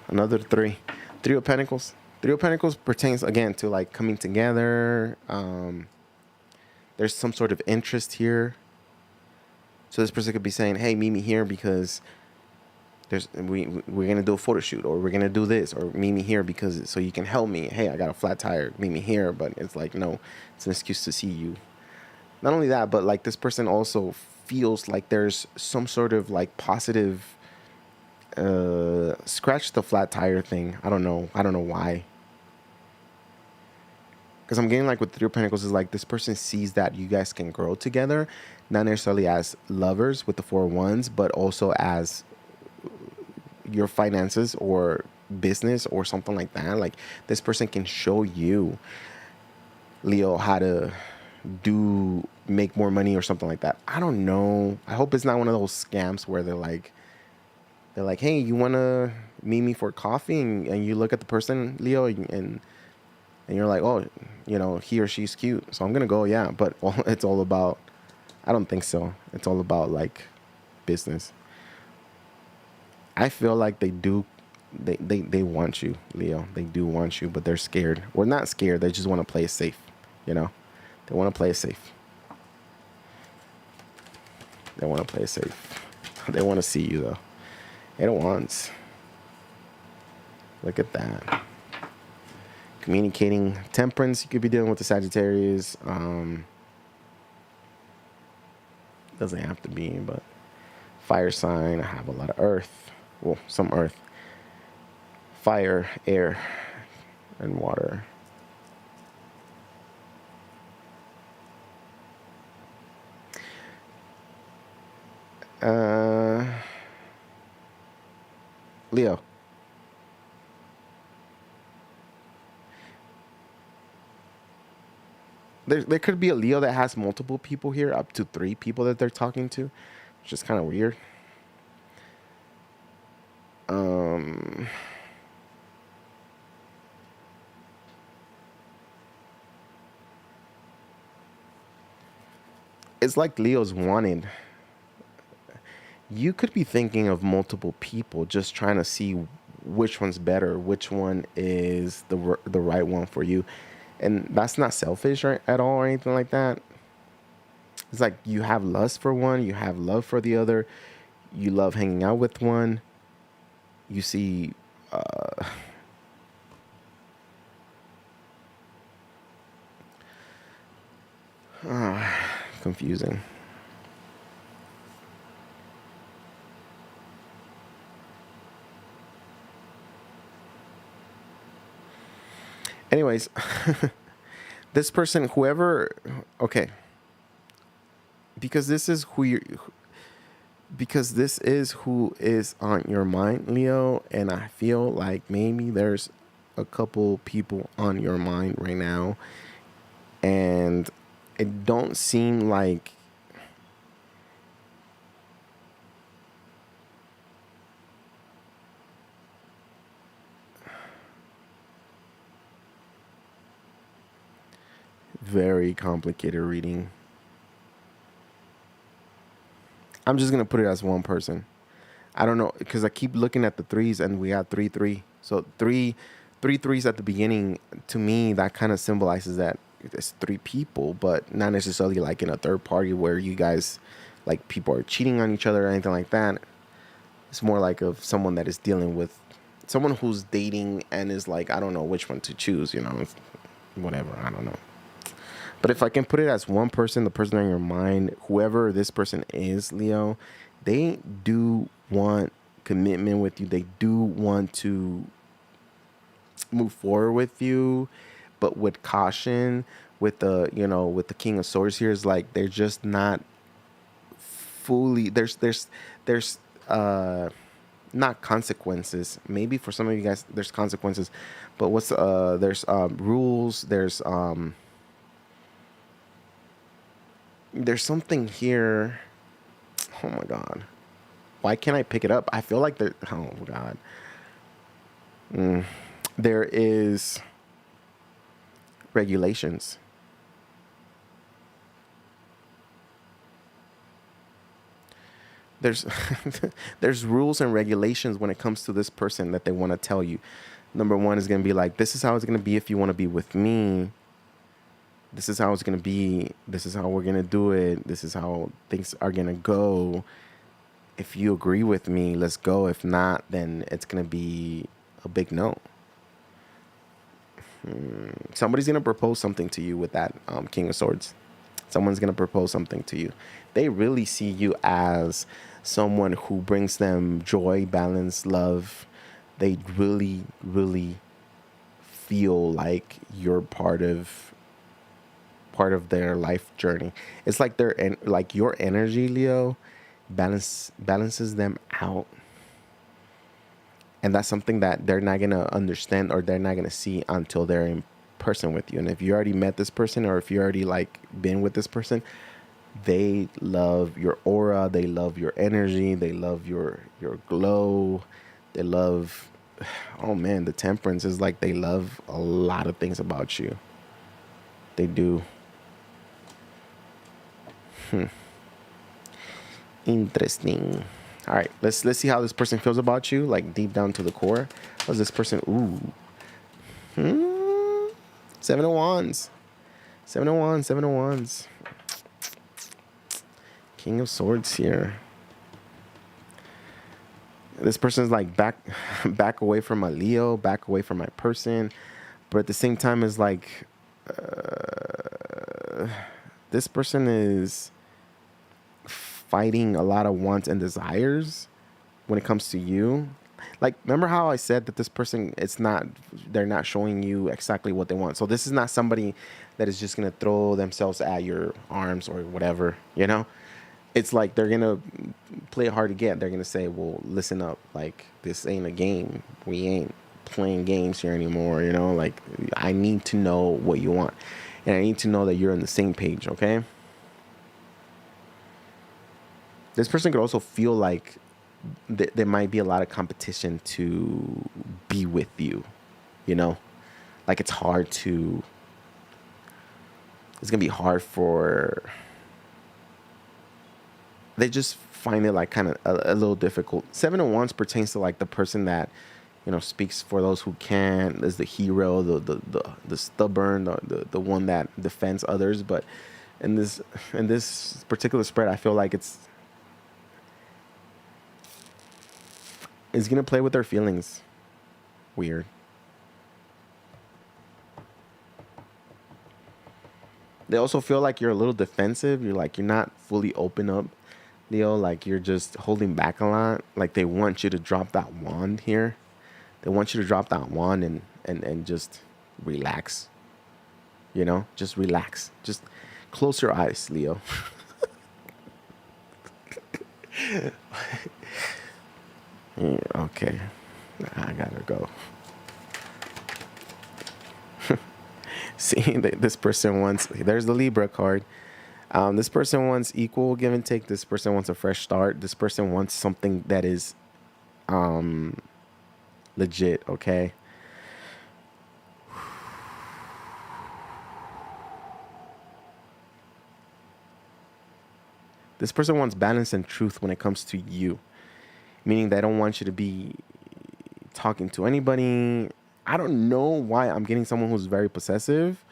Another Three of Pentacles. Three of Pentacles pertains again to like coming together. There's some sort of interest here. So this person could be saying, hey, meet me here because we're gonna do a photo shoot, or we're gonna do this, or meet me here because so you can help me. Hey, I got a flat tire, meet me here. But it's like, no, it's an excuse to see you. Not only that, but like this person also feels like there's some sort of like positive Scratch the flat tire thing. I don't know. I don't know why. Because I'm getting like with Three of Pentacles is like this person sees that you guys can grow together, not necessarily as lovers with the Four of Wands, but also as your finances or business or something like that. Like this person can show you, Leo, how to make more money or something like that. I don't know. I hope it's not one of those scams where they're like, hey, you want to meet me for coffee? And you look at the person, Leo, and you're like, oh, you know, he or she's cute, so I'm going to go, yeah. But it's all about, I don't think so. It's all about, like, business. I feel like they want you, Leo. They do want you, but they're scared. Well, not scared. They just want to play it safe, you know? They want to play it safe. They want to play it safe. They want to see you, though. It wants. Look at that. Communicating temperance. You could be dealing with the Sagittarius. Doesn't have to be, but fire sign. I have a lot of earth. Well, some earth. Fire, air, and water. Leo. There could be a Leo that has multiple people here, up to 3 people that they're talking to, which is kind of weird. It's like Leo's wanted. You could be thinking of multiple people, just trying to see which one's better, which one is the right one for you. And that's not selfish at all or anything like that. It's like you have lust for one, you have love for the other, you love hanging out with one. You see, confusing. Anyways, this person, whoever, okay, because this is who is on your mind, Leo, and I feel like maybe there's a couple people on your mind right now, and it don't seem like very complicated reading. I'm just going to put it as one person. I don't know, because I keep looking at the threes and we have 3-3. So three threes at the beginning, to me, that kind of symbolizes that it's 3 people, but not necessarily like in a third party where you guys, like, people are cheating on each other or anything like that. It's more like of someone that is dealing with someone who's dating and is like, I don't know which one to choose, you know, whatever, I don't know. But if I can put it as one person, the person on your mind, whoever this person is, Leo, they do want commitment with you. They do want to move forward with you, but with caution. With the, you know, with the King of Swords here, is like they're just not fully. There's not consequences. Maybe for some of you guys, there's consequences, but there's rules. There's something here. Oh my God. Why can't I pick it up? I feel like there. Oh God. There is regulations. There's there's rules and regulations when it comes to this person that they want to tell you. Number one is going to be like, this is how it's going to be if you want to be with me. This is how it's going to be. This is how we're going to do it. This is how things are going to go. If you agree with me, let's go. If not, then it's going to be a big no. Somebody's going to propose something to you with that King of Swords. Someone's going to propose something to you. They really see you as someone who brings them joy, balance, love. They really, really feel like you're part of their life journey. It's like like your energy, Leo, balances them out. And that's something that they're not going to understand, or they're not going to see until they're in person with you. And if you already met this person, or if you already like been with this person, they love your aura, they love your energy, they love your glow, they love, oh man, the temperance is like they love a lot of things about you. They do. Interesting. All right, let's see how this person feels about you, like deep down to the core. How's this person? Seven of Wands. Seven of Wands. Seven of Wands. King of Swords here. This person's like back away from my Leo, back away from my person, but at the same time is like, this person is fighting a lot of wants and desires when it comes to you. Like, remember how I said that this person, they're not showing you exactly what they want. So this is not somebody that is just going to throw themselves at your arms or whatever, you know? It's like they're going to play hard to get. They're going to say, well, listen up. Like, this ain't a game. We ain't playing games here anymore, you know? Like, I need to know what you want. And I need to know that you're on the same page, okay? This person could also feel like there might be a lot of competition to be with you, you know? Like, it's going to be hard for, they just find it like kind of a little difficult. Seven of Wands pertains to like the person that, you know, speaks for those who can, is the hero, the stubborn, the one that defends others. But in this particular spread, I feel like it's gonna play with their feelings. Weird. They also feel like you're a little defensive. You're not fully open up, Leo. Like, you're just holding back a lot. Like, they want you to drop that wand here. They want you to drop that wand and just relax. You know, just relax. Just close your eyes, Leo. Yeah, okay, I gotta go. See, this person wants, there's the Libra card. This person wants equal give and take. This person wants a fresh start. This person wants something that is legit, okay? This person wants balance and truth when it comes to you. Meaning they don't want you to be talking to anybody. I don't know why I'm getting someone who's very possessive.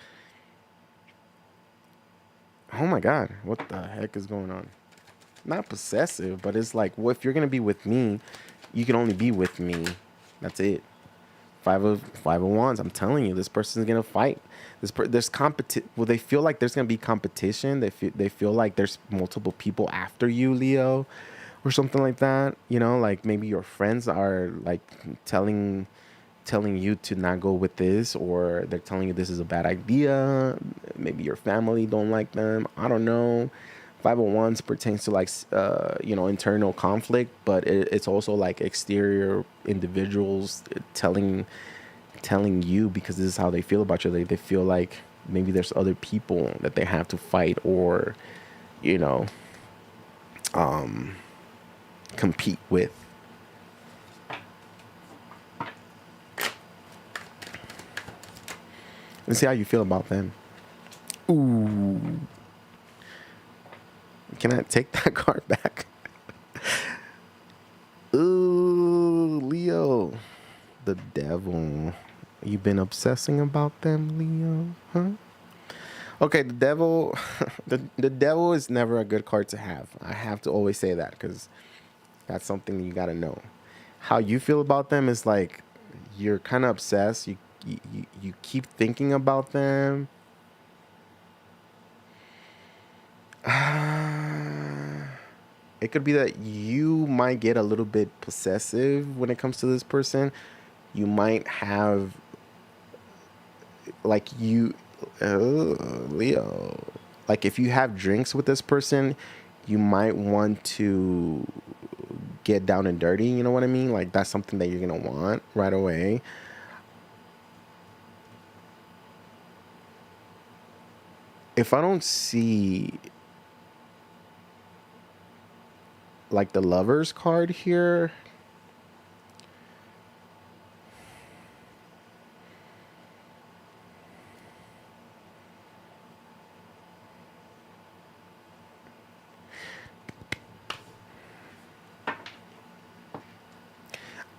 Oh my God, what the heck is going on? Not possessive, but it's like, well, if you're going to be with me, you can only be with me. That's it. Five of Wands. I'm telling you, this person's going to fight. There's well, they feel like there's going to be competition. They feel like there's multiple people after you, Leo, or something like that. You know, like maybe your friends are like telling you to not go with this, or they're telling you this is a bad idea. Maybe your family don't like them. I don't know. 501s pertains to like internal conflict, but it's also like exterior individuals telling you, because this is how they feel about you. They feel like maybe there's other people that they have to fight, or compete with. Let's see how you feel about them. Ooh. Can I take that card back? Ooh, Leo. The devil. You've been obsessing about them, Leo? Huh? Okay, the devil. The devil is never a good card to have. I have to always say that, because that's something you got to know. How you feel about them is like you're kind of obsessed. You keep thinking about them. It could be that you might get a little bit possessive when it comes to this person. You might have, like, Leo. Like, if you have drinks with this person, you might want to get down and dirty. You know what I mean? Like, that's something that you're going to want right away. If I don't see, like, the Lovers card here,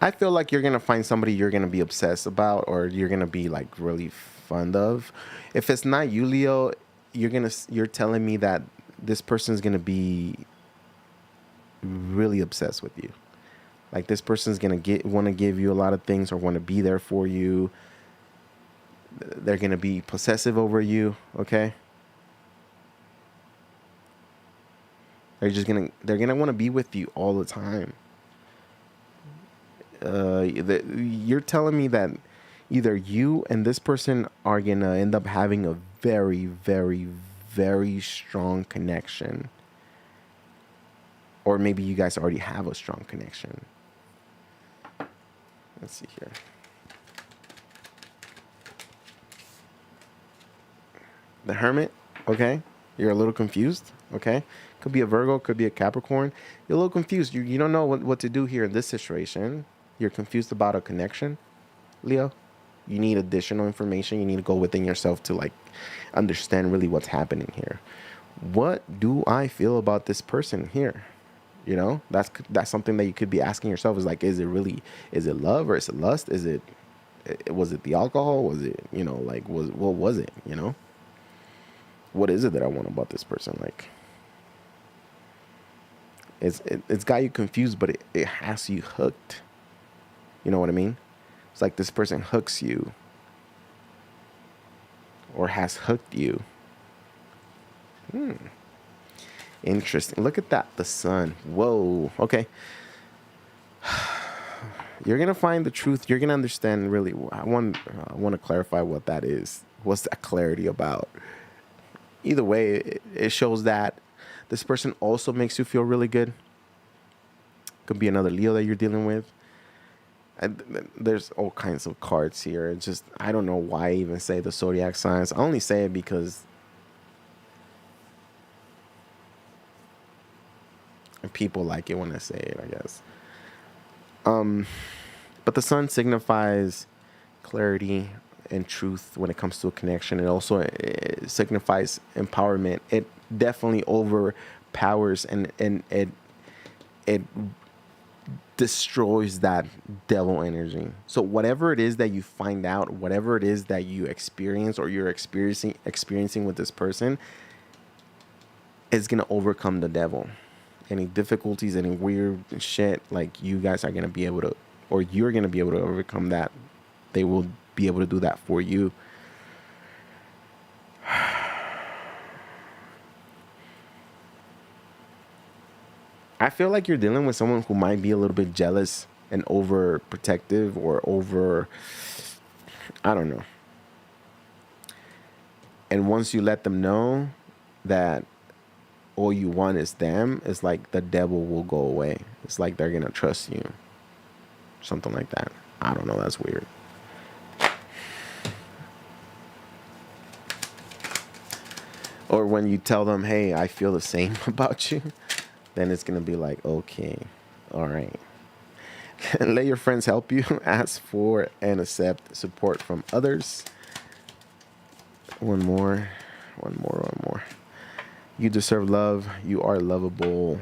I feel like you're gonna find somebody you're gonna be obsessed about, or you're gonna be like really fond of. If it's not you, Leo, you're telling me that this person's gonna be really obsessed with you. Like, this person's gonna want to give you a lot of things, or want to be there for you. They're gonna be possessive over you. Okay. They're gonna want to be with you all the time. You're telling me that either you and this person are gonna end up having a very, very, very strong connection, or maybe you guys already have a strong connection. Let's see here. The Hermit. Okay, you're a little confused. Okay, could be a Virgo, could be a Capricorn. You're a little confused. You don't know what to do here in this situation. You're confused about a connection, Leo. You need additional information. You need to go within yourself to, like, understand really what's happening here. What do I feel about this person here? You know, that's something that you could be asking yourself. Is like, is it love, or is it lust? Was it the alcohol? Was it, like, what was it? What is it that I want about this person? Like, it's got you confused, but it has you hooked. You know what I mean? It's like this person hooks you, or has hooked you. Interesting. Look at that. The sun. Whoa. Okay. You're going to find the truth. You're going to understand really. I want to clarify what that is. What's that clarity about? Either way, it shows that this person also makes you feel really good. Could be another Leo that you're dealing with. There's all kinds of cards here. It's just, I don't know why I even say the zodiac signs. I only say it because people like it when I say it, I guess. But the sun signifies clarity and truth when it comes to a connection. It signifies empowerment. It definitely overpowers and it destroys that devil energy. So whatever it is that you find out, whatever it is that you experience, or you're experiencing with this person, is gonna overcome the devil. Any difficulties, any weird shit, like, you guys are gonna be able to, or you're gonna be able to overcome that. They will be able to do that for you. I feel like you're dealing with someone who might be a little bit jealous and overprotective, or I don't know. And once you let them know that all you want is them, it's like the devil will go away. It's like they're going to trust you. Something like that. I don't know. That's weird. Or when you tell them, hey, I feel the same about you, then it's going to be like, okay, all right. Let your friends help you. Ask for and accept support from others. One more. You deserve love. You are lovable.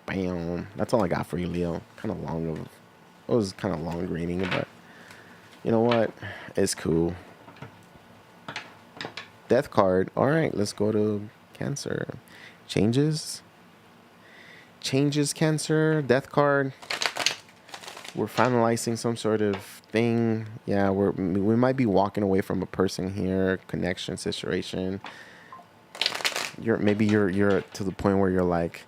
Bam. That's all I got for you, Leo. It was kind of long reading, but you know what? It's cool. Death card. All right, let's go to Cancer. Changes, Cancer. Death card. We're finalizing some sort of thing. Yeah, we might be walking away from a person here. Connection, situation. You're to the point where you're like,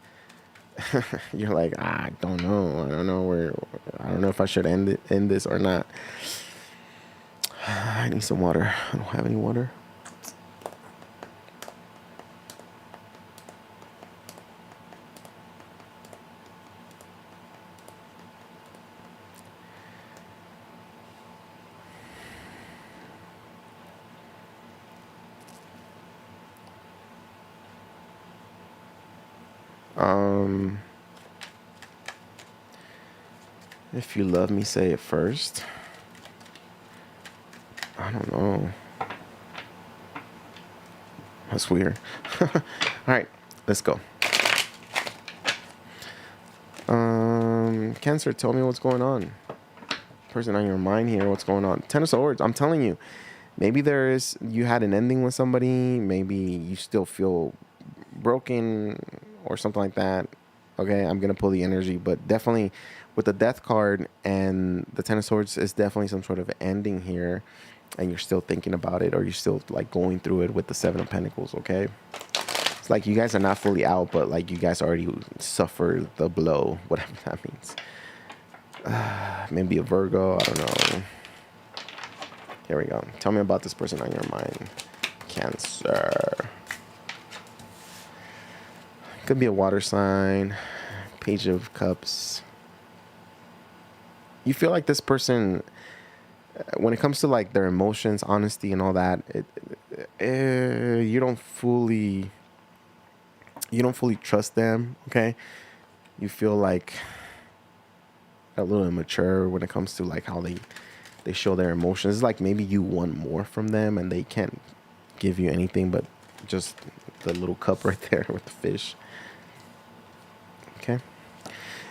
You're like, I don't know. I don't know where. I don't know if I should end this or not. I need some water. I don't have any water. If you love me, say it first. I don't know. That's weird. All right, let's go. Cancer, tell me what's going on. Person on your mind here, what's going on? Ten of Swords, I'm telling you. Maybe you had an ending with somebody. Maybe you still feel broken or something like that. Okay, I'm going to pull the energy. But definitely with the Death card and the Ten of Swords is definitely some sort of ending here. And you're still thinking about it, or you're still like going through it with the Seven of Pentacles, okay? It's like you guys are not fully out, but like you guys already suffered the blow, whatever that means. Maybe a Virgo, I don't know. Here we go. Tell me about this person on your mind. Cancer. Could be a water sign. Page of Cups. You feel like this person, when it comes to like their emotions, honesty, and all that, you don't fully trust them. Okay, you feel like a little immature when it comes to like how they show their emotions. It's like maybe you want more from them and they can't give you anything but just the little cup right there with the fish. Okay.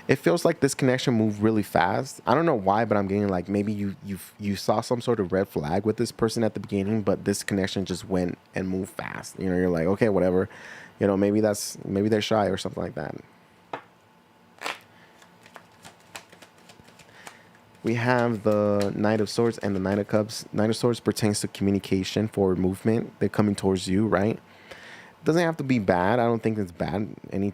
It feels like this connection moved really fast. I don't know why, but I'm getting like maybe you saw some sort of red flag with this person at the beginning, but this connection just went and moved fast. You know, you're like, okay, whatever. You know, maybe they're shy or something like that. We have the Knight of Swords and the Knight of Cups. Knight of Swords pertains to communication, forward movement. They're coming towards you, right? Doesn't have to be bad. I don't think it's bad. I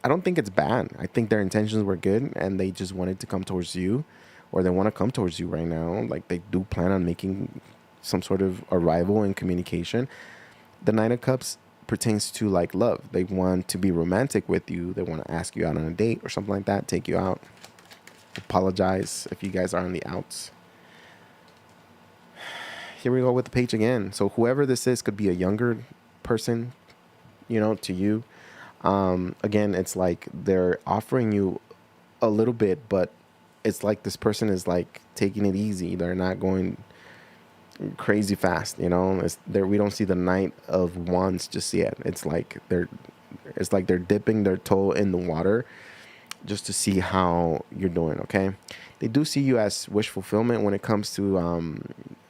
don't think it's bad. I think their intentions were good and they just wanted to come towards you, or they want to come towards you right now. Like they do plan on making some sort of arrival in communication. The Knight of Cups pertains to like love. They want to be romantic with you. They want to ask you out on a date or something like that, take you out. Apologize if you guys are on the outs. Here we go with the page again. So whoever this is could be a younger person, you know, to you. Again, it's like they're offering you a little bit, but it's like this person is like taking it easy. They're not going crazy fast, you know. We don't see the Knight of Wands just yet. It's like they're dipping their toe in the water just to see how you're doing, okay? They do see you as wish fulfillment when it comes to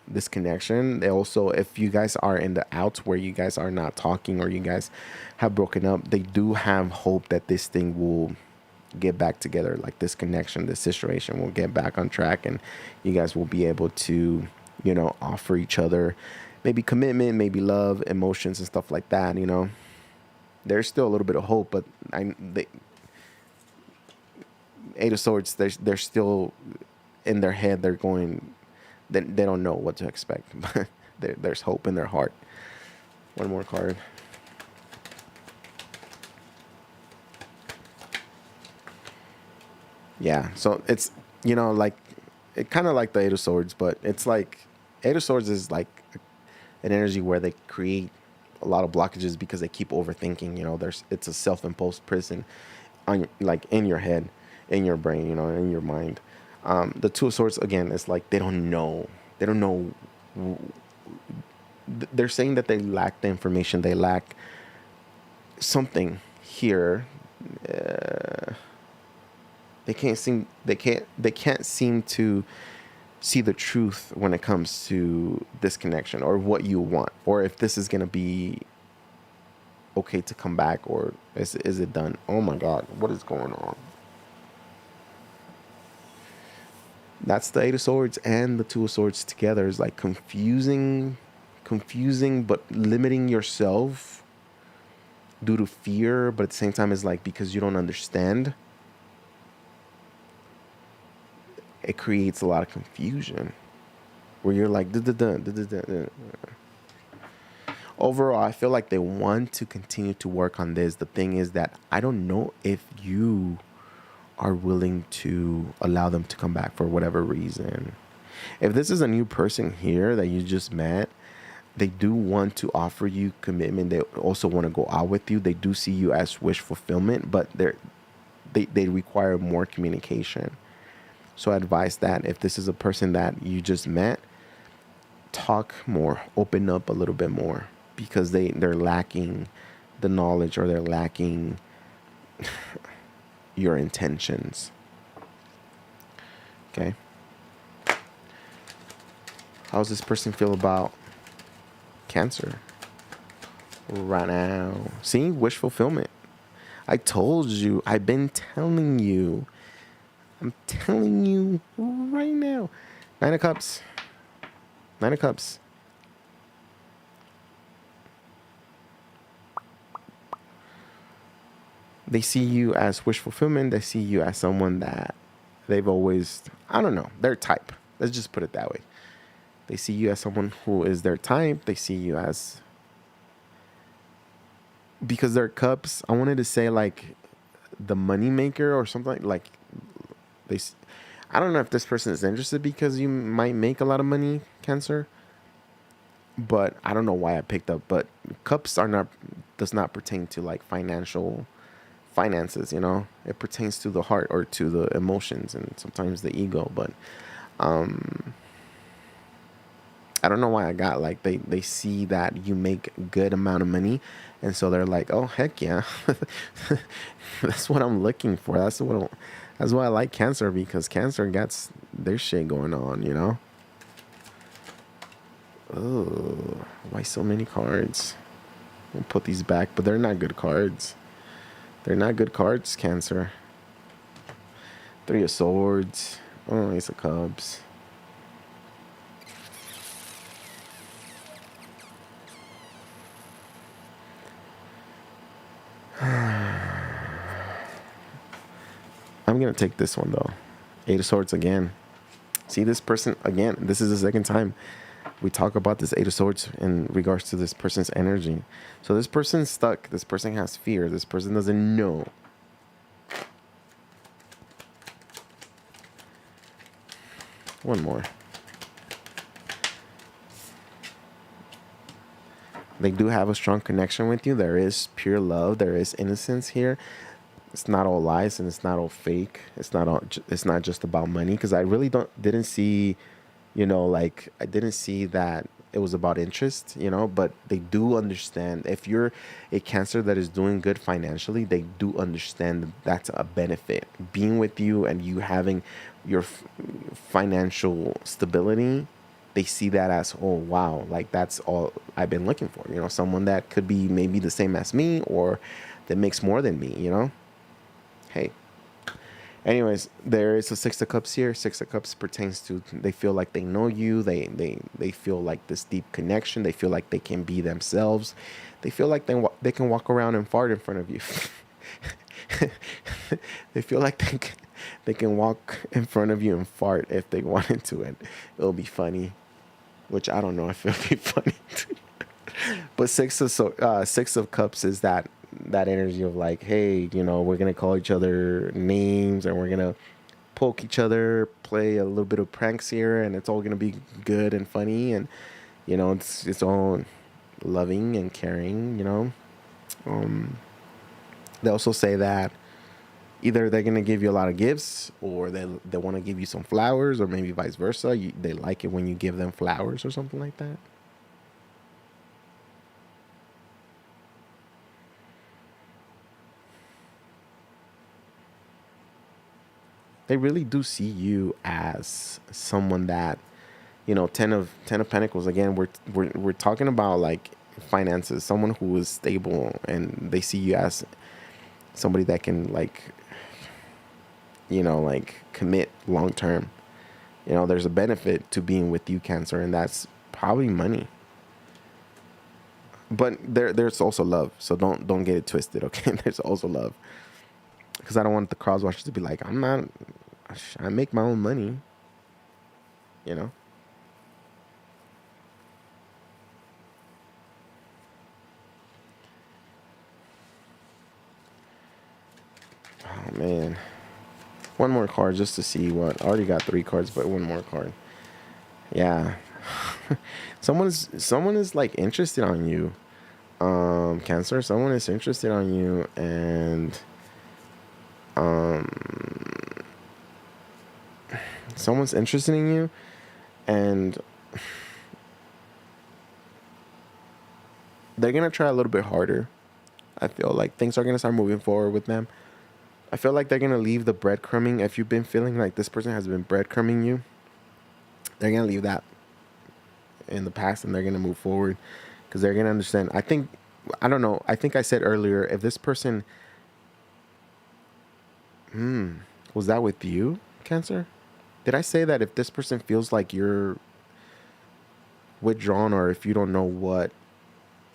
this connection. They also, if you guys are in the outs where you guys are not talking or you guys have broken up, they do have hope that this thing will get back together. Like this connection, this situation will get back on track and you guys will be able to, you know, offer each other maybe commitment, maybe love, emotions and stuff like that, you know. There's still a little bit of hope, but Eight of Swords, they're still in their head. They're going, they don't know what to expect, but there's hope in their heart. One more card. Yeah, so it's, you know, like, it kind of like the Eight of Swords, but it's like, Eight of Swords is like an energy where they create a lot of blockages because they keep overthinking, you know. It's a self-imposed prison on, like, in your head, in your brain, you know, in your mind. The Two of Swords, again, it's like they don't know. They're saying that they lack the information. They lack something here. They can't seem to see the truth when it comes to this connection or what you want, or if this is gonna be okay to come back, or is it done? Oh my God, what is going on? That's the Eight of Swords and the Two of Swords together. Is like confusing, but limiting yourself due to fear, but at the same time it's like because you don't understand, it creates a lot of confusion where you're like, duh, duh, duh, duh, duh, duh, duh. Overall, I feel like they want to continue to work on this. The thing is that I don't know if you are willing to allow them to come back for whatever reason. If this is a new person here that you just met, they do want to offer you commitment. They also want to go out with you. They do see you as wish fulfillment, but they require more communication. So I advise that if this is a person that you just met, talk more, open up a little bit more, because they're lacking the knowledge, or they're lacking your intentions. Okay. How does this person feel about Cancer right now? See, wish fulfillment. I told you. I've been telling you. I'm telling you right now. Nine of Cups. Nine of Cups. They see you as wish fulfillment. They see you as someone that they've always, I don't know, their type. Let's just put it that way. They see you as someone who is their type. They see you as, because they're cups, I wanted to say like the money maker or something like they. I don't know if this person is interested because you might make a lot of money, Cancer. But I don't know why I picked up. But cups does not pertain to like finances, you know. It pertains to the heart or to the emotions and sometimes the ego. But I don't know why I got like they see that you make a good amount of money, and so they're like, oh heck yeah, that's what I'm looking for. That's why I like Cancer, because Cancer gets their shit going on, you know. Oh, why so many cards? I'll put these back, but they're not good cards. They're not good cards, Cancer. Three of Swords. Oh, Ace of Cups. I'm going to take this one, though. Eight of Swords again. See, this person, again, this is the second time we talk about this Eight of Swords in regards to this person's energy. So this person's stuck. This person has fear. This person doesn't know. One more. They do have a strong connection with you. There is pure love. There is innocence here. It's not all lies and it's not all fake. It's not just about money, because I really didn't see, you know, like I didn't see that it was about interest, you know, but they do understand. If you're a Cancer that is doing good financially, they do understand that that's a benefit. Being with you and you having your financial stability, they see that as, oh wow, like that's all I've been looking for, you know, someone that could be maybe the same as me or that makes more than me, you know. Hey, anyways, there is a Six of Cups here. Six of Cups pertains to, they feel like they know you. They feel like this deep connection. They feel like they can be themselves. They feel like they can walk around and fart in front of you. They feel like they can walk in front of you and fart if they wanted to, and it'll be funny. Which I don't know if it'll be funny. But Six of Cups is that energy of like, hey, you know, we're gonna call each other names and we're gonna poke each other, play a little bit of pranks here, and it's all gonna be good and funny, and you know, it's all loving and caring, you know. They also say that either they're gonna give you a lot of gifts, or they want to give you some flowers, or maybe vice versa. They like it when you give them flowers or something like that. They really do see you as someone that, you know, ten of Pentacles. Again, we're talking about like finances, someone who is stable, and they see you as somebody that can like, you know, like commit long term. You know, there's a benefit to being with you, Cancer, and that's probably money. But there's also love, so don't get it twisted, okay? There's also love, because I don't want the cross watchers to be like, I'm not, I make my own money, you know. Oh man, one more card just to see what. I already got 3 cards, but one more card. Yeah, someone is like interested on you, Cancer. Someone is interested on you, and um, someone's interested in you, and they're gonna try a little bit harder. I feel like things are gonna start moving forward with them. I feel like they're gonna leave the breadcrumbing. If you've been feeling like this person has been breadcrumbing you, they're gonna leave that in the past and they're gonna move forward because they're gonna understand. I don't know. I think I said earlier, if this person, was that with you, Cancer? Did I say that if this person feels like you're withdrawn, or if you don't know what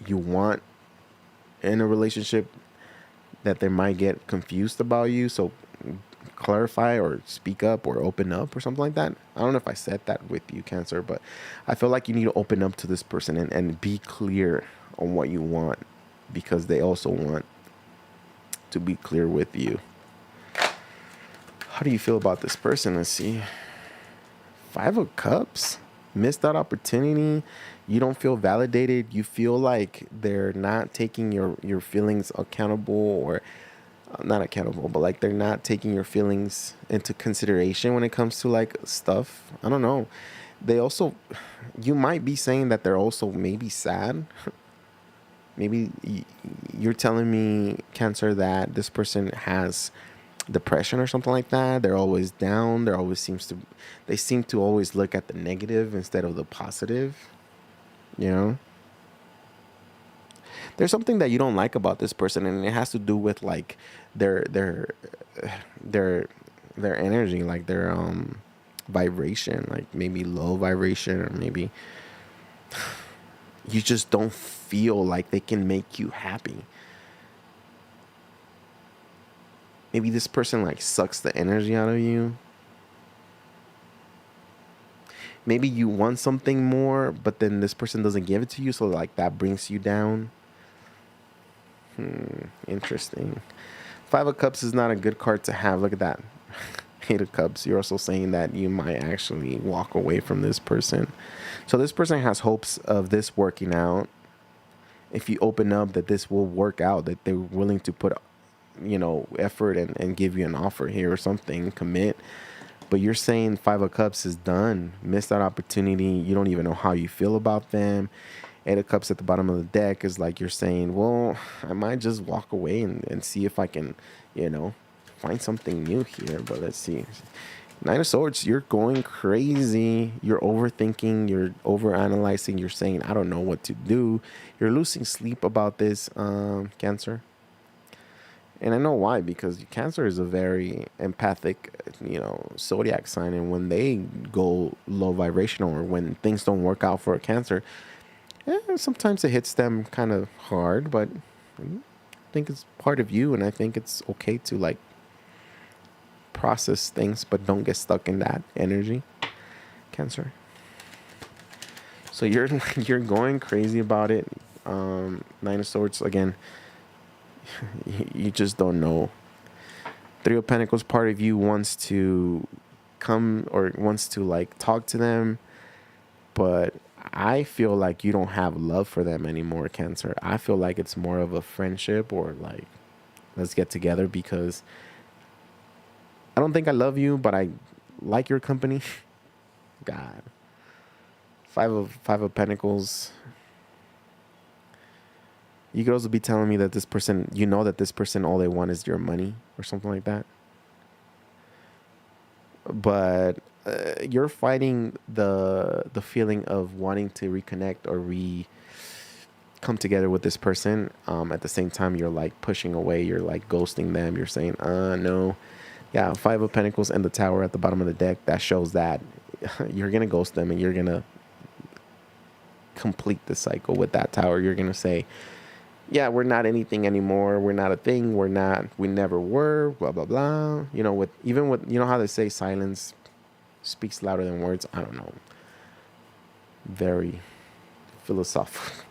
you want in a relationship, that they might get confused about you? So clarify or speak up or open up or something like that. I don't know if I said that with you, Cancer, but I feel like you need to open up to this person and be clear on what you want, because they also want to be clear with you. How do you feel about this person? Let's see. 5 of Cups. Missed that opportunity. You don't feel validated. You feel like they're not taking your feelings accountable, or not accountable, but like they're not taking your feelings into consideration when it comes to like stuff. I don't know. They also, you might be saying that they're also maybe sad. Maybe you're telling me, Cancer, that this person has depression or something like that. They're always down. They seem to always look at the negative instead of the positive. You know, there's something that you don't like about this person, and it has to do with like their their their their energy, like their vibration, like maybe low vibration, or maybe you just don't feel like they can make you happy. Maybe this person like sucks the energy out of you. Maybe you want something more, but then this person doesn't give it to you, so like that brings you down. Interesting. 5 of Cups is not a good card to have. Look at that. 8 of Cups. You're also saying that you might actually walk away from this person. So this person has hopes of this working out. If you open up, that this will work out, that they're willing to put, effort and give you an offer here or something, commit. But you're saying 5 of Cups is done. Missed that opportunity. You don't even know how you feel about them. 8 of Cups at the bottom of the deck is like you're saying, well, I might just walk away and see if I can, find something new here. But let's see. 9 of Swords, you're going crazy. You're overthinking. You're overanalyzing. You're saying, I don't know what to do. You're losing sleep about this, Cancer. And I know why, because Cancer is a very empathic, zodiac sign. And when they go low vibrational, or when things don't work out for a Cancer, sometimes it hits them kind of hard. But I think it's part of you, and I think it's okay to like process things, but don't get stuck in that energy, Cancer. So you're going crazy about it. 9 of Swords again. You just don't know. 3 of Pentacles, part of you wants to come or wants to like talk to them, but I feel like you don't have love for them anymore, Cancer. I feel like it's more of a friendship, or like, let's get together because I don't think I love you, but I like your company. God. 5 of Pentacles. You could also be telling me that this person, that this person, all they want is your money or something like that. But you're fighting the feeling of wanting to reconnect or come together with this person. At the same time, you're like pushing away. You're like ghosting them. You're saying, no. Yeah, 5 of Pentacles and the Tower at the bottom of the deck. That shows that you're going to ghost them, and you're going to complete the cycle with that tower. You're going to say, yeah, we're not anything anymore. We're not a thing. We never were, blah, blah, blah. You know, you know how they say silence speaks louder than words? I don't know. Very philosophical.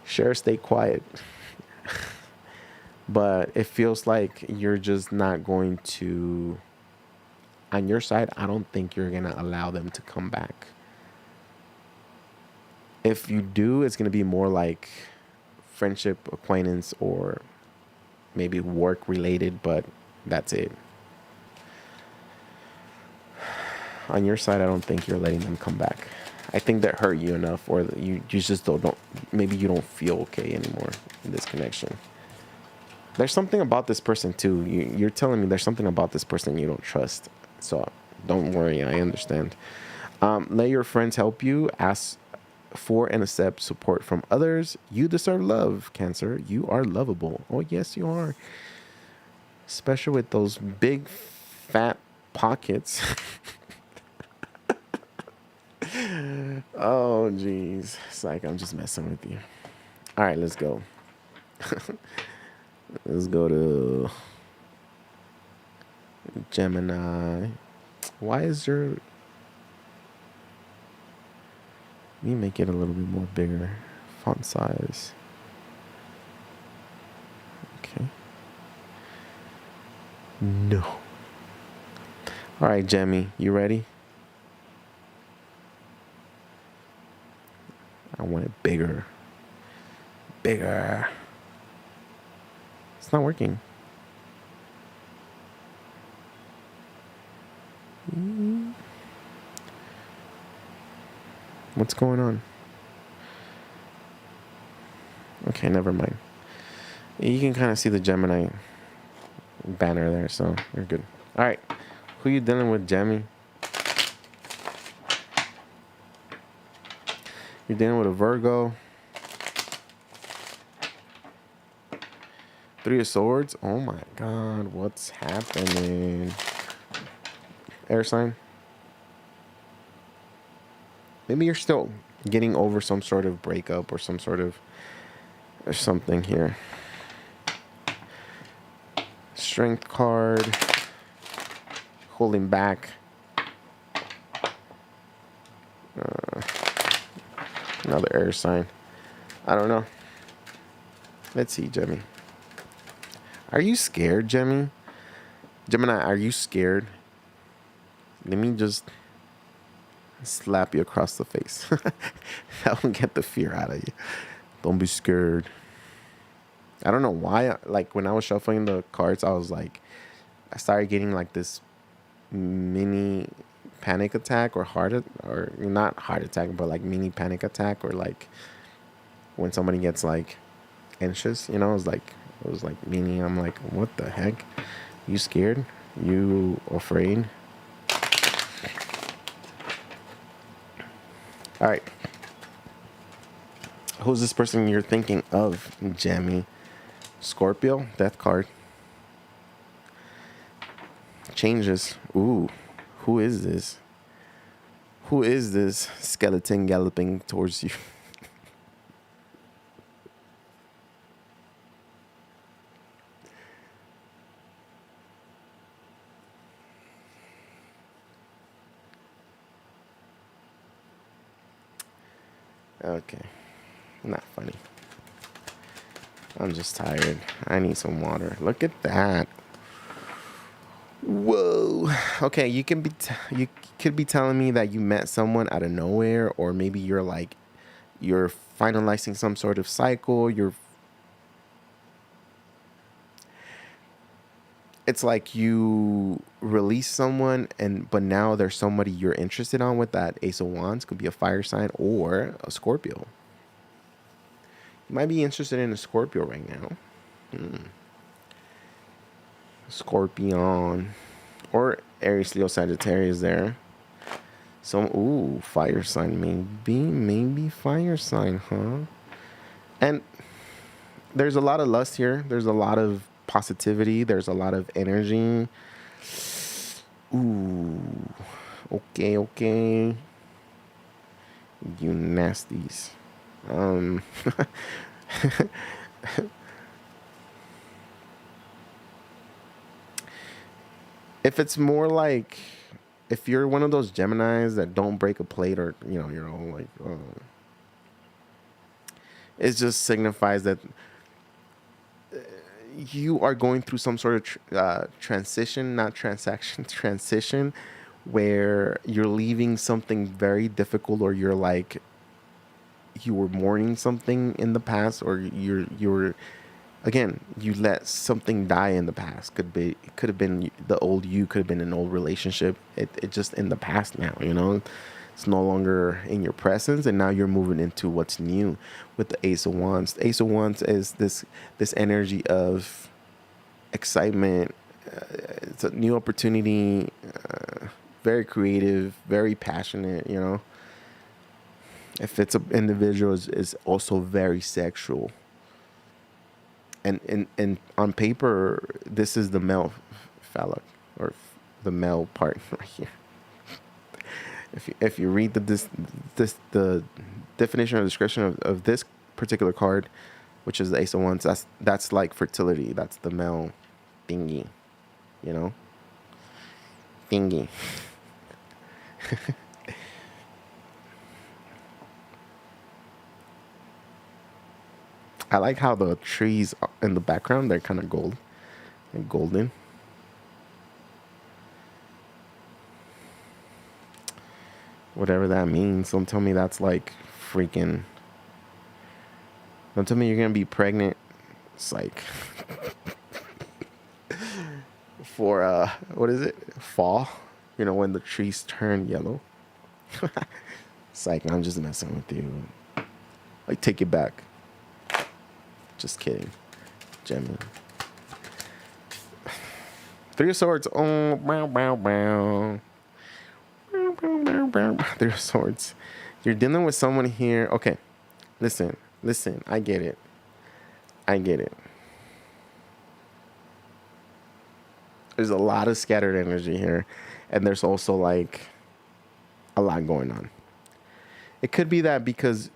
Sure, stay quiet. But it feels like you're just not going to, on your side, I don't think you're going to allow them to come back. If you do, it's going to be more like friendship, acquaintance, or maybe work related, but that's it. On your side, I don't think you're letting them come back. I think that hurt you enough, or you just don't, maybe you don't feel okay anymore in this connection. There's something about this person too. You're telling me there's something about this person you don't trust. So don't worry, I understand. Let your friends help you. Ask for and accept support from others. You deserve love, Cancer. You are lovable. Oh, yes, you are. Especially with those big, fat pockets. Oh, jeez. It's like I'm just messing with you. All right, let's go. Let's go to Gemini. Why is your... Let me make it a little bit more bigger. Font size. Okay. No. All right, Gemmy, you ready? I want it bigger. Bigger. It's not working. What's going on? Okay, never mind. You can kind of see the Gemini banner there, so you're good. All right. Who you dealing with, Gemmy? You're dealing with a Virgo. Three of Swords. Oh my God, what's happening? Air sign. Maybe you're still getting over some sort of breakup or some sort of or something here. Strength card. Holding back. Another air sign. I don't know. Let's see, Gemmy. Are you scared, Gemmy? Gemini, are you scared? Let me just slap you across the face. That will get the fear out of you. Don't be scared. I don't know why. Like, when I was shuffling the cards, I was like, I started getting like this mini panic attack or or not heart attack, but like mini panic attack, or like when somebody gets like anxious, you know, it was like mini. I'm like, what the heck? You scared? You afraid? All right. Who's this person you're thinking of, Jamie? Scorpio, death card. Changes. Ooh, who is this? Who is this skeleton galloping towards you? Okay, not funny. I'm just tired. I need some water. Look at that. Whoa. Okay, you could be telling me that you met someone out of nowhere, or maybe you're finalizing some sort of cycle. It's like you release someone, but now there's somebody you're interested on with that Ace of Wands. Could be a fire sign or a Scorpio. You might be interested in a Scorpio right now. Scorpion. Or Aries, Leo, Sagittarius there. So, fire sign. Maybe fire sign, huh? And there's a lot of lust here. There's a lot of positivity. There's a lot of energy. Ooh. Okay. You nasties. Um, if it's more like, if you're one of those Geminis that don't break a plate, or you're all like, it just signifies that you are going through some sort of transition, not transaction, transition, where you're leaving something very difficult, or you're like, you were mourning something in the past, or you're again, you let something die in the past. Could have been the old you, could have been an old relationship. It just in the past now, it's no longer in your presence, and now you're moving into what's new with the Ace of Wands. The Ace of Wands is this energy of excitement. It's a new opportunity, very creative, very passionate. If it's an individual, is also very sexual. And on paper, this is the male phallic, or the male part right here. If you read the definition or description of this particular card, which is the Ace of Wands, that's like fertility. That's the male thingy, thingy. I like how the trees in the background, they're kind of golden. Whatever that means. Don't tell me that's like freaking. Don't tell me you're gonna be pregnant. It's like for what is it? Fall. When the trees turn yellow. It's like, I'm just messing with you. Like, take it back. Just kidding. Gemini. Three of Swords. Oh, bow, bow, bow. Three of Swords. You're dealing with someone here. Okay. Listen. I get it. There's a lot of scattered energy here. And there's also like a lot going on. It could be that because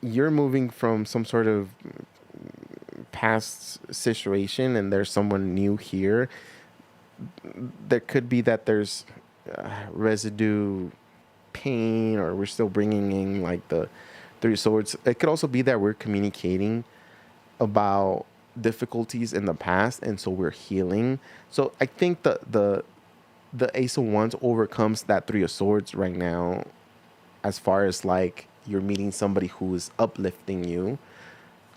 you're moving from some sort of past situation and there's someone new here. There could be that there's residue pain, or we're still bringing in like the Three of Swords. It could also be that we're communicating about difficulties in the past, and so we're healing. So I think the Ace of Wands overcomes that Three of Swords right now, as far as like you're meeting somebody who is uplifting you.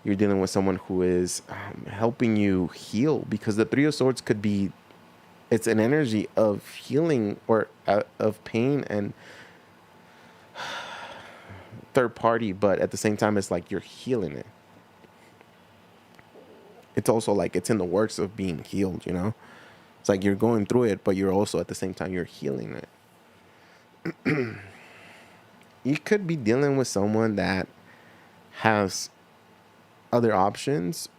You're dealing with someone who is helping you heal, because the Three of Swords could be, it's an energy of healing, or of pain and third party, but at the same time, it's like you're healing it. It's also like it's in the works of being healed, It's like you're going through it, but you're also at the same time, you're healing it. You could be dealing with someone that has other options.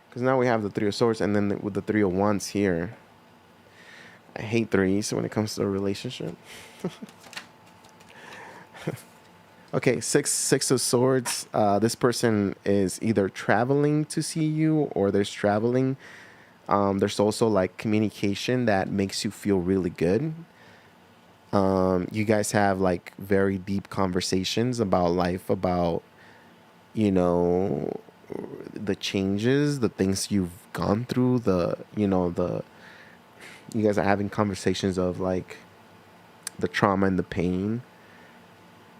Because now we have the Three of Swords, and then with the Three of Wands here. I hate threes when it comes to a relationship. Okay, six of Swords. This person is either traveling to see you, or there's traveling. There's also like communication that makes you feel really good. You guys have like very deep conversations about life, about, the changes, the things you've gone through, you guys are having conversations of like the trauma and the pain.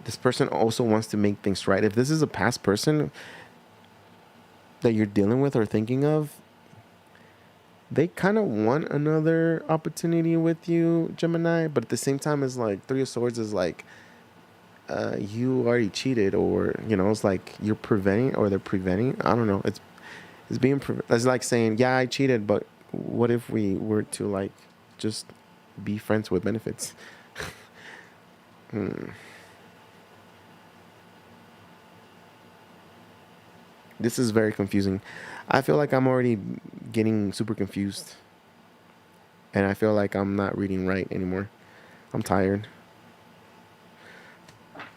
This person also wants to make things right. If this is a past person that you're dealing with or thinking of, they kind of want another opportunity with you, Gemini. But at the same time, it's like Three of Swords is like, you already cheated, or it's like you're preventing, or they're preventing. I don't know. It's like saying, yeah, I cheated, but what if we were to like just be friends with benefits? This is very confusing. I feel like I'm already getting super confused. And I feel like I'm not reading right anymore. I'm tired.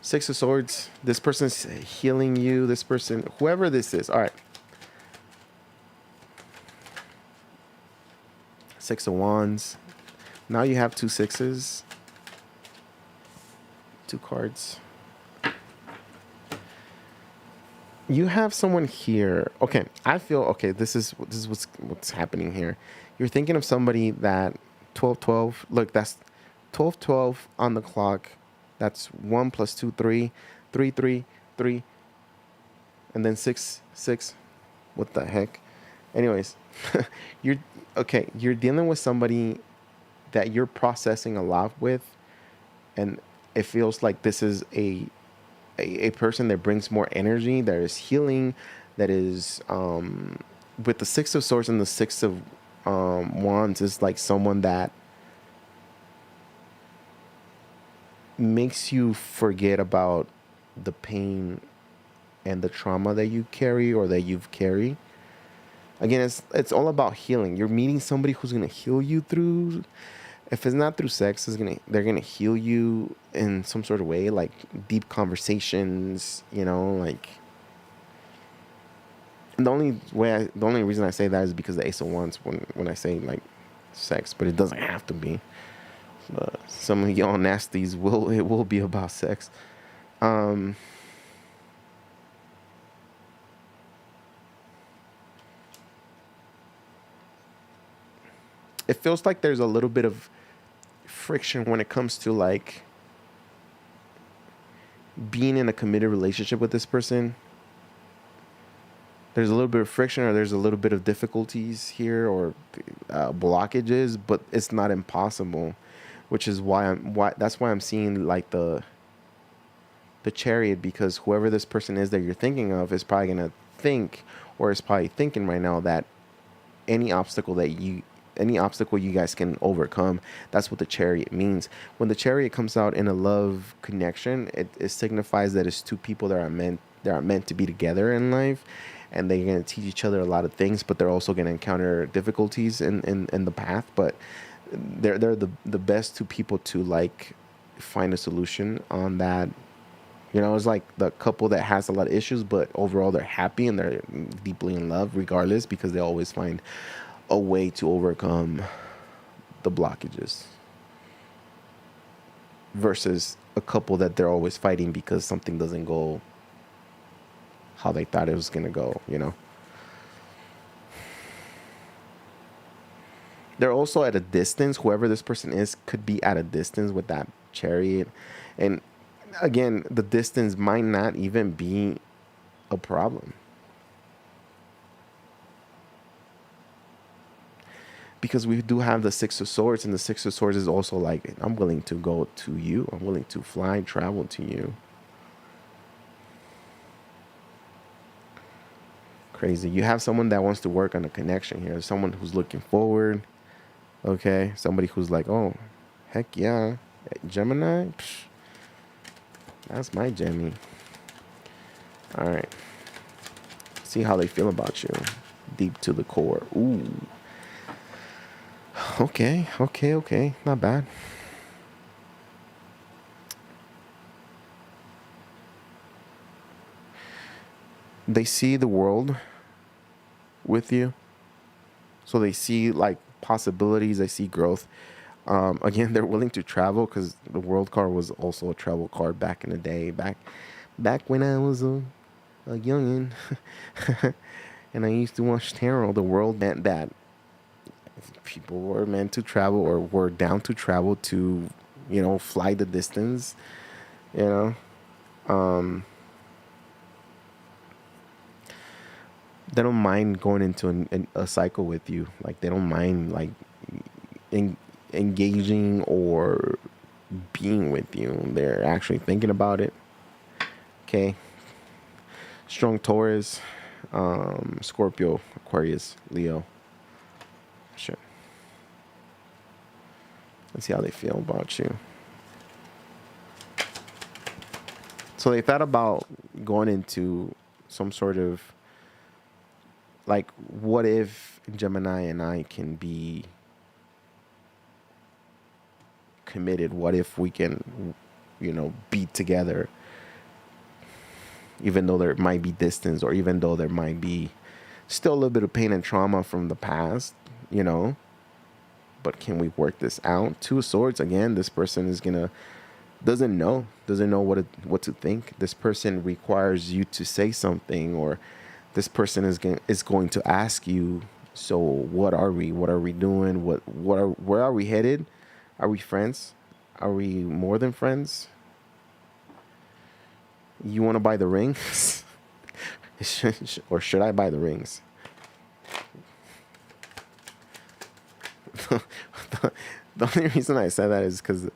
Six of Swords. This person's healing you. This person, whoever this is. All right. Six of Wands. Now you have two sixes. Two cards. You have someone here. Okay, I feel okay. This is what's happening here. You're thinking of somebody that 12-12. Look, that's 12-12 on the clock. That's 1 + 2, 3, 3, 3, 3, and then 6, 6. What the heck? Anyways, you're okay. You're dealing with somebody that you're processing a lot with, and it feels like this is a person that brings more energy, that is healing, that is with the Six of Swords and the Six of Wands is like someone that makes you forget about the pain and the trauma that you carry or that you've carried. Again, it's all about healing. You're meeting somebody who's gonna heal you through. If it's not through sex, they're gonna heal you in some sort of way, like deep conversations. You know, like. And the only reason I say that is because the Ace of Wands when I say like sex, but it doesn't have to be. But some of y'all nasties will be about sex. It feels like there's a little bit of friction when it comes to like being in a committed relationship with this person. There's a little bit of friction, or there's a little bit of difficulties here, or blockages, but it's not impossible, which is why that's why I'm seeing like the Chariot, because whoever this person is that you're thinking of is probably gonna think, or is probably thinking right now, that any obstacle you guys can overcome. That's what the Chariot means. When the Chariot comes out in a love connection, it signifies that it's two people that are meant to be together in life, and they're going to teach each other a lot of things, but they're also going to encounter difficulties in the path. But they're the best two people to like find a solution on that. You know, it's like the couple that has a lot of issues, but overall they're happy and they're deeply in love regardless, because they always find a way to overcome the blockages, versus a couple that they're always fighting because something doesn't go how they thought it was going to go, you know. They're also at a distance. Whoever this person is could be at a distance with that Chariot. And again, the distance might not even be a problem, because we do have the Six of Swords, and the Six of Swords is also like, I'm willing to go to you. I'm willing to fly, travel to you. Crazy. You have someone that wants to work on a connection here. Someone who's looking forward. Okay. Somebody who's like, oh, heck yeah. Gemini? Psh, that's my Gemini. All right. See how they feel about you. Deep to the core. Ooh. Okay. Not bad. They see the world with you. So they see like possibilities. They see growth. Again, they're willing to travel, because the World card was also a travel card back in the day. Back when I was a youngin'. And I used to watch tarot. The world meant that people were meant to travel, or were down to travel to, you know, fly the distance, you know. They don't mind going into a cycle with you. Like, they don't mind like engaging or being with you. They're actually thinking about it. Okay. Strong Taurus, Scorpio, Aquarius, Leo. Shit. Let's see how they feel about you. So they thought about going into some sort of like, what if Gemini and I can be committed? What if we can, be together, even though there might be distance, or even though there might be still a little bit of pain and trauma from the past, but can we work this out? Two of Swords, again, this person doesn't know what to think. This person requires you to say something, or this person is going to ask you, so what are we doing? Where are we headed? Are we friends? Are we more than friends? You want to buy the rings? Or should I buy the rings? The only reason I said that is because,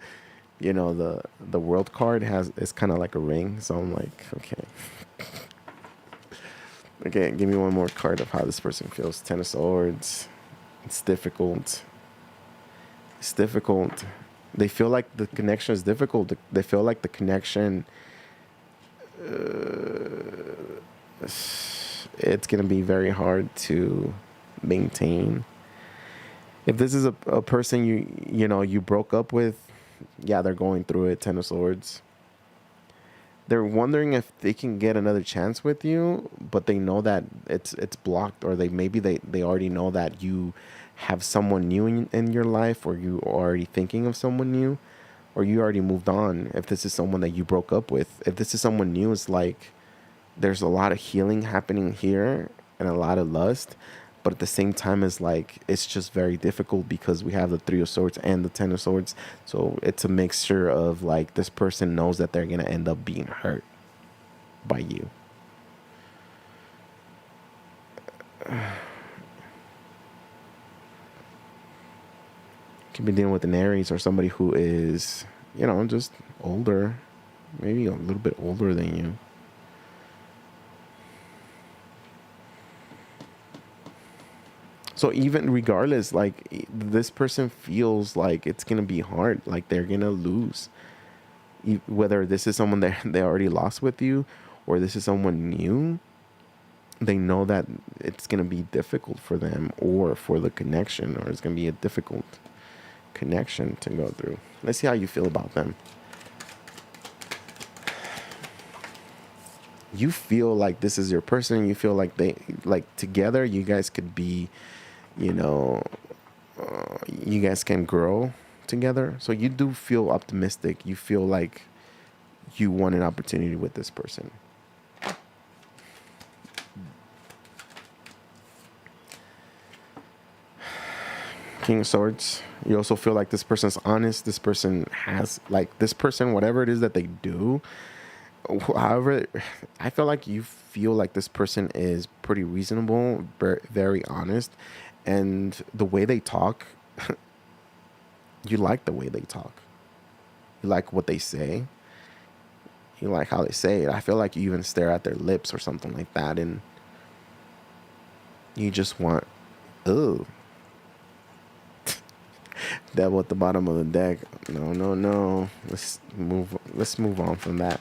the world card is kind of like a ring. So I'm like, okay. Okay, give me one more card of how this person feels. Ten of Swords. It's difficult. It's difficult. They feel like the connection is difficult. They feel like the connection... it's going to be very hard to maintain. If this is a person you broke up with, yeah, they're going through it. Ten of Swords. They're wondering if they can get another chance with you, but they know that it's blocked, or they already know that you have someone new in your life, or you are already thinking of someone new, or you already moved on. If this is someone that you broke up with, if this is someone new, it's like there's a lot of healing happening here and a lot of lust. But at the same time, it's just very difficult because we have the Three of Swords and the Ten of Swords. So it's a mixture of this person knows that they're going to end up being hurt by you. Could be dealing with an Aries or somebody who is, just older, maybe a little bit older than you. So even regardless, this person feels like it's going to be hard, like they're going to lose. Whether this is someone that they already lost with you, or this is someone new, they know that it's going to be difficult for them, or for the connection, or it's going to be a difficult connection to go through. Let's see how you feel about them. You feel like this is your person. You feel like together you guys could be, you guys can grow together. So you do feel optimistic. You feel like you want an opportunity with this person. King of Swords. You also feel like this person's honest. This person whatever it is that they do. However, I feel like you feel like this person is pretty reasonable, very honest. And the way they talk, you like the way they talk. You like what they say. You like how they say it. I feel like you even stare at their lips or something like that, and you just want, ugh. Devil at the bottom of the deck. No. Let's move on from that.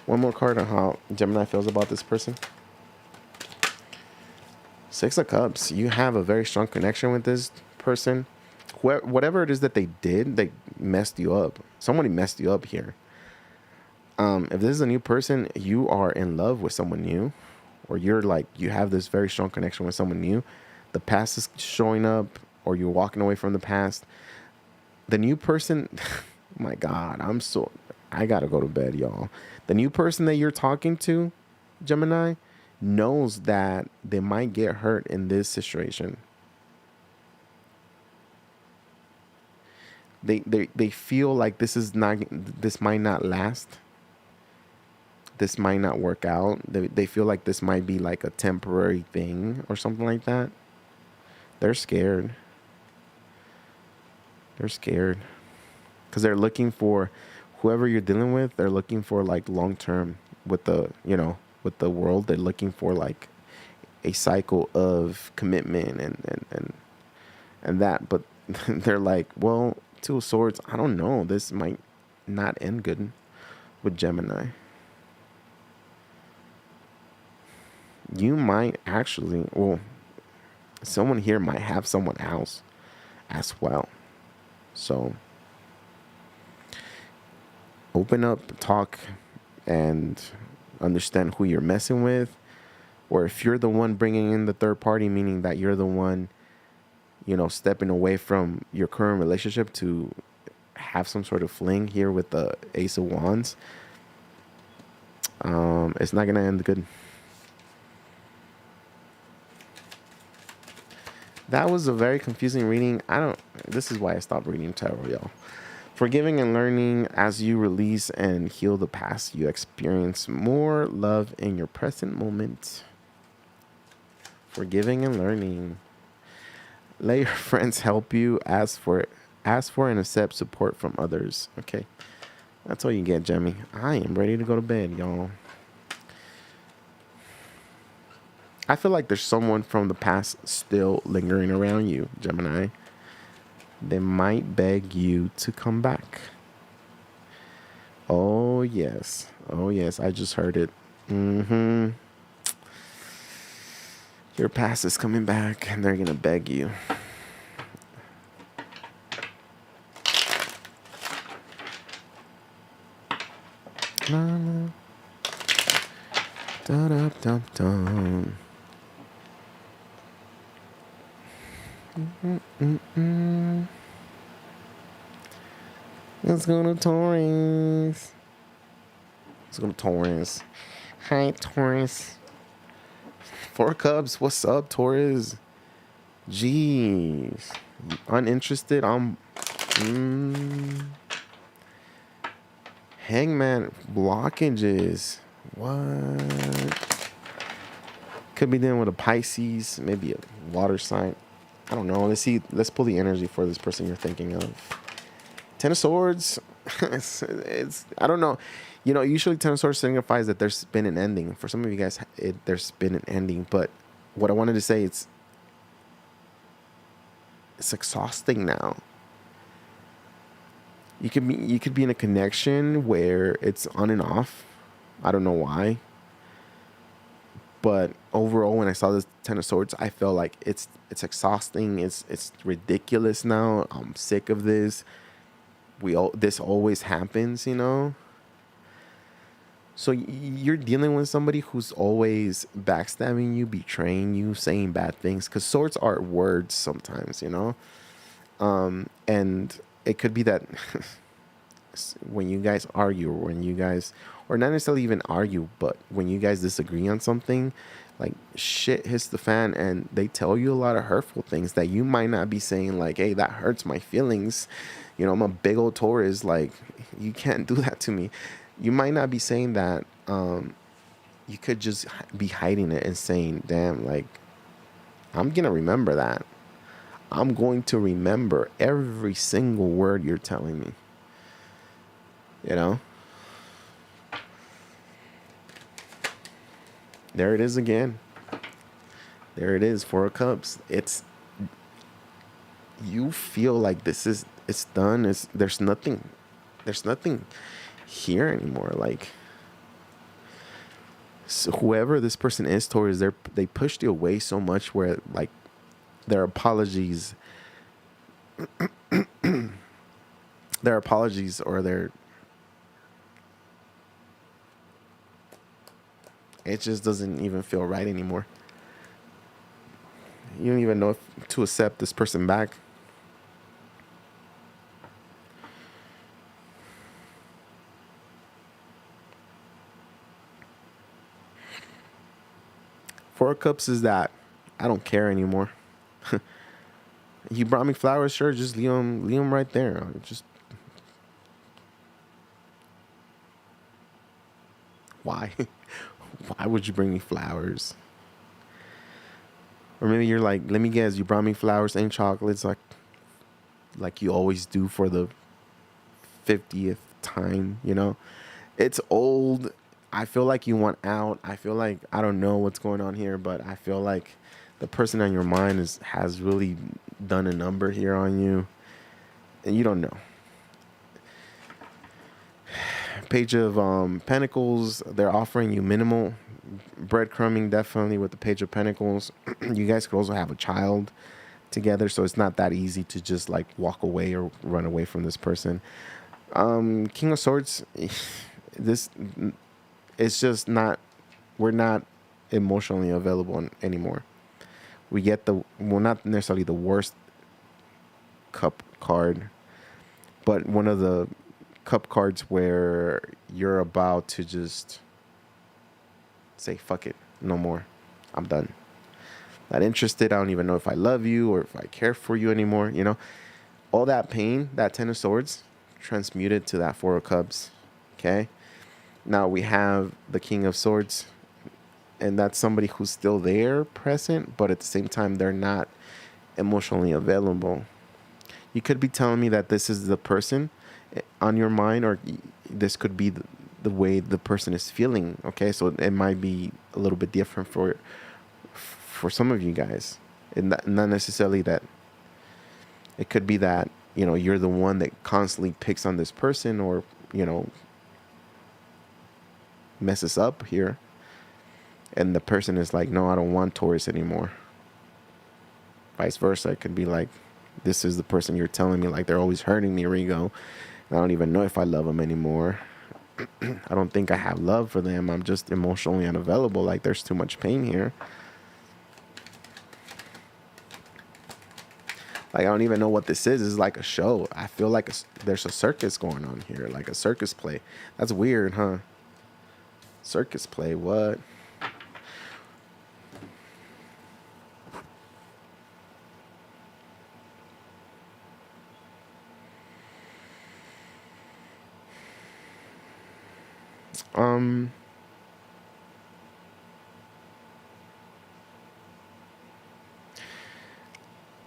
One more card on how Gemini feels about this person. Six of Cups. You have a very strong connection with this person. Whatever it is that they did, they messed you up. Somebody messed you up here. If this is a new person, you are in love with someone new, or you have this very strong connection with someone new. The past is showing up, or you're walking away from the past. The new person, my God, I gotta go to bed, y'all. The new person that you're talking to, Gemini, knows that they might get hurt in this situation. They feel like this might not last. This might not work out. They feel like this might be like a temporary thing or something like that. They're scared. They're scared because they're looking for whoever you're dealing with. They're looking for long term with the world. They're looking for a cycle of commitment and that. But they're like, well, Two of Swords. I don't know. This might not end good with Gemini. You might actually, someone here might have someone else as well. So open up, talk, and understand who you're messing with. Or if you're the one bringing in the third party, meaning that you're the one, stepping away from your current relationship to have some sort of fling here with the Ace of Wands, it's not going to end good. That was a very confusing reading. This is why I stopped reading tarot, y'all. Forgiving and learning. As you release and heal the past, you experience more love in your present moment. Forgiving and learning. Let your friends help you. Ask for and accept support from others. Okay. That's all you get, Gemini. I am ready to go to bed, y'all. I feel like there's someone from the past still lingering around you, Gemini. They might beg you to come back. Oh, yes. Oh, yes. I just heard it. Your past is coming back, and they're going to beg you. Da-da-dum-dum. Let's go to Taurus. Hi, Taurus. 4 Cups. What's up, Taurus? Jeez. Uninterested? Hangman. Blockages. What? Could be dealing with a Pisces. Maybe a water sign. I don't know. Let's pull the energy for this person you're thinking of. Ten of Swords. it's I don't know. Usually Ten of Swords signifies that there's been an ending. For some of you guys, there's been an ending. But what I wanted to say, it's exhausting now. You could be in a connection where it's on and off. I don't know why. But overall, when I saw this Ten of Swords, I felt like it's exhausting. It's ridiculous now. I'm sick of this. This always happens, So you're dealing with somebody who's always backstabbing you, betraying you, saying bad things. Because swords are words sometimes, and it could be that when you guys argue, or not necessarily even argue, but when you guys disagree on something, like shit hits the fan and they tell you a lot of hurtful things that you might not be saying, like, hey, that hurts my feelings. I'm a big old Taurus. Like, you can't do that to me. You might not be saying that. You could just be hiding it and saying, damn, like, I'm going to remember that. I'm going to remember every single word you're telling me. There it is again. There it is, 4 of Cups. You feel like it's done. There's nothing here anymore. Like, so whoever this person is, Taurus, they pushed you away so much where, like, their apologies or it just doesn't even feel right anymore. You don't even know if to accept this person back. Four of Cups is that I don't care anymore. You brought me flowers, sure, just leave them right there. Just why? Why would you bring me flowers? Or maybe you're like, let me guess, you brought me flowers and chocolates like you always do for the 50th time, It's old. I feel like you want out. I feel like, I don't know what's going on here, but I feel like the person on your mind has really done a number here on you, and you don't know. Page of Pentacles, they're offering you minimal breadcrumbing, definitely, with the Page of Pentacles. You guys could also have a child together, so it's not that easy to just like walk away or run away from this person. King of Swords. This it's just not. We're not emotionally available anymore. We get the well, not necessarily the worst cup card, but one of the cup cards where you're about to just say fuck it, no more. I'm done. Not interested. I don't even know if I love you or if I care for you anymore. You know, all that pain, that Ten of Swords, transmuted to that Four of Cups. Okay. Now we have the King of Swords, and that's somebody who's still there, present, but at the same time, they're not emotionally available. You could be telling me that this is the person on your mind, or this could be the way the person is feeling. Okay, so it might be a little bit different for some of you guys, and not necessarily that. It could be that you're the one that constantly picks on this person, or messes up here, and the person is like, no, I don't want Taurus anymore. Vice versa, it could be like, this is the person you're telling me, like, they're always hurting me, Rigo. I don't even know if I love them anymore. I don't think I have love for them. I'm just emotionally unavailable. Like, there's too much pain here. Like, I don't even know what this is. It's like a show. I feel like there's a circus going on here, like a circus play. That's weird, huh? Circus play, what?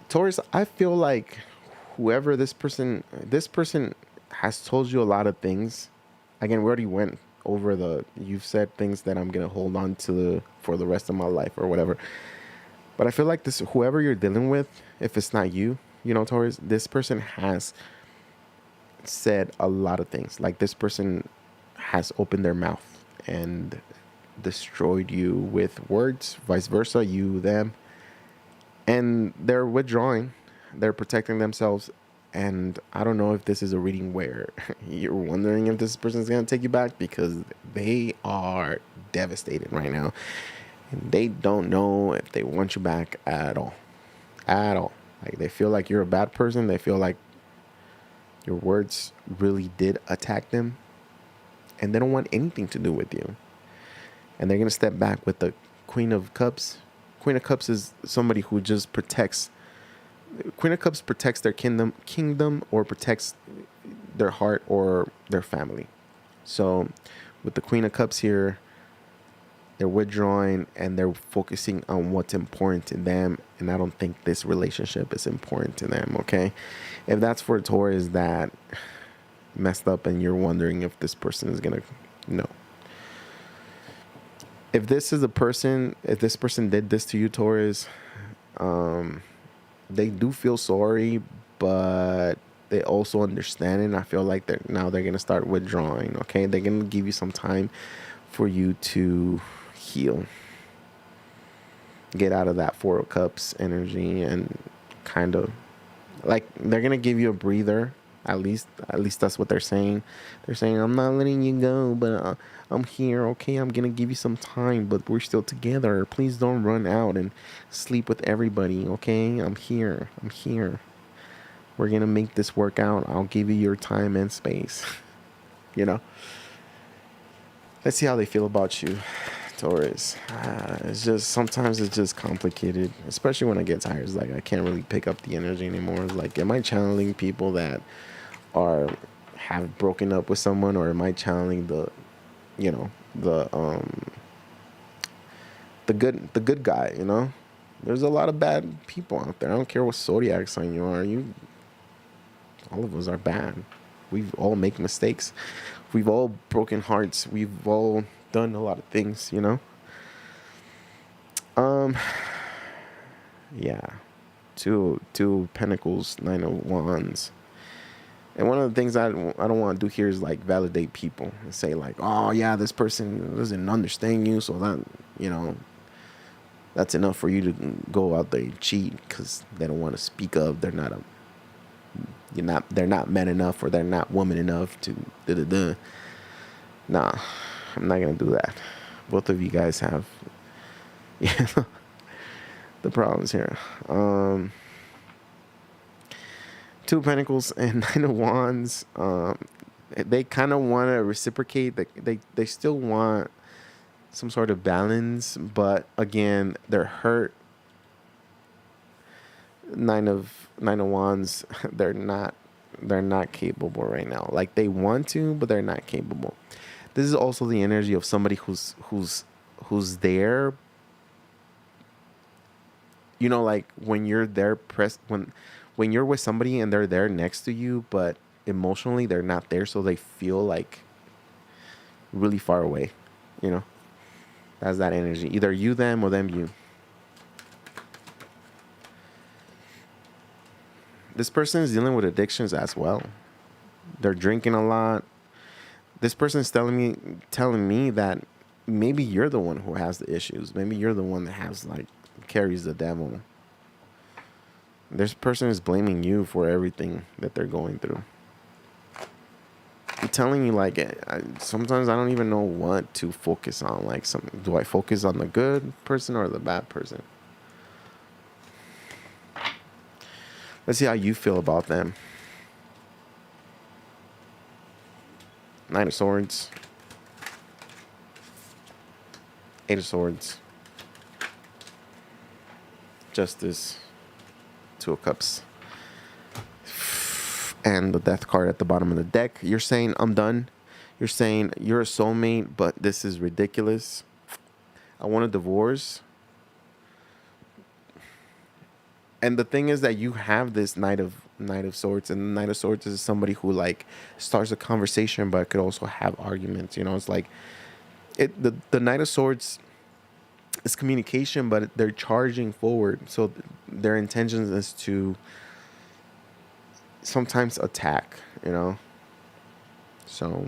Taurus, I feel like whoever this person has told you a lot of things. Again, we already went over you've said things that I'm going to hold on to for the rest of my life or whatever. But I feel like whoever you're dealing with, if it's not you, Taurus, this person has said a lot of things. Like, this person has opened their mouth and destroyed you with words, vice versa, you, them. And they're withdrawing. They're protecting themselves. And I don't know if this is a reading where you're wondering if this person's going to take you back, because they are devastated right now. And they don't know if they want you back at all. At all. Like, they feel like you're a bad person. They feel like your words really did attack them. And they don't want anything to do with you. And they're going to step back with the Queen of Cups. Queen of Cups is somebody who just protects. Queen of Cups protects their kingdom, or protects their heart or their family. So with the Queen of Cups here, they're withdrawing and they're focusing on what's important to them. And I don't think this relationship is important to them, okay? If that's for Taurus that messed up and you're wondering if this person is going to, no. If this person did this to you, Taurus, they do feel sorry, but they also understand it. And I feel like they're going to start withdrawing, okay? They're going to give you some time for you to heal. Get out of that Four of Cups energy and kind of, like, they're going to give you a breather. At least that's what they're saying. They're saying, I'm not letting you go, but I'm here, okay? I'm going to give you some time, but we're still together. Please don't run out and sleep with everybody, okay? I'm here. We're going to make this work out. I'll give you your time and space. Let's see how they feel about you, Taurus. Sometimes it's just complicated, especially when I get tired. It's like I can't really pick up the energy anymore. It's like, am I channeling people that have broken up with someone, or am I channeling the good guy? There's a lot of bad people out there. I don't care what zodiac sign you are. All of us are bad. We all make mistakes. We've all broken hearts. We've all done a lot of things, Yeah. Two Pentacles, Nine of Wands. And one of the things I don't want to do here is like validate people and say like, oh yeah, this person doesn't understand you, so that that's enough for you to go out there and cheat because they don't want to speak up. They're not They're not men enough, or they're not woman enough to Nah, I'm not gonna do that. Both of you guys have the problems here. Two of Pentacles and Nine of Wands. They kind of want to reciprocate. They still want some sort of balance, but again, they're hurt. Nine of Wands, they're not capable right now. Like, they want to, but they're not capable. This is also the energy of somebody who's there. You know, like when you're there, when you're with somebody and they're there next to you, but emotionally they're not there, so they feel like really far away. You know, that's that energy. Either you them or them you. This person is dealing with addictions as well. They're drinking a lot. This person is telling me that maybe you're the one who has the issues. Maybe you're the one that has, like, carries the devil. This person is blaming you for everything that they're going through. I'm telling you, like, sometimes I don't even know what to focus on. Like, do I focus on the good person or the bad person? Let's see how you feel about them. Nine of Swords. Eight of Swords. Justice. Two of Cups. And the Death card at the bottom of the deck. You're saying, I'm done. You're saying, you're a soulmate, but this is ridiculous. I want a divorce. And the thing is that you have this Knight of Swords, and the Knight of Swords is somebody who, like, starts a conversation, but could also have arguments. You know, it's like the Knight of Swords is communication, but they're charging forward. So their intention is to sometimes attack. You know, so.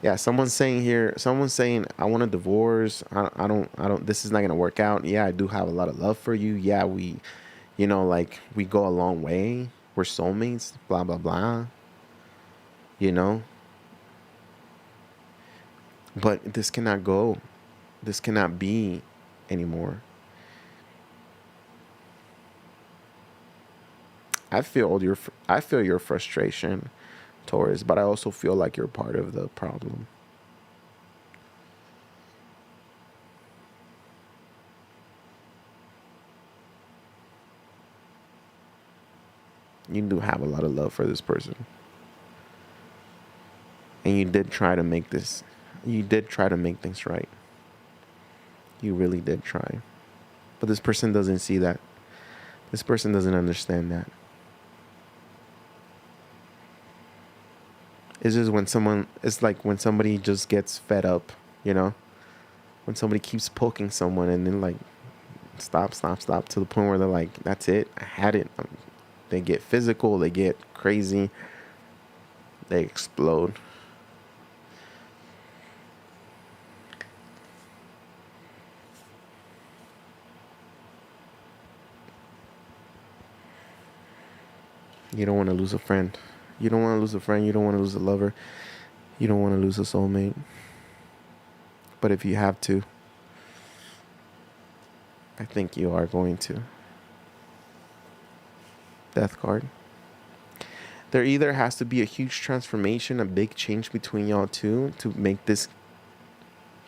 Yeah, someone's saying, I want a divorce. I don't, this is not going to work out. Yeah, I do have a lot of love for you. Yeah, we go a long way. We're soulmates, blah, blah, blah. You know? But this cannot go. This cannot be anymore. I feel your frustration, Taurus, but I also feel like you're part of the problem. You do have a lot of love for this person. And you did try to make things right. You really did try. But this person doesn't see that. This person doesn't understand that. It's just it's like when somebody just gets fed up, you know? When somebody keeps poking someone and then, like, stop, to the point where they're like, that's it, I had it. They get physical, they get crazy, they explode. You don't want to lose a friend. You don't want to lose a friend. You don't want to lose a lover. You don't want to lose a soulmate. But if you have to, I think you are going to. Death card. There either has to be a huge transformation, a big change between y'all two to make this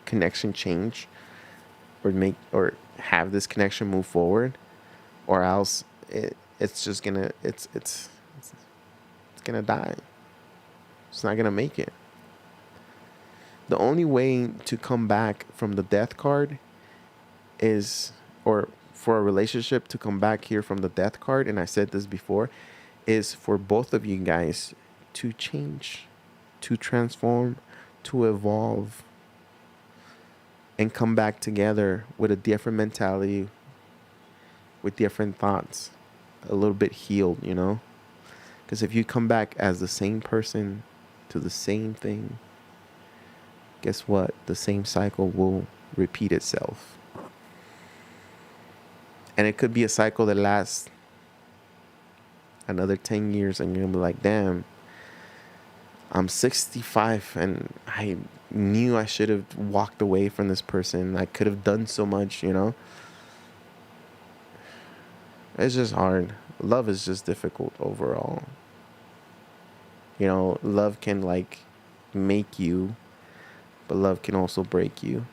connection change, or have this connection move forward, or else it's just gonna it's gonna die. It's not gonna make it. The only way to come back from the Death card is, or for a relationship to come back here from the Death card, and I said this before, is for both of you guys to change, to transform, to evolve, and come back together with a different mentality, with different thoughts, a little bit healed, you know? Because if you come back as the same person to the same thing, guess what? The same cycle will repeat itself. And it could be a cycle that lasts another 10 years, and you're going to be like, damn, I'm 65 and I knew I should have walked away from this person. I could have done so much, you know? It's just hard. Love is just difficult overall. You know, love can like make you, but love can also break you.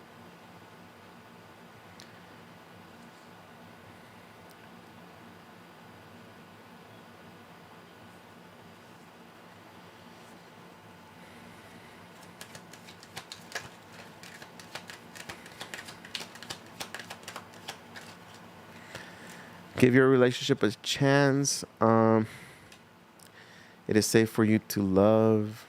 Give your relationship a chance. It is safe for you to love.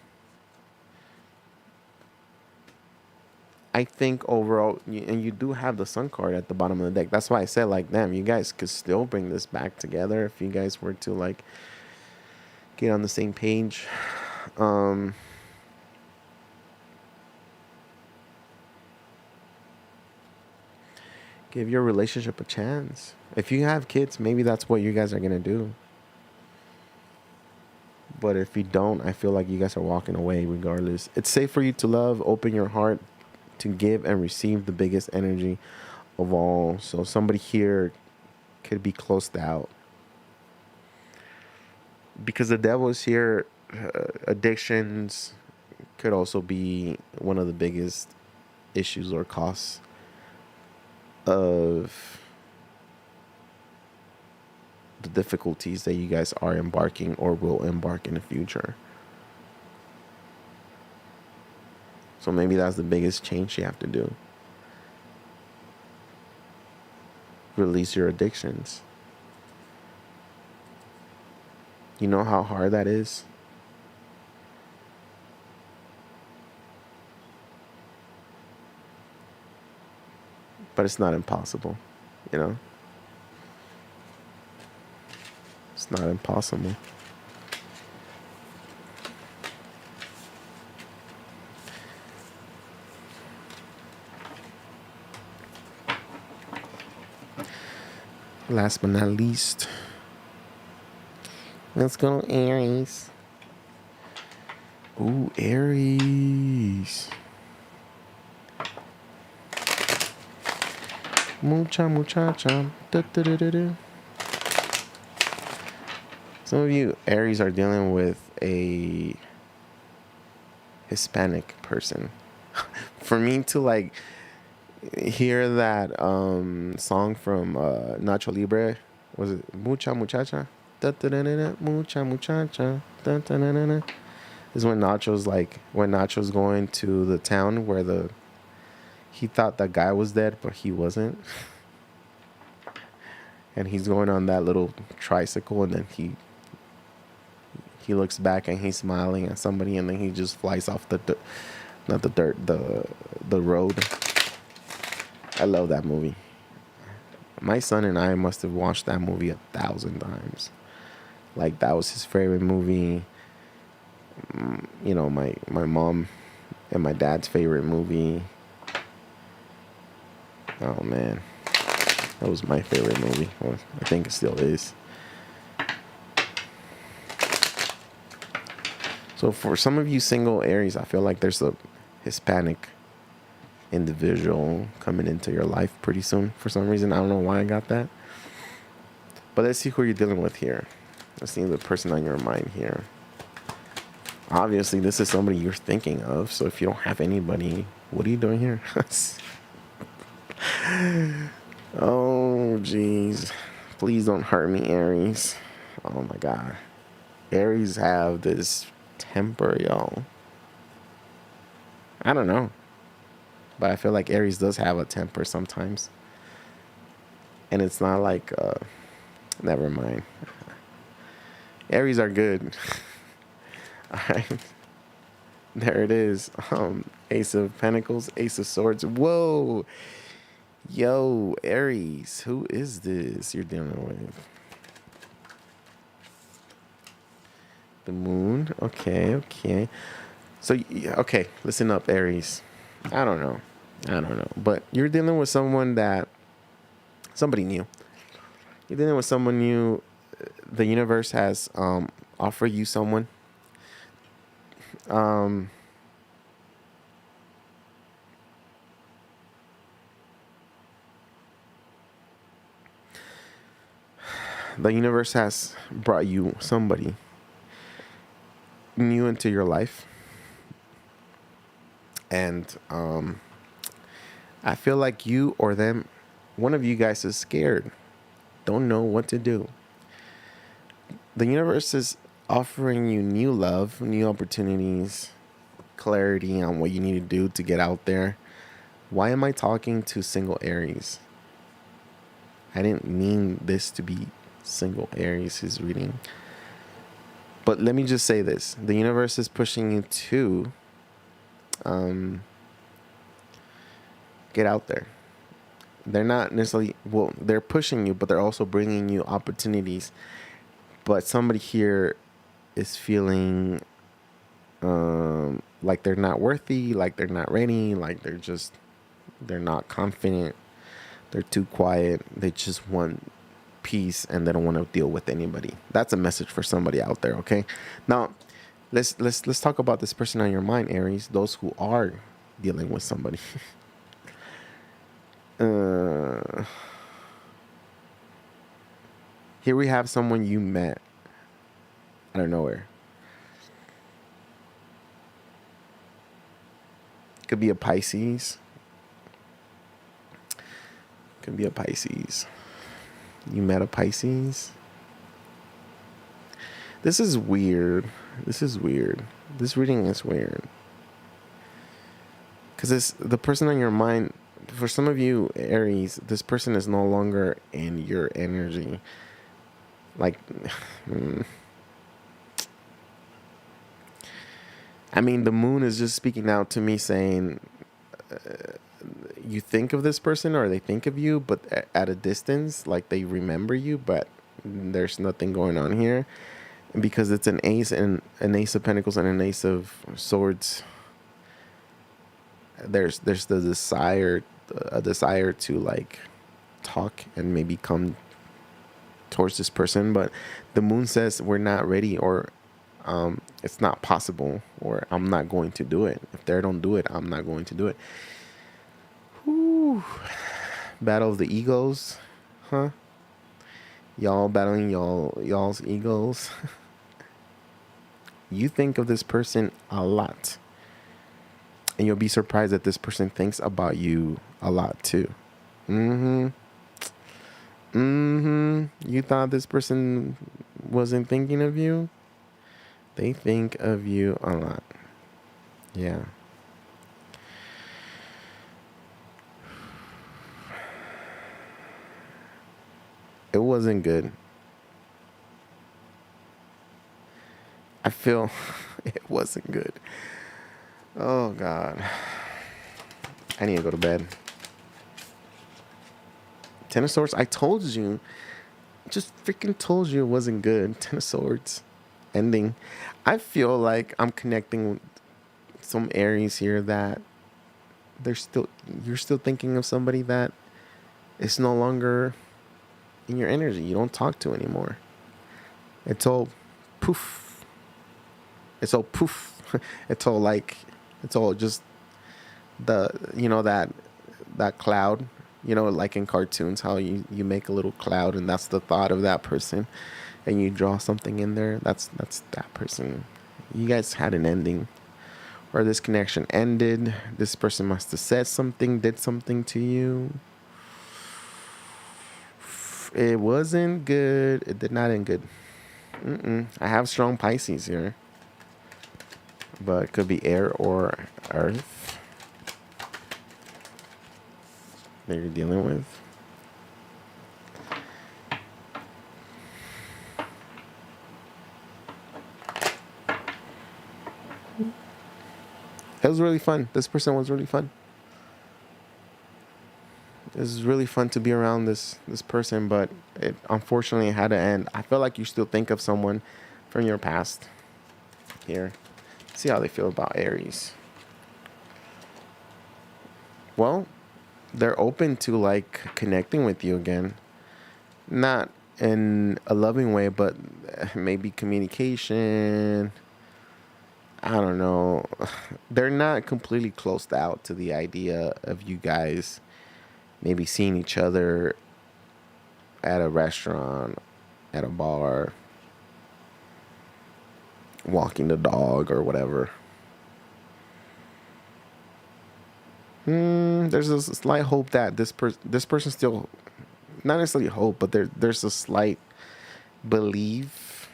I think overall, and you do have the Sun card at the bottom of the deck. That's why I said, like, damn, you guys could still bring this back together if you guys were to, like, get on the same page. Give your relationship a chance. If you have kids, maybe that's what you guys are going to do. But if you don't, I feel like you guys are walking away regardless. It's safe for you to love. Open your heart to give and receive the biggest energy of all. So somebody here could be closed out. Because the devil is here, addictions could also be one of the biggest issues or costs of the difficulties that you guys are embarking or will embark in the future. So maybe that's the biggest change you have to do. Release your addictions. You know how hard that is? But it's not impossible, you know? It's not impossible. Last but not least, let's go Aries. Ooh, Aries. Mucha muchacha. Da, da, da, da, da. Some of you Aries are dealing with a Hispanic person. For me to like hear that song from Nacho Libre, was it Mucha Muchacha? Da, da, da, da, da. Mucha Muchacha. Da, da, da, da, da. Is when Nacho's going to the town where he thought that guy was dead, but he wasn't. And he's going on that little tricycle, and then he looks back and he's smiling at somebody, and then he just flies off the road. I love that movie. My son and I must have watched that movie 1,000 times. Like, that was his favorite movie. You know, my mom and my dad's favorite movie. Oh man, that was my favorite movie. Well, I think it still is. So for some of you single Aries, I feel like there's a Hispanic individual coming into your life pretty soon. For some reason, I don't know why I got that. But let's see who you're dealing with here. Let's see the person on your mind here. Obviously, this is somebody you're thinking of. So if you don't have anybody, what are you doing here? Oh, jeez. Please don't hurt me, Aries. Oh, my God. Aries have this temper, y'all. I don't know. But I feel like Aries does have a temper sometimes. And it's not like, never mind. Aries are good. All right. There it is. Ace of Pentacles, Ace of Swords. Whoa. Yo, Aries, who is this you're dealing with? The Moon. Okay. So, okay, listen up, Aries. I don't know. But you're dealing with somebody new. You're dealing with someone new. The universe has offered you someone. Um, the universe has brought you somebody new into your life. And I feel like you or them, one of you guys is scared, don't know what to do. The universe is offering you new love, new opportunities, clarity on what you need to do to get out there. Why am I talking to single Aries? I didn't mean this to be single Aries is reading. But let me just say this. The universe is pushing you to get out there. They're not necessarily, well, they're pushing you, but they're also bringing you opportunities. But somebody here is feeling like they're not worthy, like they're not ready, like they're not confident. They're too quiet. They just want peace and they don't want to deal with anybody. That's a message for somebody out there, okay? Now, let's talk about this person on your mind, Aries, those who are dealing with somebody. Here we have someone you met out of nowhere. Could be a Pisces. Could be a Pisces. You met a Pisces. This is weird. This reading is weird. Because the person on your mind, for some of you, Aries, this person is no longer in your energy. Like, I mean, the moon is just speaking out to me saying, you think of this person or they think of you, but at a distance, like they remember you, but there's nothing going on here. And because it's an ace and an ace of pentacles and an ace of swords, there's the desire to like talk and maybe come towards this person, but the moon says we're not ready, or it's not possible, or I'm not going to do it. If they don't do it, I'm not going to do it. Whew. Battle of the egos, huh? Y'all battling y'all's egos. You think of this person a lot, and you'll be surprised that this person thinks about you a lot too. You thought this person wasn't thinking of you? They think of you a lot. Yeah. It wasn't good. I feel it wasn't good. Oh, God. I need to go to bed. Ten of Swords. I told you. Just freaking told you it wasn't good. Ten of Swords. Ending. I feel like I'm connecting with some Aries here that you're still thinking of somebody that is no longer in your energy. You don't talk to anymore. It's all poof. It's all poof. It's all just that cloud, like in cartoons, how you make a little cloud and that's the thought of that person and you draw something in there. That's that person. You guys had an ending, or this connection ended. This person must have said something, did something to you. It wasn't good. It did not end good. I have strong Pisces here, but it could be air or earth that you're dealing with. It was really fun. This person was really fun. It was really fun to be around this person, but it unfortunately had to end. I feel like you still think of someone from your past here. See how they feel about Aries. Well, they're open to like connecting with you again. Not in a loving way, but maybe communication. I don't know. They're not completely closed out to the idea of you guys maybe seeing each other at a restaurant, at a bar, walking the dog or whatever. There's a slight hope that this person still, not necessarily hope, but there's a slight belief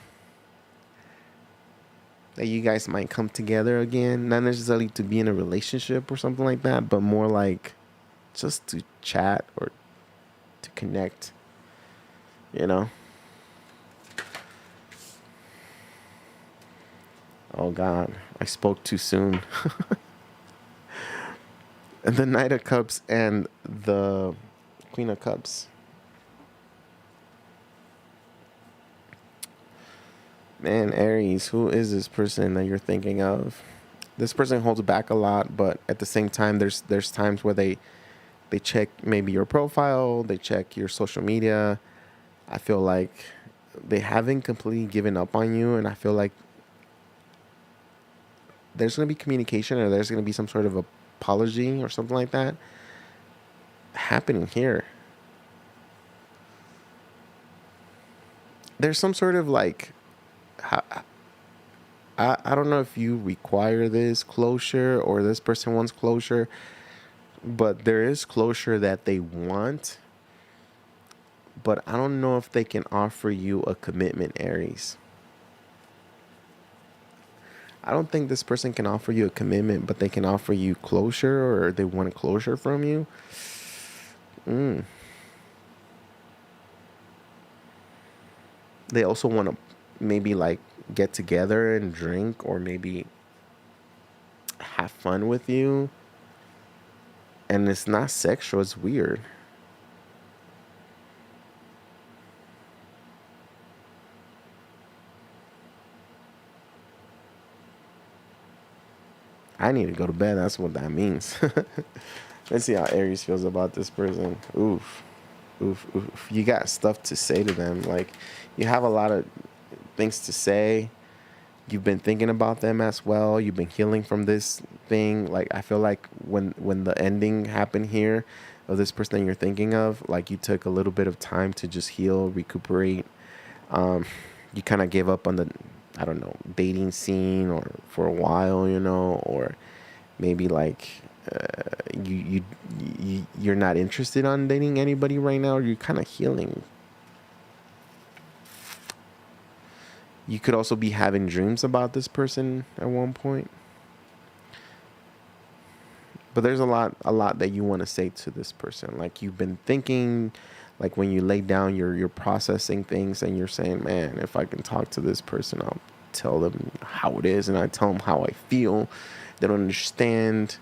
that you guys might come together again. Not necessarily to be in a relationship or something like that, but more like just to chat or to connect, you know? Oh God, I spoke too soon. And the Knight of Cups and the Queen of Cups. Man, Aries, who is this person that you're thinking of? This person holds back a lot, but at the same time, there's times where they check maybe your profile, they check your social media. I feel like they haven't completely given up on you, and I feel like there's going to be communication, or there's going to be some sort of apology or something like that happening here. There's some sort of like, I don't know if you require this closure or this person wants closure, but there is closure that they want, but I don't know if they can offer you a commitment, Aries. I don't think this person can offer you a commitment, but they can offer you closure, or they want a closure from you. They also want to maybe like get together and drink, or maybe have fun with you. And it's not sexual, it's weird. I need to go to bed. That's what that means. Let's see how Aries feels about this person. Oof. Oof, oof. You got stuff to say to them. Like, you have a lot of things to say. You've been thinking about them as well. You've been healing from this thing. Like, I feel like when the ending happened here of this person that you're thinking of, like, you took a little bit of time to just heal, recuperate. You kind of gave up on the, I don't know, dating scene, or for a while, or maybe like you're not interested on dating anybody right now, or you're kind of healing. You could also be having dreams about this person at one point. But there's a lot that you want to say to this person. Like, you've been thinking, like when you lay down, you're processing things, and you're saying, man, if I can talk to this person, I'll tell them how it is, and I tell them how I feel. They don't understand.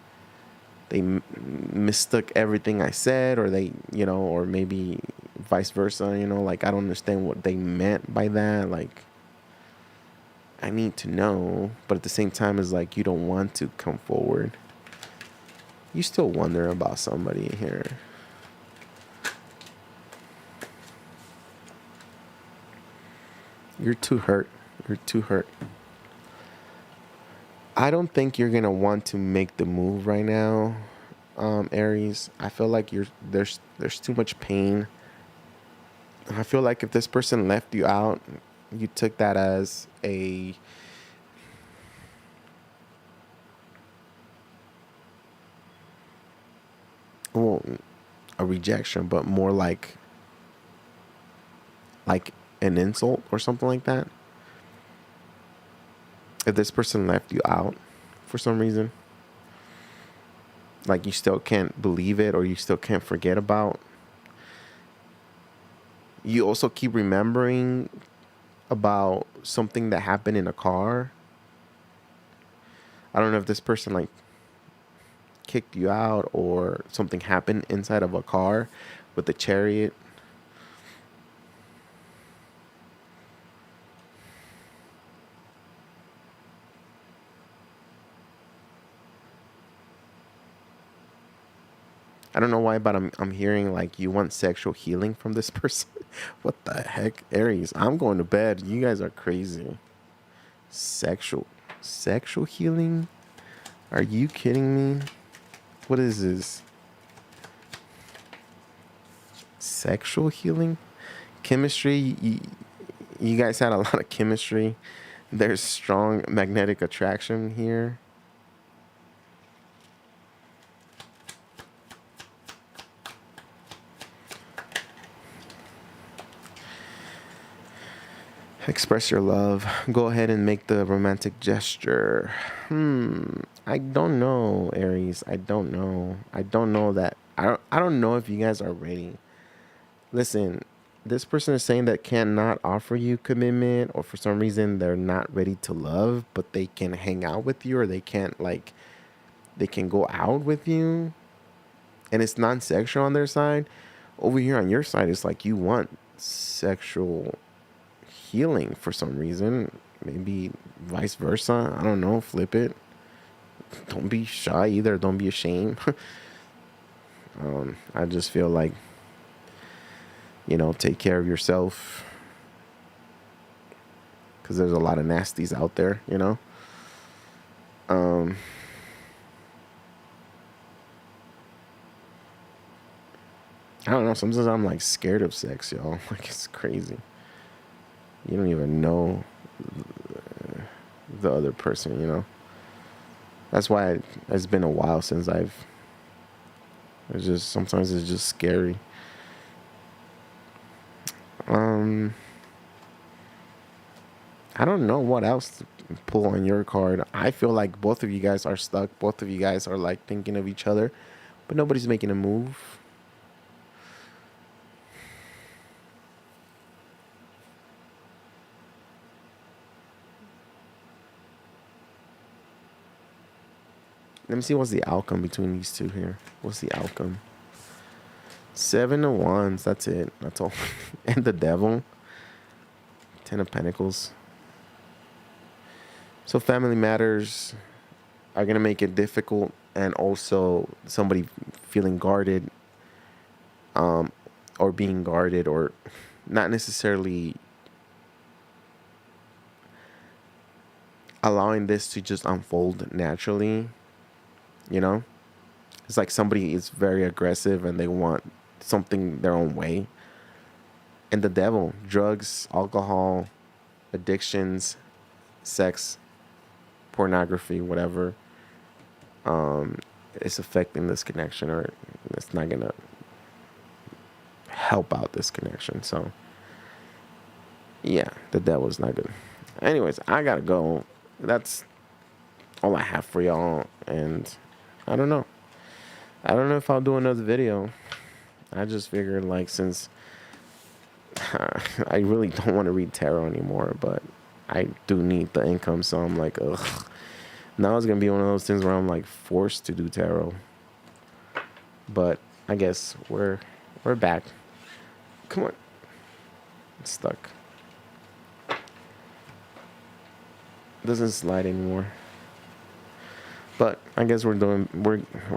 They mistook everything I said, or they, or maybe vice versa, like, I don't understand what they meant by that. Like, I need to know, but at the same time, it's like you don't want to come forward. You still wonder about somebody here. You're too hurt. You're too hurt. I don't think you're gonna want to make the move right now, Aries. I feel like there's too much pain. I feel like if this person left you out, you took that as a rejection, but more like an insult or something like that. If this person left you out for some reason, like, you still can't believe it, or you still can't forget about. You also keep remembering about something that happened in a car. I don't know if this person like kicked you out, or something happened inside of a car with the chariot. I don't know why, but I'm hearing like you want sexual healing from this person. What the heck, Aries? I'm going to bed. You guys are crazy. Sexual sexual healing? Are you kidding me? What is this? Sexual healing? Chemistry? You guys had a lot of chemistry. There's strong magnetic attraction here. Express your love. Go ahead and make the romantic gesture. I don't know, Aries. I don't know. I don't know that. I don't know if you guys are ready. Listen, this person is saying that cannot offer you commitment, or for some reason they're not ready to love, but they can hang out with you, or they can't like they can go out with you, and it's non-sexual on their side. Over here on your side, it's like you want sexual healing for some reason. Maybe vice versa. I don't know. Flip it. Don't be shy either. Don't be ashamed. I just feel like, take care of yourself, because there's a lot of nasties out there, I don't know. Sometimes I'm like scared of sex, y'all. Like, it's crazy. You don't even know the other person, That's why it's been a while since sometimes it's just scary. I don't know what else to pull on your card. I feel like both of you guys are stuck. Both of you guys are like thinking of each other, but nobody's making a move. Let me see what's the outcome between these two here. What's the outcome? 7 of Wands. That's it. That's all. And the Devil. 10 of Pentacles. So family matters are going to make it difficult, and also somebody feeling guarded, or being guarded, or not necessarily allowing this to just unfold naturally. It's like somebody is very aggressive and they want something their own way. And the Devil, drugs, alcohol, addictions, sex, pornography, whatever, it's affecting this connection, or it's not gonna help out this connection. So yeah, the Devil's not good. Anyways, I gotta go. That's all I have for y'all, and I don't know if I'll do another video. I just figured, like, since I really don't want to read tarot anymore, but I do need the income, so I'm like, ugh. Now it's gonna be one of those things where I'm like forced to do tarot. But I guess we're back. Come on. It's stuck. It doesn't slide anymore. But I guess we're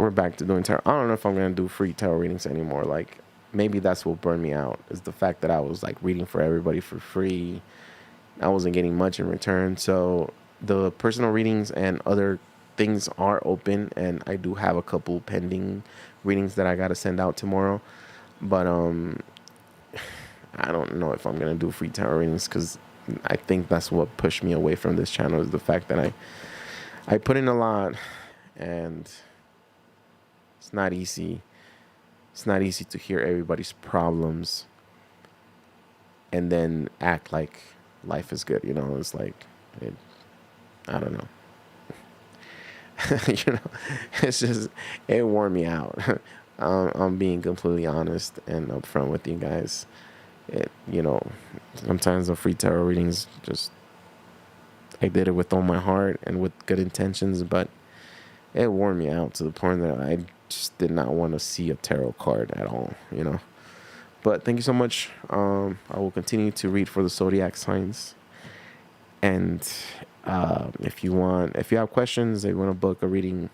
back to doing tarot. I don't know if I'm gonna do free tarot readings anymore. Like, maybe that's what burned me out, is the fact that I was like reading for everybody for free. I wasn't getting much in return. So the personal readings and other things are open, and I do have a couple pending readings that I gotta send out tomorrow. But I don't know if I'm gonna do free tarot readings, because I think that's what pushed me away from this channel, is the fact that I put in a lot, and it's not easy. It's not easy to hear everybody's problems and then act like life is good. It's like, I don't know. It's just, it wore me out. I'm being completely honest and upfront with you guys. Sometimes the free tarot readings, just, I did it with all my heart and with good intentions, but it wore me out to the point that I just did not want to see a tarot card at all, But thank you so much. I will continue to read for the zodiac signs. And if you have questions, if you want to book a reading,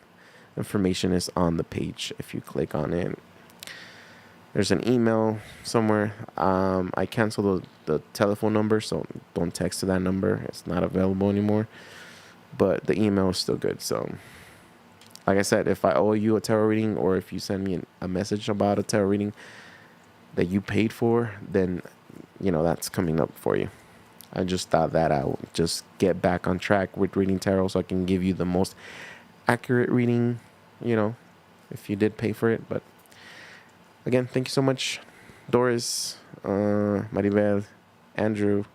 information is on the page if you click on it. There's an email somewhere. I canceled the telephone number, so don't text to that number. It's not available anymore. But the email is still good. So, like I said, if I owe you a tarot reading, or if you send me a message about a tarot reading that you paid for, then, that's coming up for you. I just thought that I would just get back on track with reading tarot so I can give you the most accurate reading, if you did pay for it. But again, thank you so much, Doris, Maribel, Andrew.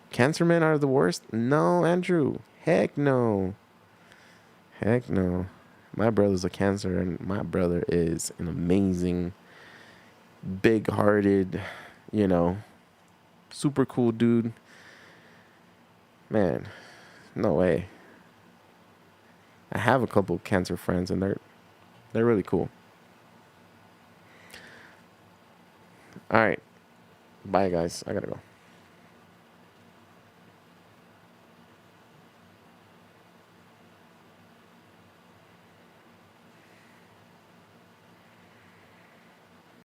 Cancer men are the worst? No, Andrew. Heck no. Heck no. My brother's a Cancer, and my brother is an amazing, big-hearted, super cool dude. Man, no way. I have a couple Cancer friends, and they're really cool. All right. Bye, guys. I gotta go.